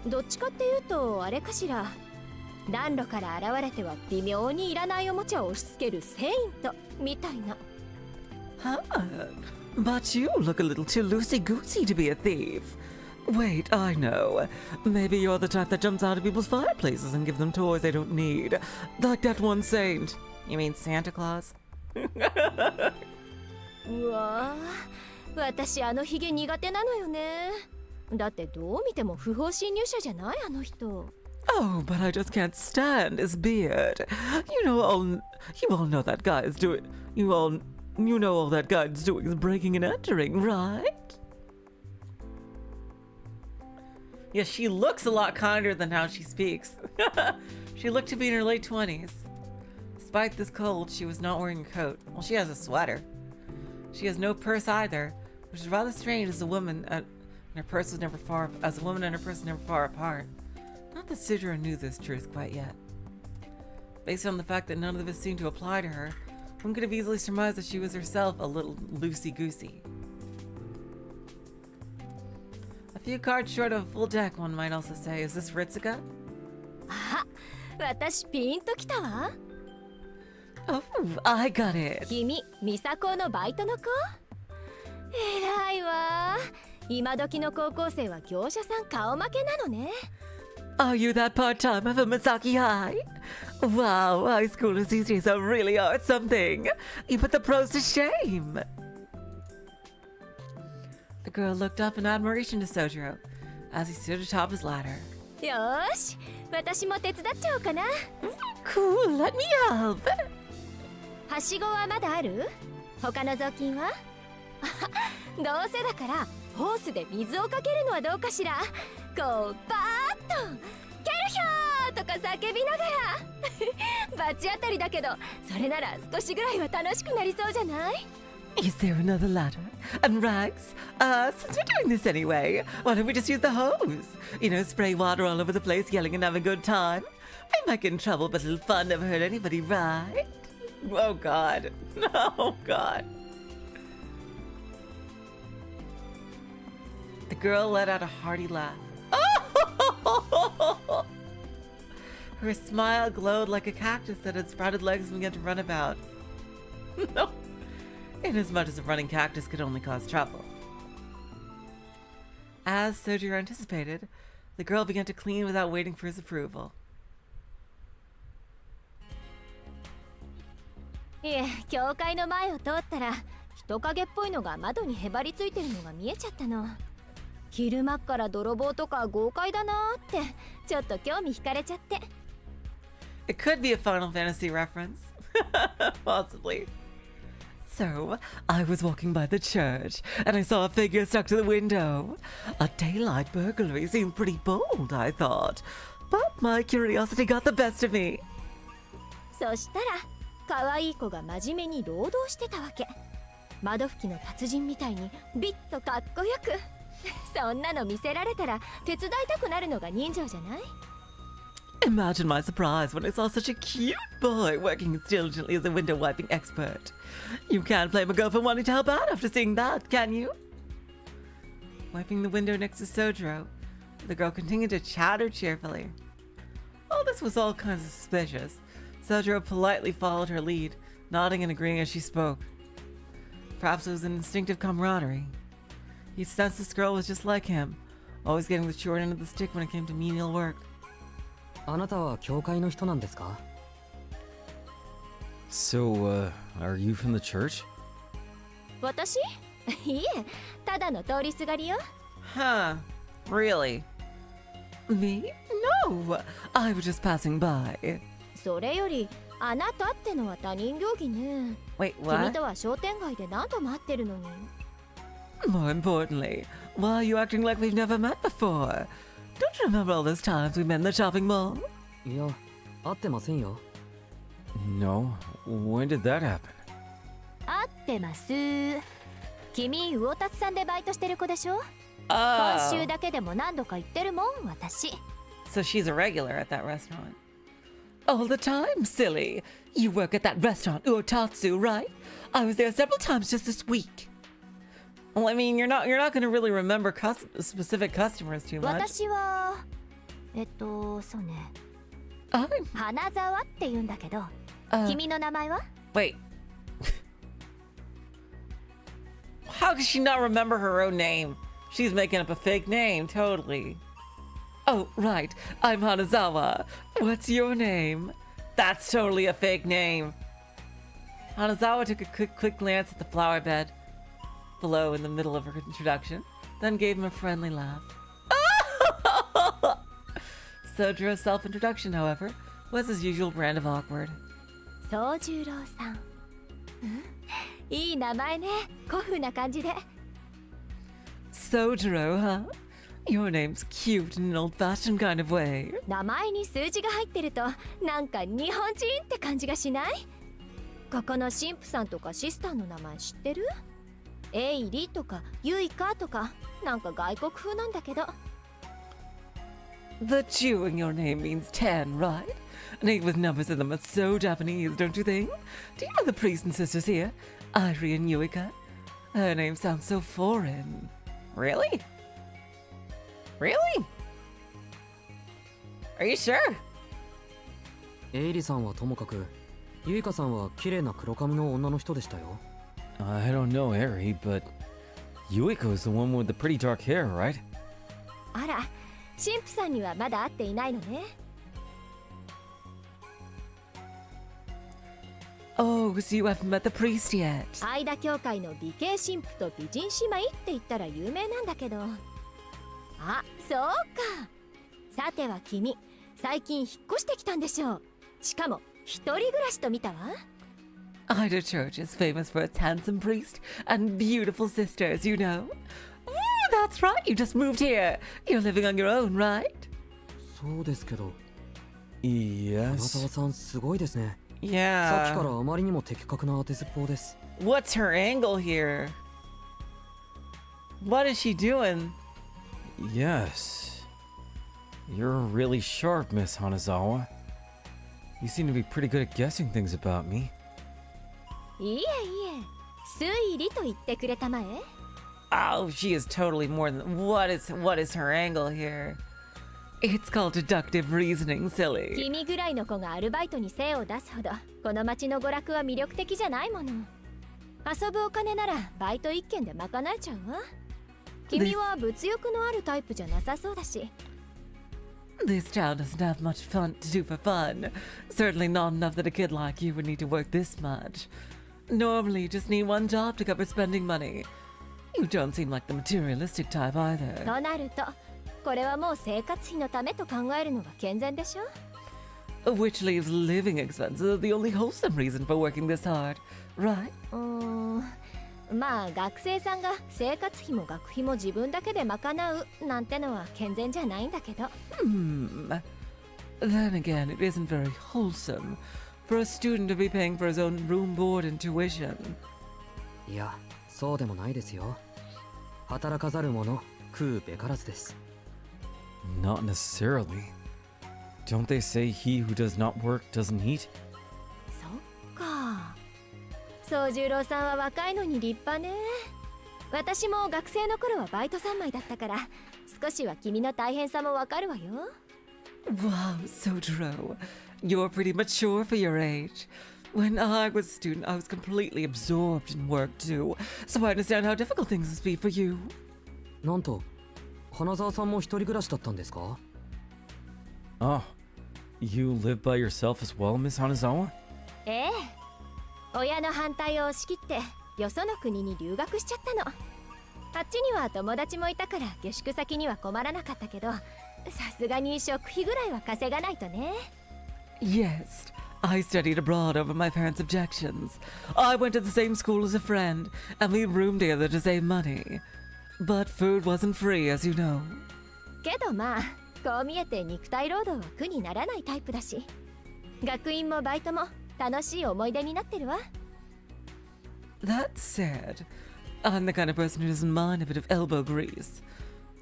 どっちかっていうとあれかしら。暖炉から現れては微妙にいらないおもちゃを押し付けるセイントみたいな。Huh? But you look a little too loosey-goosey to be a thief. Wait, I know. Maybe you're the type that jumps out of people's fireplaces and give them toys they don't need. Like that one saint. You mean Santa Claus? うわぁ、私あのヒゲ苦手なのよね。だってどう見ても不法侵入者じゃないあの人。Oh, but I just can't stand his beard. You all know that guy is doing. You know all that guy's doing is breaking and entering, right? Yeah, she looks a lot kinder than how she speaks. She looked to be in her late 20s. Despite this cold, she was not wearing a coat. Well, she has a sweater. She has no purse either, which is rather strange as a woman and her purse was never far apart. Not that Soujirou knew this truth quite yet. Based on the fact that none of this seemed to apply to her, one could have easily surmised that she was herself a little loosey-goosey. A few cards short of a full deck, one might also say. Is this Ritsuka? あ、私ピンときたわ。 Oh, I got it. 君、ミサコのバイトの子？偉いわ。今時の高校生は業者さん顔負けなのね。 Are you that part-timer from Misaki High? Wow, high schoolers these days really are something. You put the pros to shame. The girl looked up in admiration to Soujirou as he stood atop his ladder. よーし、私も手伝っちゃおうかな。 Cool, let me help. はしごはまだある？他の雑巾は？どうせだからホースで水をかけるのはどうかしら。こうバーッとケルヒョーとか叫びながら。バチ当たりだけど、それなら少しぐらいは楽しくなりそうじゃない？ Is there another ladder? And rags? Since we're doing this anyway, why don't we just use the hose? You know, spray water all over the place, yelling and having a good time. We might get in trouble, but a little fun never hurt anybody, right? Oh God. Oh God. The girl let out a hearty laugh. Her smile glowed like a cactus that had sprouted legs and began to run about. No. Inasmuch as a running cactus could only cause trouble. As Soujirou anticipated, the girl began to clean without waiting for his approval. いえ、教会の前を通ったら人影っぽいのが窓にへばりついてるのが見えちゃったの。昼間っから泥棒とか豪快だなーってちょっと興味惹かれちゃって。 It could be a Final Fantasy reference. Possibly. So, I was walking by the church, and I saw a figure stuck to the window. A daylight burglary seemed pretty bold, I thought. But my curiosity got the best of me. そしたら可愛い子が真面目に労働してたわけ。窓拭きの達人みたいにビッとかっこよく。そんなの見せられたら手伝いたくなるのが人情じゃない？ Imagine my surprise when I saw such a cute boy working as diligently as a window wiping expert. You can't blame a girl for wanting to help out after seeing that, can you? Wiping the window next to Soujirou, the girl continued to chatter cheerfully. Oh, this was all kinds of suspicious. Soujirou politely followed her lead, nodding and agreeing as she spoke. Perhaps it was an instinctive camaraderie. He sensed this girl was just like him, always getting the short end of the stick when it came to menial work. あなたは教会の人なんですか？ So, are you from the church? 私？いえ、ただの通りすがりよ。 Huh. Really? Me? No. I was just passing by. それより、あなたってのは他人行儀ね。 Wait, 君 what? とは商店街で何度も会ってるのに。 More importantly, why are you acting like we've never met before? Don't you remember all those times we met in the shopping mall? いや、会ってませんよ。 No. When did that happen? 会ってます。君、魚達さんでバイトしてる子でしょ？ Oh. 今週だけでも何度か行ってるもん、私。 So she's a regular at that restaurant. All the time, silly. You work at that restaurant, Uotatsu, right? I was there several times just this week. Well, I mean, you're not going to really remember specific customers too much. 私はそうね。花沢って言うんだけど、君の名前は？ Wait. How could she not remember her own name? She's making up a fake name, totally. Oh, right. I'm Hanazawa. What's your name? That's totally a fake name. Hanazawa took a quick glance at the flower bed below in the middle of her introduction, then gave him a friendly laugh. Soujirou's self-introduction, however, was his usual brand of awkward. Soujiroさん。いい名前ね。古風な感じで。 Soujirou, huh? Your name's cute in an old-fashioned kind of way. 名前に数字が入ってるとなんか日本人って感じがしない？ここの神父さんとかシスターの名前知ってる？エイリとかユイカとかなんか外国風なんだけど。 The two in your name means 10, right? An 8 with numbers in them is so Japanese, don't you think? Do you know the priests and sisters here? Irie and Yuika? Her name sounds so foreign. Really? Really? Are you sure? エイリさんはともかく、ユイカさんは綺麗な黒髪の女の人でしたよ。I don't know, Eri, but Yuiko is the one with the pretty dark hair, right? あら、神父さんにはまだ会っていないのね。 Oh, so you haven't met the priest yet? 間教会の美形神父と美人姉妹って言ったら有名なんだけど。あ、そうか。さては君、最近引っ越してきたんでしょう。しかも一人暮らしと見たわ。 Ida Church is famous for its handsome priest and beautiful sisters, you know. Oh, that's right, you just moved here. You're living on your own, right? そうですけど。 Yes. 花沢さんすごいですね。 Yeah. さっきからあまりにも的確な当てずっぽうです。 What's her angle here? What is she doing? Yes. You're really sharp, Miss Hanazawa. You seem to be pretty good at guessing things about me. いえいえ、推理と言ってくれたまえ。 Oh, she is totally more than. What is her angle here? It's called deductive reasoning, silly. 君ぐらいの子がアルバイトに精を出すほどこの町の娯楽は魅力的じゃないもの。遊ぶお金ならバイト一件で賄えちゃうわ。君は物欲のあるタイプじゃなさそうだし。 This town doesn't have much fun to do for fun. Certainly not enough that a kid like you would need to work this much. Normally, you just need one job to cover spending money. You don't seem like the materialistic type either. となると、これはもう生活費のためと考えるのが健全でしょ？ Which leaves living expenses as the only wholesome reason for working this hard, right? まあ学生さんが生活費も学費も自分だけで賄うなんてのは健全じゃないんだけど。Then again, it isn't very wholesome for a student to be paying for his own room, board, and tuition. いや、そうでもないですよ。働かざる者、食うべからずです。 Not necessarily. Don't they say he who does not work doesn't eat? そっか。宗十郎さんは若いのに立派ね。私も学生の頃はバイト三昧だったから少しは君の大変さもわかるわよ。 Wow, Soujirou, you're pretty mature for your age. When I was a student, I was completely absorbed in work too, so I understand how difficult things must be for you. なんと、花沢さんも一人暮らしだったんですか？ Oh, you live by yourself as well, Miss Hanazawa? ええ。親の反対を押し切ってよその国に留学しちゃったの。あっちには友達もいたから下宿先には困らなかったけど、さすがに食費ぐらいは稼がないとね。 Yes, I studied abroad over my parents' objections. I went to the same school as a friend, and we roomed together to save money. But food wasn't free, as you know. けどまあ、こう見えて肉体労働は苦にならないタイプだし、学院もバイトも楽しい思い出になってるわ。 That said, I'm the kind of person who doesn't mind a bit of elbow grease.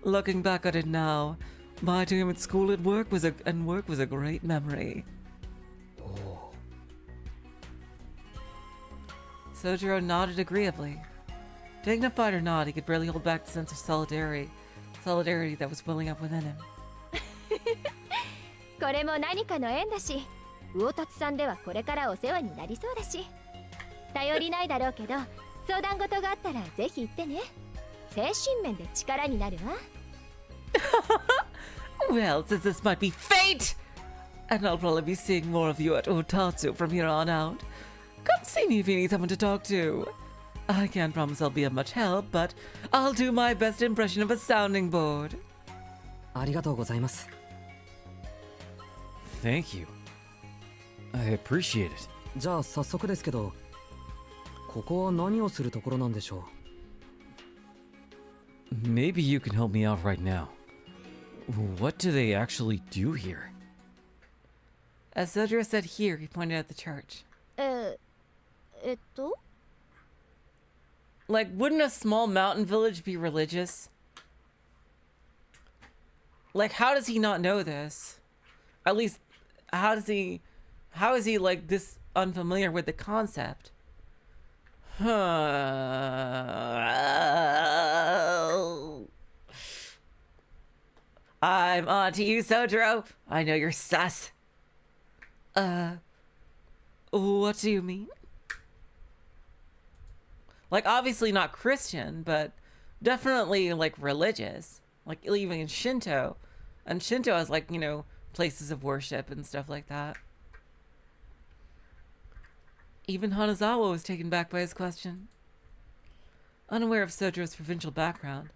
Looking back at it now, my time at school and work was a great memory. Soujiro nodded agreeably. Dignified or not, he could barely hold back the sense of solidarity that was welling up within him. これも何かの縁だし、魚達さんではこれからお世話になりそうだし、頼りないだろうけど、相談事があったらぜひ言ってね。精神面で力になるわ。Well, since this might be fate, and I'll probably be seeing more of you at Otatsu from here on out, come see me if you need someone to talk to. I can't promise I'll be of much help, but I'll do my best impression of a sounding board. ありがとうございます。 Thank you. I appreciate it. じゃあ早速ですけど、ここは何をするところなんでしょう？ Maybe you can help me out right now. What do they actually do here? As Soujiro said here, he pointed at the church. Like, wouldn't a small mountain village be religious? Like, how does he not know this? At least, how is he, like, this unfamiliar with the concept? I'm on to you, Soujiro. I know you're sus. What do you mean? Like, obviously not Christian, but definitely, like, religious. Like, even in Shinto. And Shinto has, like, you know, places of worship and stuff like that. Even Hanazawa was taken back by his question. Unaware of Soujiro's provincial background,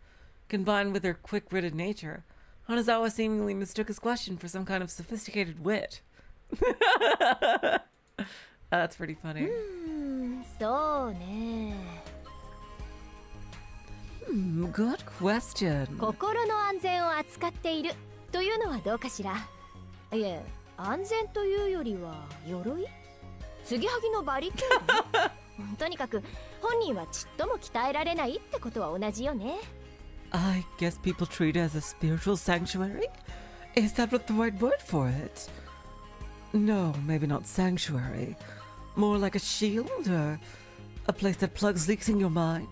combined with her quick-witted nature, Hanazawa seemingly mistook his question for some kind of sophisticated wit. That's pretty funny. Good question. 心の安全を扱っているというのはどうかしら。いえ、安全というよりは鎧？継ぎはぎのバリケード？とにかく本人はちっとも鍛えられないってことは同じよね。I guess people treat it as a spiritual sanctuary? Is that what the right word for it? No, maybe not sanctuary. More like a shield or a place that plugs leaks in your mind.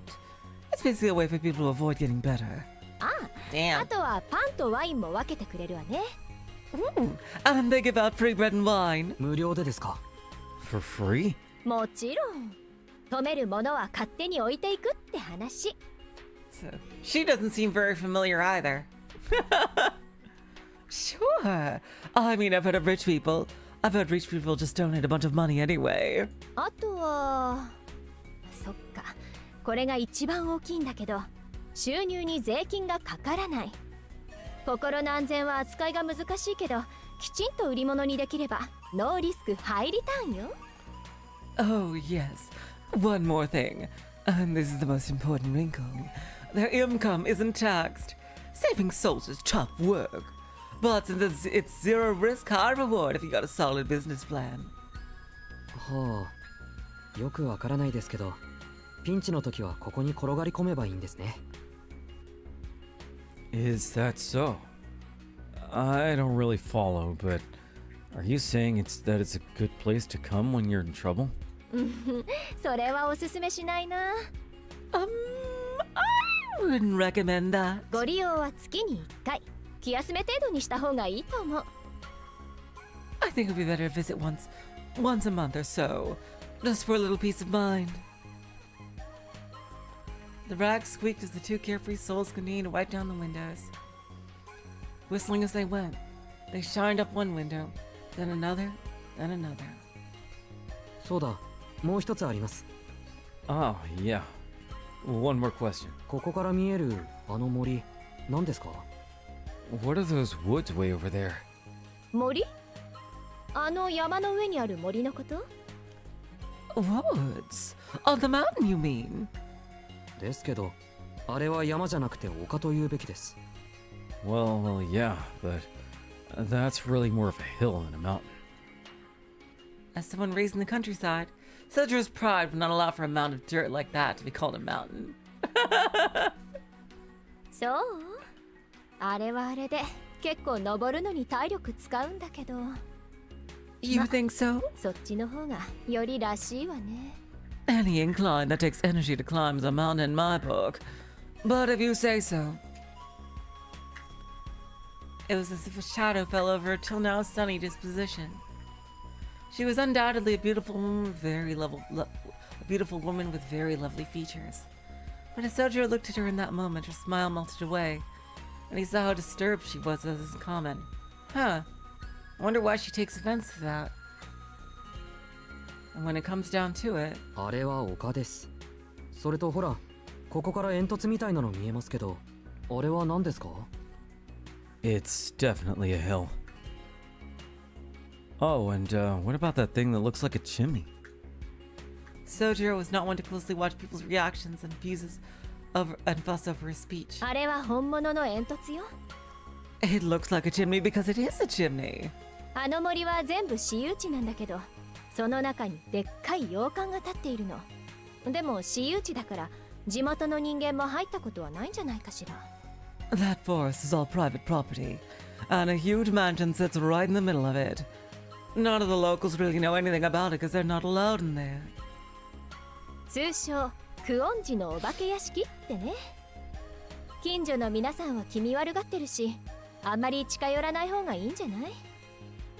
It's basically a way for people to avoid getting better. Damn. あとはパンとワインも分けてくれるわね。And they give out free bread and wine. 無料でですか？ For free? もちろん。止めるものは勝手に置いていくって話。So, she doesn't seem very familiar either. Sure. I mean, I've heard of rich people. I've heard rich people just donate a bunch of money anyway. あとはそっか、これが一番大きいんだけど、収入に税金がかからない。心の安全は扱いが難しいけど、きちんと売り物にできればノーリスクハイリターンよ。Oh, yes. One more thing. And this is the most important wrinkle. Their income isn't taxed. Saving souls is tough work. But since it's zero risk, high reward if you got a solid business plan. はあ、よくわからないですけど、ピンチの時はここに転がり込めばいいんですね。Is that so? I don't really follow, but are you saying that it's a good place to come when you're in trouble? それはおすすめしないな。I wouldn't recommend that. ご利用は月に1回。気休め程度にした方がいいと思う。I think it would be better to visit once a month or so, just for a little peace of mind. The rags squeaked as the two carefree souls continued to wipe down the windows. Whistling as they went, they shined up one window, then another, then another. そうだ、もう一つあります。Oh, yeah. One more question. ここから見えるあの森、何ですか？ What are those woods way over there? 森？あの山の上にある森のこと？ Woods? On the mountain, you mean? ですけど、あれは山じゃなくて丘と言うべきです。Well, yeah, but that's really more of a hill than a mountain. As someone raised in the countryside, Soujiro's pride would not allow for a mound of dirt like that to be called a mountain. そう？あれはあれで結構登るのに体力使うんだけど。You think so? そっちの方がよりらしいわね。Any incline that takes energy to climb is a mountain in my book. But if you say so. It was as if a shadow fell over her till now sunny disposition. She was undoubtedly a beautiful woman with very lovely features. But as Soujiro looked at her in that moment, her smile melted away, and he saw how disturbed she was at his comment. Huh. I wonder why she takes offense to that. And when it comes down to it... あれは丘です。それとほら、ここから煙突みたいなの見えますけど、あれは何ですか？ It's definitely a hill. Oh, and what about that thing that looks like a chimney? Soujiro was not one to closely watch people's reactions and fuss over his speech. あれは本物の煙突よ。It looks like a chimney because it is a chimney. あの森は全部私有地なんだけど、その中にでっかい洋館が立っているの。でも私有地だから地元の人間も入ったことはないんじゃないかしら。That forest is all private property, and a huge mansion sits right in the middle of it. None of the locals really know anything about it because they're not allowed in there. 通称クオンジのお化け屋敷ってね。近所の皆さんは気味悪がってるし、あんまり近寄らない方がいいんじゃない？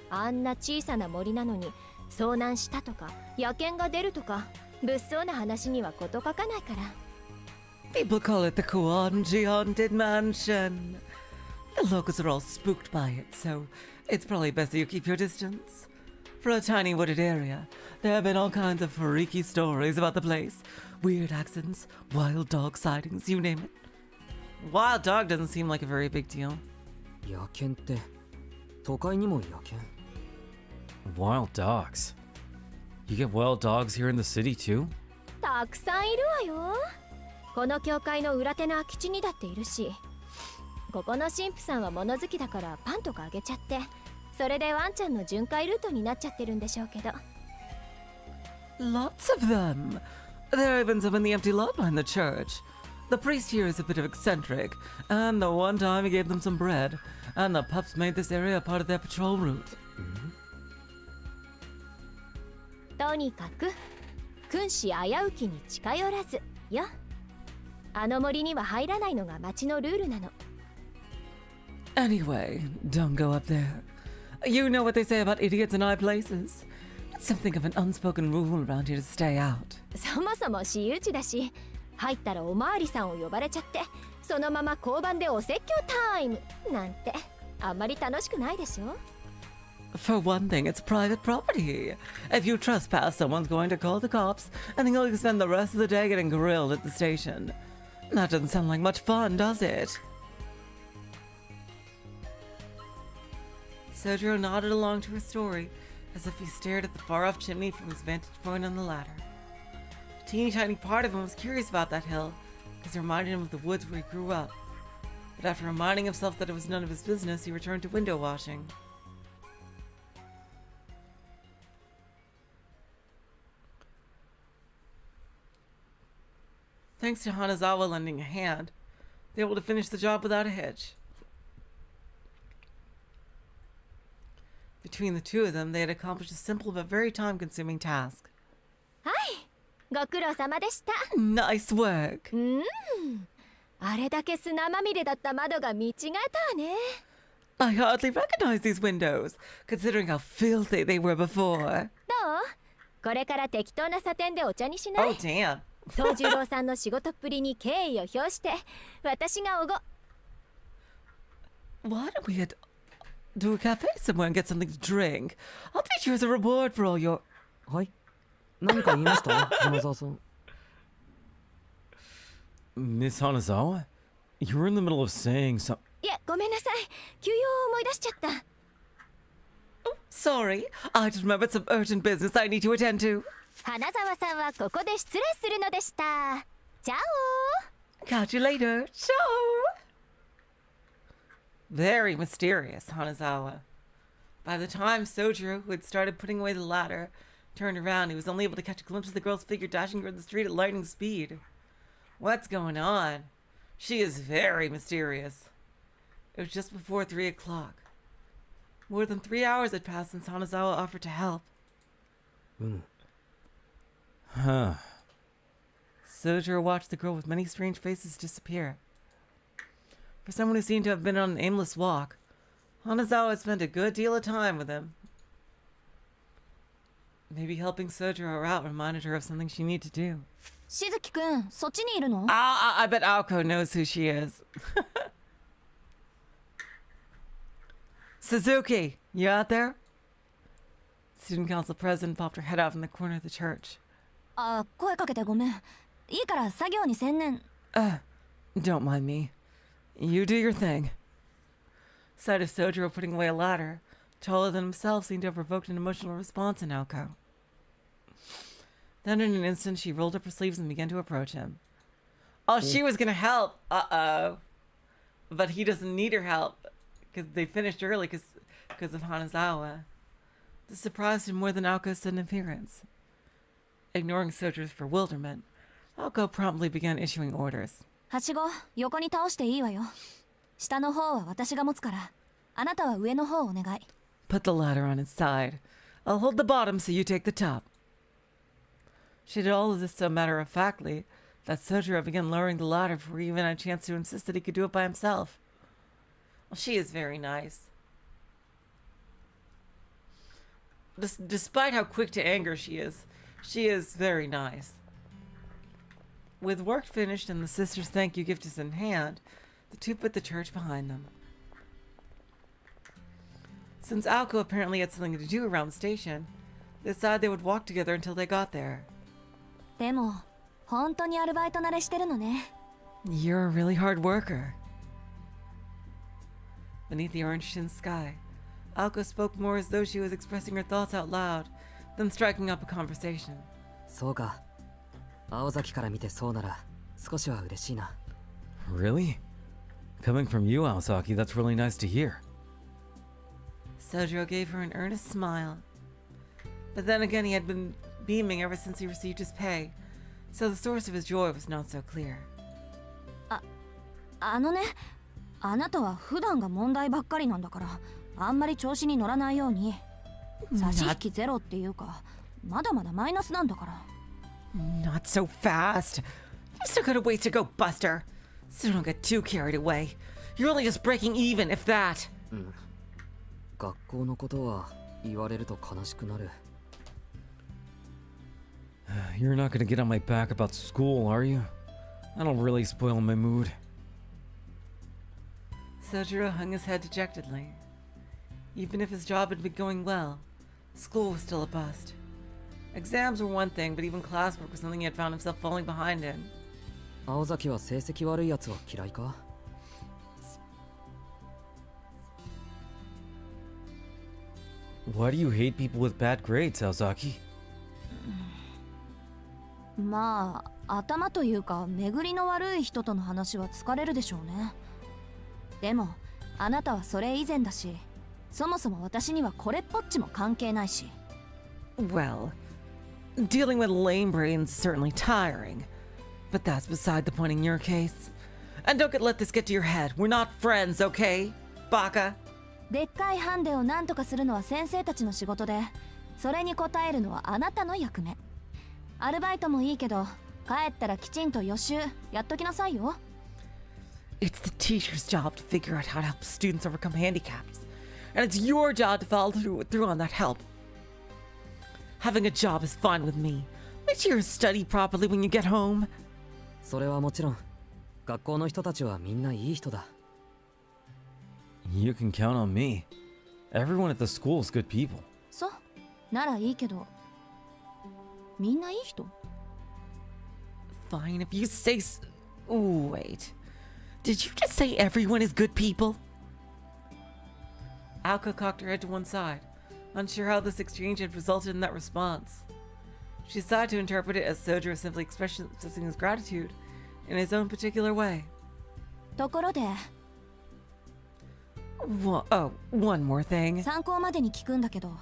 あんな小さな森なのに遭難したとか野犬が出るとか物騒な話には事書かないから。People call it the Kuonji Haunted Mansion. The locals are all spooked by it, so it's probably best that you keep your distance. For a tiny wooded area, there have been all kinds of freaky stories about the place. Weird accidents, wild dog sightings, you name it. Wild dog doesn't seem like a very big deal. 野犬って都会にも野犬。 Wild dogs. You get wild dogs here in the city too? たくさんいるわよ。この教会の裏手の空き地にだっているし、ここの神父さんは物好きだからパンとかあげちゃって、それでワンちゃんの巡回ルートになっちゃってるんでしょうけど。Lots of them. There are even some in the empty lot behind the church. The priest here is a bit of eccentric, and the one time he gave them some bread, and the pups made this area part of their patrol route. とにかく君子危うきに近寄らずよ。あの森には入らないのが町のルールなの。Anyway, don't go up there. You know what they say about idiots in high places. It's something of an unspoken rule around here to stay out. そもそも私有地だし、入ったらおまわりさんを呼ばれちゃって、そのまま交番でお説教タイムなんてあんまり楽しくないでしょ。For one thing, it's private property. If you trespass, someone's going to call the cops, and then you'll spend the rest of the day getting grilled at the station. That doesn't sound like much fun, does it? Soujiro nodded along to her story, as if he stared at the far-off chimney from his vantage point on the ladder. A teeny tiny part of him was curious about that hill, because it reminded him of the woods where he grew up. But after reminding himself that it was none of his business, he returned to window washing. Thanks to Hanazawa lending a hand, they were able to finish the job without a hitch. Between the two of them, they had accomplished a simple but very time-consuming task. はい、ご苦労様でした。Nice work. あれだけ砂まみれだった窓が見違えたわね。I hardly recognize these windows, considering how filthy they were before. どう？これから適当なサテンでお茶にしない？ Oh, damn. 宗十郎さんの仕事っぷりに敬意を表して、私がおご。Why don't we head to a cafe somewhere and get something to drink? I'll teach you as a reward for all your... はい。何か言いました花沢さん。Miss Hanazawa? You were in the middle of saying some... いや、ごめんなさい。休養を思い出しちゃった。Oh, sorry. I just remembered some urgent business I need to attend to. 花沢さんはここで失礼するのでした。チャオ Catch you later. Ciao. Very mysterious, Hanazawa. By the time Soujiro, who had started putting away the ladder, turned around, he was only able to catch a glimpse of the girl's figure dashing toward the street at lightning speed. What's going on? She is very mysterious. It was just before 3 o'clock. More than 3 hours had passed since Hanazawa offered to help. Huh. Soujiro watched the girl with many strange faces disappear. For someone who seemed to have been on an aimless walk, Hanazawa had spent a good deal of time with him. Maybe helping Soujiro out reminded her of something she needed to do. しずきくん、そっちにいるの？ I bet Aoko knows who she is. Suzuki, you out there? Student council president popped her head out from the corner of the church. あ、声かけてごめん。いいから作業に専念。Don't mind me. You do your thing. Sight of Soujiro putting away a ladder, taller than himself, seemed to have provoked an emotional response in Aoko. Then in an instant, she rolled up her sleeves and began to approach him. Oh, she was gonna help. Uh-oh. But he doesn't need her help, because they finished early because of Hanazawa. This surprised him more than Aoko's sudden appearance. Ignoring Soujirou's bewilderment, Aoko promptly began issuing orders. はしご横に倒していいわよ。下の方は私が持つから、あなたは上の方をお願い。Put the ladder on its side. I'll hold the bottom so you take the top. She did all of this so matter-of-factly that Soujiro began lowering the ladder before he even had a chance to insist that he could do it by himself. Well, she is very nice. Despite how quick to anger she is very nice. With work finished and the sisters' thank you gifts in hand, the two put the church behind them. Since Aoko apparently had something to do around the station, they decided they would walk together until they got there. でも、本当にアルバイト慣れしてるのね。You're a really hard worker. Beneath the orange-tinged sky, Aoko spoke more as though she was expressing her thoughts out loud, then striking up a conversation. そうか。青崎から見てそうなら少しは嬉しいな。Really? Coming from you, Aozaki, that's really nice to hear. Soujiro gave her an earnest smile. But then again, he had been beaming ever since he received his pay, so the source of his joy was not so clear. あのね、あなたは普段が問題ばっかりなんだから、あんまり調子に乗らないように。差し引きゼロっていうか、まだまだマイナスなんだから。Not so fast. You still got a ways to go, Buster. So don't get too carried away. You're only just breaking even, if that. 学校のことは言われると悲しくなる。You're not gonna get on my back about school, are you? That'll really spoil my mood. Soujiro hung his head dejectedly. Even if his job had been going well, school was still a bust. Exams were one thing, but even classwork was something he had found himself falling behind in. 青崎は成績悪いやつは嫌いか？ Why do you hate people with bad grades, Aozaki? まあ、頭というか巡りの悪い人との話は疲れるでしょうね。でも、あなたはそれ以前だし、そもそも私にはこれっぽっちも関係ないし。Well, dealing with lame brains is certainly tiring, but that's beside the point in your case. And don't let this get to your head. We're not friends, okay, Baka? でっかいハンデを何とかするのは先生たちの仕事で、それに応えるのはあなたの役目。アルバイトもいいけど、帰ったらきちんと予習やっときなさいよ。It's the teacher's job to figure out how to help students overcome handicaps, and it's your job to follow through on that help. Having a job is fine with me. Make sure you study properly when you get home. それはもちろん、学校の人たちはみんないい人だ。You can count on me. Everyone at the school is good people. そう、ならいいけど、みんないい人？ Fine if you say so. Wait. Did you just say everyone is good people? Aoko cocked her head to one side, unsure how this exchange had resulted in that response. She decided to interpret it as Soujiro simply expressing his gratitude in his own particular way. ところで、one more thing. 参考までに聞くんだけど、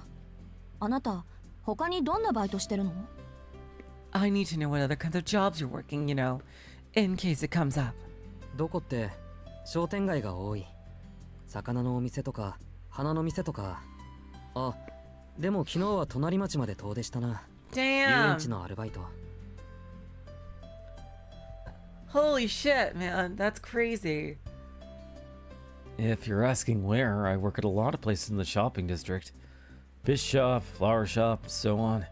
あなた、他にどんなバイトしてるの？ I need to know what other kinds of jobs you're working, in case it comes up. どこって商店街が多い。魚のお店とか花の店とか。あ、でも昨日は隣町まで遠出したな。遊園地のアルバイト。Holy shit, man, that's crazy. If you're asking where, I work at a lot of places in the shopping district. Fish shop, flower shop, so on.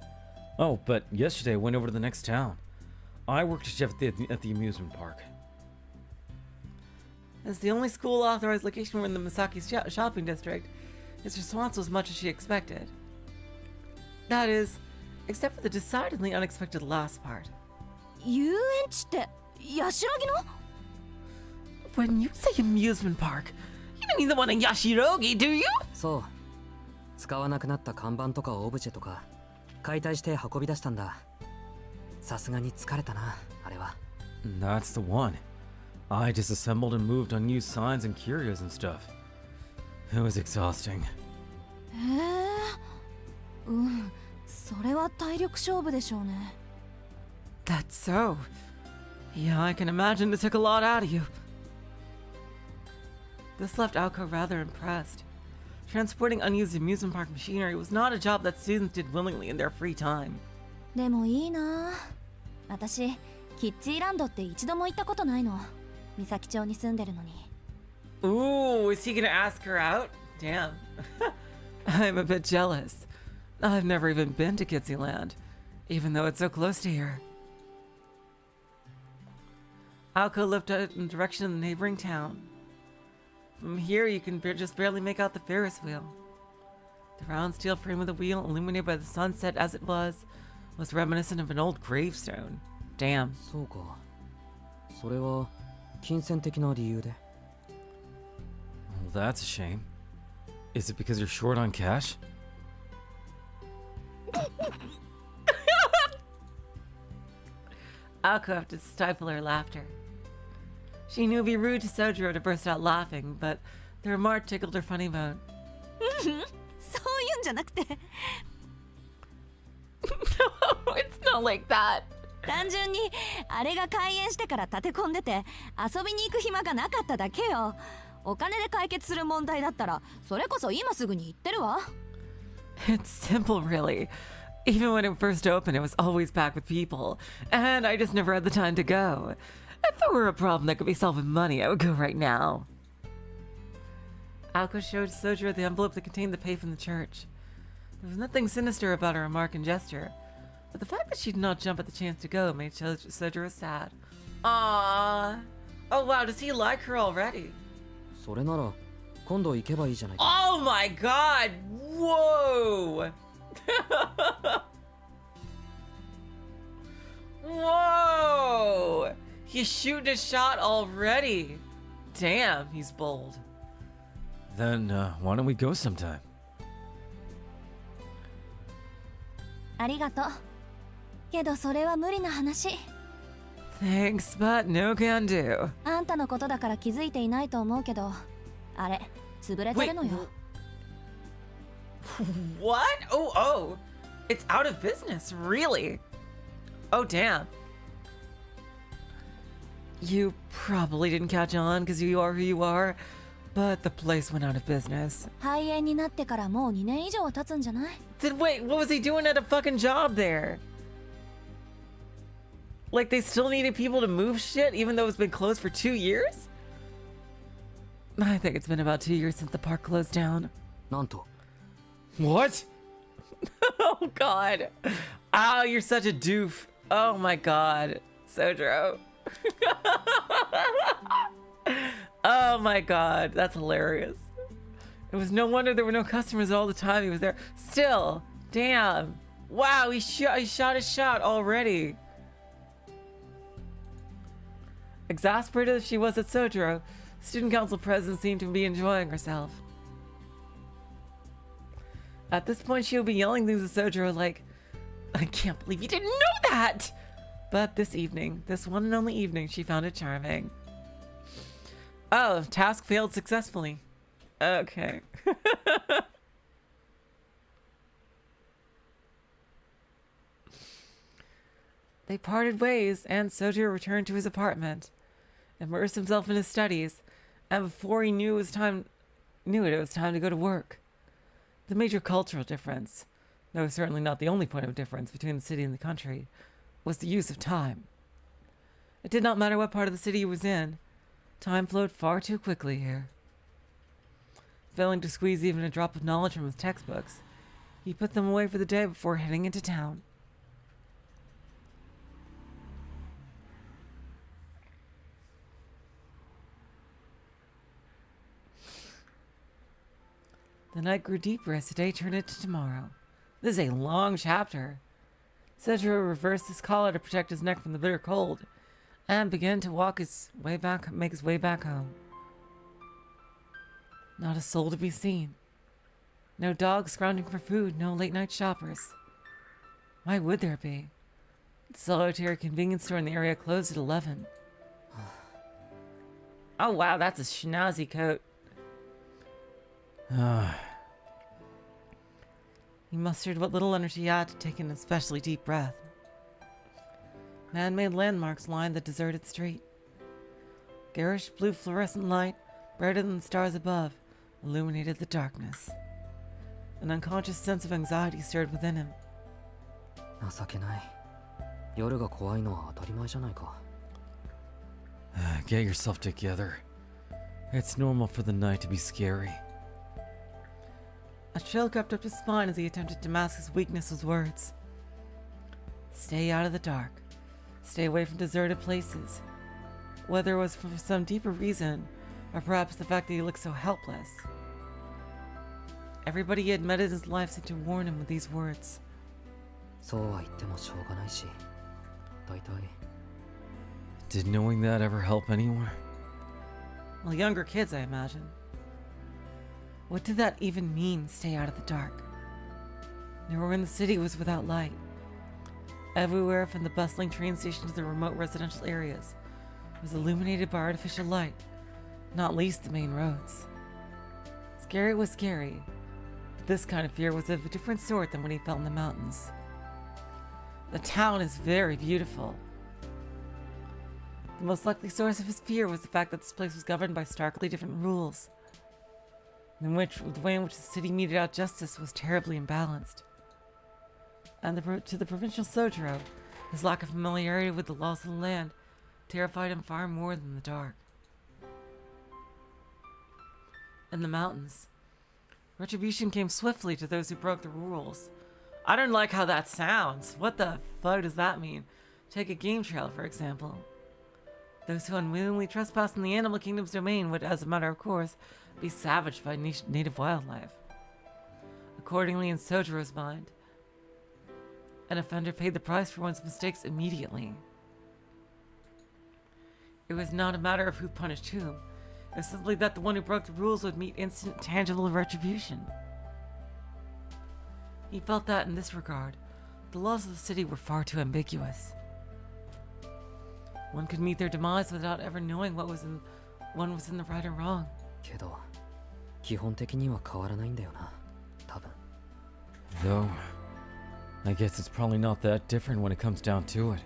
Oh, but yesterday I went over to the next town. I worked as chef at the amusement park. As the only school authorized location within the Misaki shopping district, his response was much as she expected. That is, except for the decidedly unexpected last part. 遊園地ってヤシロギの？ When you say amusement park, you don't mean the one in Yashirogi, do you? そう。使わなくなった看板とかオブジェとか解体して運び出したんだ。さすがに疲れたな、あれは。That's the one. I disassembled and moved unused signs and curios and stuff. It was exhausting. それは体力勝負でしょうね。 That's so. Yeah, I can imagine it took a lot out of you. This left Aoko rather impressed. Transporting unused amusement park machinery was not a job that students did willingly in their free time. でもいいな。私、キッズイランドって一度も行ったことないの。三崎町に住んでるのに。 Ooh, is he gonna ask her out? Damn. I'm a bit jealous. I've never even been to Kidsyland, even though it's so close to here. Aoko looked in the direction of the neighboring town. From here, you can just barely make out the Ferris wheel. The round steel frame of the wheel, illuminated by the sunset as it was reminiscent of an old gravestone. Damn. そうか。それは金銭的な理由で。 Well, that's a shame. Is it because you're short on cash? Aoko had to stifle her laughter. She knew it would be rude to Soujiro to burst out laughing, but the remark tickled her funny bone. そういうんじゃなくて。No, it's not like that. 単純にあれが開園してから立て込んでて遊びに行く暇がなかっただけよ。お金で解決する問題だったらそれこそ今すぐに行ってるわ。It's simple, really. Even when it first opened, it was always packed with people, and I just never had the time to go. If there were a problem that could be solved with money, I would go right now. Aoko showed Soujiro the envelope that contained the pay from the church. There was nothing sinister about her remark and gesture, but the fact that she did not jump at the chance to go made Soujiro sad. Aww. Oh wow, does he like her already? それなら今度行けばいいじゃないか。 Oh my god! Whoa! Whoa! He's shooting a shot already. Damn, he's bold. Then why don't we go sometime? ありがとう。けどそれは無理な話。 Thanks, but no can do. あんたのことだから気づいていないと思うけど、あれ潰れてるのよ。 What? Oh, it's out of business, really? Oh, damn. You probably didn't catch on because you are who you are, but the place went out of business. 廃園になってからもう2年以上経つんじゃない？ Then wait, what was he doing at a fucking job there? Like they still needed people to move shit even though it's been closed for 2 years? I think it's been about 2 years since the park closed down. なんと。 What? Oh god. Oh, you're such a doof. Oh my god. Soujiro. Oh my god. That's hilarious. It was no wonder there were no customers all the time he was there. Still. Damn. Wow, he shot his shot already. Exasperated as she was at Soujiro, student council president seemed to be enjoying herself. At this point, she'll be yelling things at Soujiro like, I can't believe you didn't know that! But this evening, this one and only evening, she found it charming. Oh, task failed successfully. Okay. They parted ways, and Soujiro returned to his apartment, immersed himself in his studies, and before he knew it was time to go to work. The major cultural difference, though certainly not the only point of difference between the city and the country, was the use of time. It did not matter what part of the city he was in, time flowed far too quickly here. Failing to squeeze even a drop of knowledge from his textbooks, he put them away for the day before heading into town. The night grew deeper as the day turned into tomorrow. This is a long chapter. Soujiro reversed his collar to protect his neck from the bitter cold, and began to make his way back home. Not a soul to be seen. No dogs scrounging for food, no late-night shoppers. Why would there be? The solitary convenience store in the area closed at 11. Oh wow, that's a schnazzy coat. He mustered what little energy he had to take an especially deep breath. Man-made landmarks lined the deserted street. Garish blue fluorescent light, brighter than the stars above, illuminated the darkness. An unconscious sense of anxiety stirred within him. 情けない。夜が怖いのは当たり前じゃないか。Get yourself together. It's normal for the night to be scary. A chill crept up his spine as he attempted to mask his weakness with words. Stay out of the dark. Stay away from deserted places. Whether it was for some deeper reason, or perhaps the fact that he looked so helpless. Everybody he had met in his life seemed to warn him with these words. そうは言ってもしょうがないし、大体。Did knowing that ever help anyone? Well, younger kids, I imagine. What did that even mean, stay out of the dark? Nowhere in the city was without light. Everywhere from the bustling train station to the remote residential areas was illuminated by artificial light, not least the main roads. Scary was scary, but this kind of fear was of a different sort than what he felt in the mountains. The town is very beautiful. The most likely source of his fear was the fact that this place was governed by starkly different rules, the way in which the city meted out justice was terribly imbalanced. And to the provincial Soujiro, his lack of familiarity with the laws of the land terrified him far more than the dark. In the mountains, retribution came swiftly to those who broke the rules. I don't like how that sounds. What the fuck does that mean? Take a game trail, for example. Those who unwillingly trespassed in the animal kingdom's domain would, as a matter of course, be savaged by native wildlife. Accordingly, in Soujiro's mind, an offender paid the price for one's mistakes immediately. It was not a matter of who punished whom. It was simply that the one who broke the rules would meet instant, tangible retribution. He felt that, in this regard, the laws of the city were far too ambiguous. One could meet their demise without ever knowing one was in the right or wrong. けど、基本的には変わらないんだよな、多分。Though, I guess it's probably not that different when it comes down to it.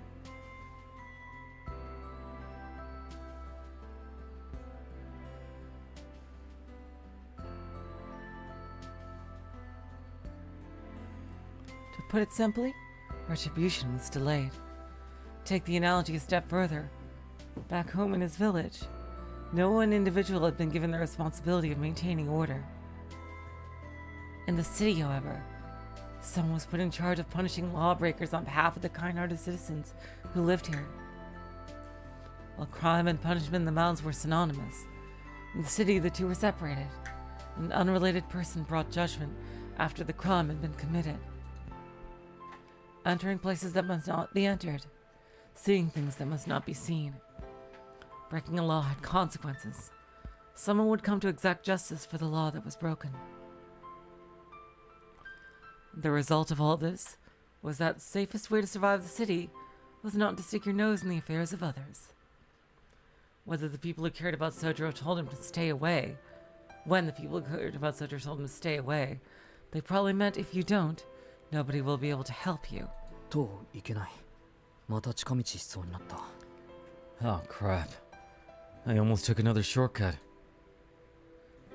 To put it simply, retribution was delayed. Take the analogy a step further. Back home in his village, no one individual had been given the responsibility of maintaining order. In the city, however, someone was put in charge of punishing lawbreakers on behalf of the kind-hearted citizens who lived here. While crime and punishment in the mountains were synonymous, in the city the two were separated. An unrelated person brought judgment after the crime had been committed. Entering places that must not be entered, seeing things that must not be seen. Breaking a law had consequences. Someone would come to exact justice for the law that was broken. The result of all this was that the safest way to survive the city was not to stick your nose in the affairs of others. Whether the people who cared about Soujiro told him to stay away, when the people who cared about Soujiro told him to stay away, they probably meant if you don't, nobody will be able to help you. といけない。また近道しそうになった。Oh crap. I almost took another shortcut.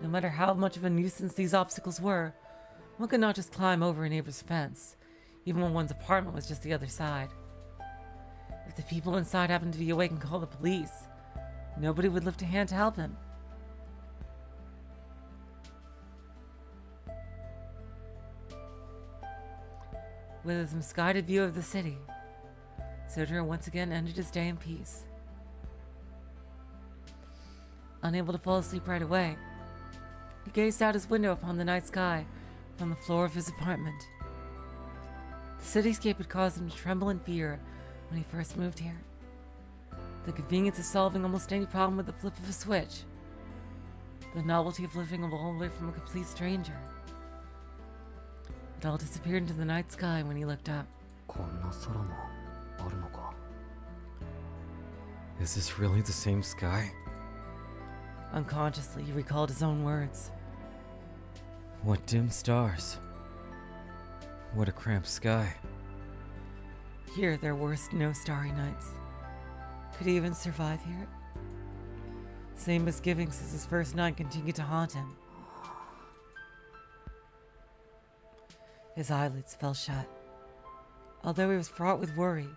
No matter how much of a nuisance these obstacles were, one could not just climb over a neighbor's fence, even when one's apartment was just the other side. If the people inside happened to be awake and call the police, nobody would lift a hand to help him. With his misguided view of the city, Soujiro once again ended his day in peace. Unable to fall asleep right away, he gazed out his window upon the night sky from the floor of his apartment. The cityscape had caused him to tremble in fear when he first moved here. The convenience of solving almost any problem with the flip of a switch. The novelty of living all away from a complete stranger. It all disappeared into the night sky when he looked up. こんな空もあるのか。Is this really the same sky? Unconsciously, he recalled his own words. What dim stars. What a cramped sky. Here there were no starry nights. Could he even survive here? Same misgivings as his first night continued to haunt him. His eyelids fell shut. Although he was fraught with worry,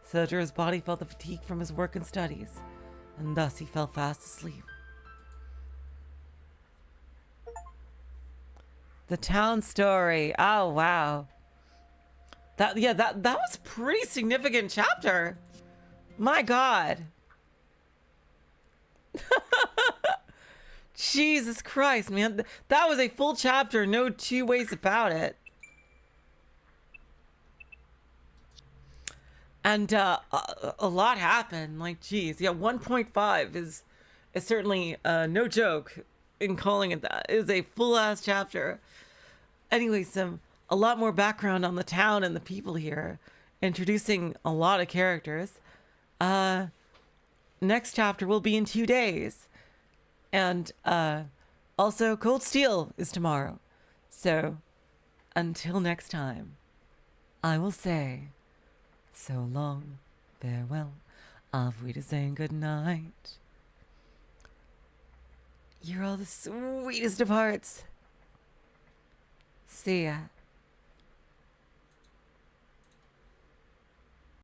Soujiro's body felt the fatigue from his work and studies, and thus he fell fast asleep. The town story. Oh wow. That was a pretty significant chapter. My God. Jesus Christ, man. That was a full chapter, no two ways about it. And a lot happened. Like, geez, yeah, 1.5 is certainly no joke in calling it that. It is a full-ass chapter. Anyway, a lot more background on the town and the people here, introducing a lot of characters. Next chapter will be in 2 days. And also Cold Steel is tomorrow. So until next time, I will say so long, farewell, auf Wiedersehen, good night. You're all the sweetest of hearts. See ya.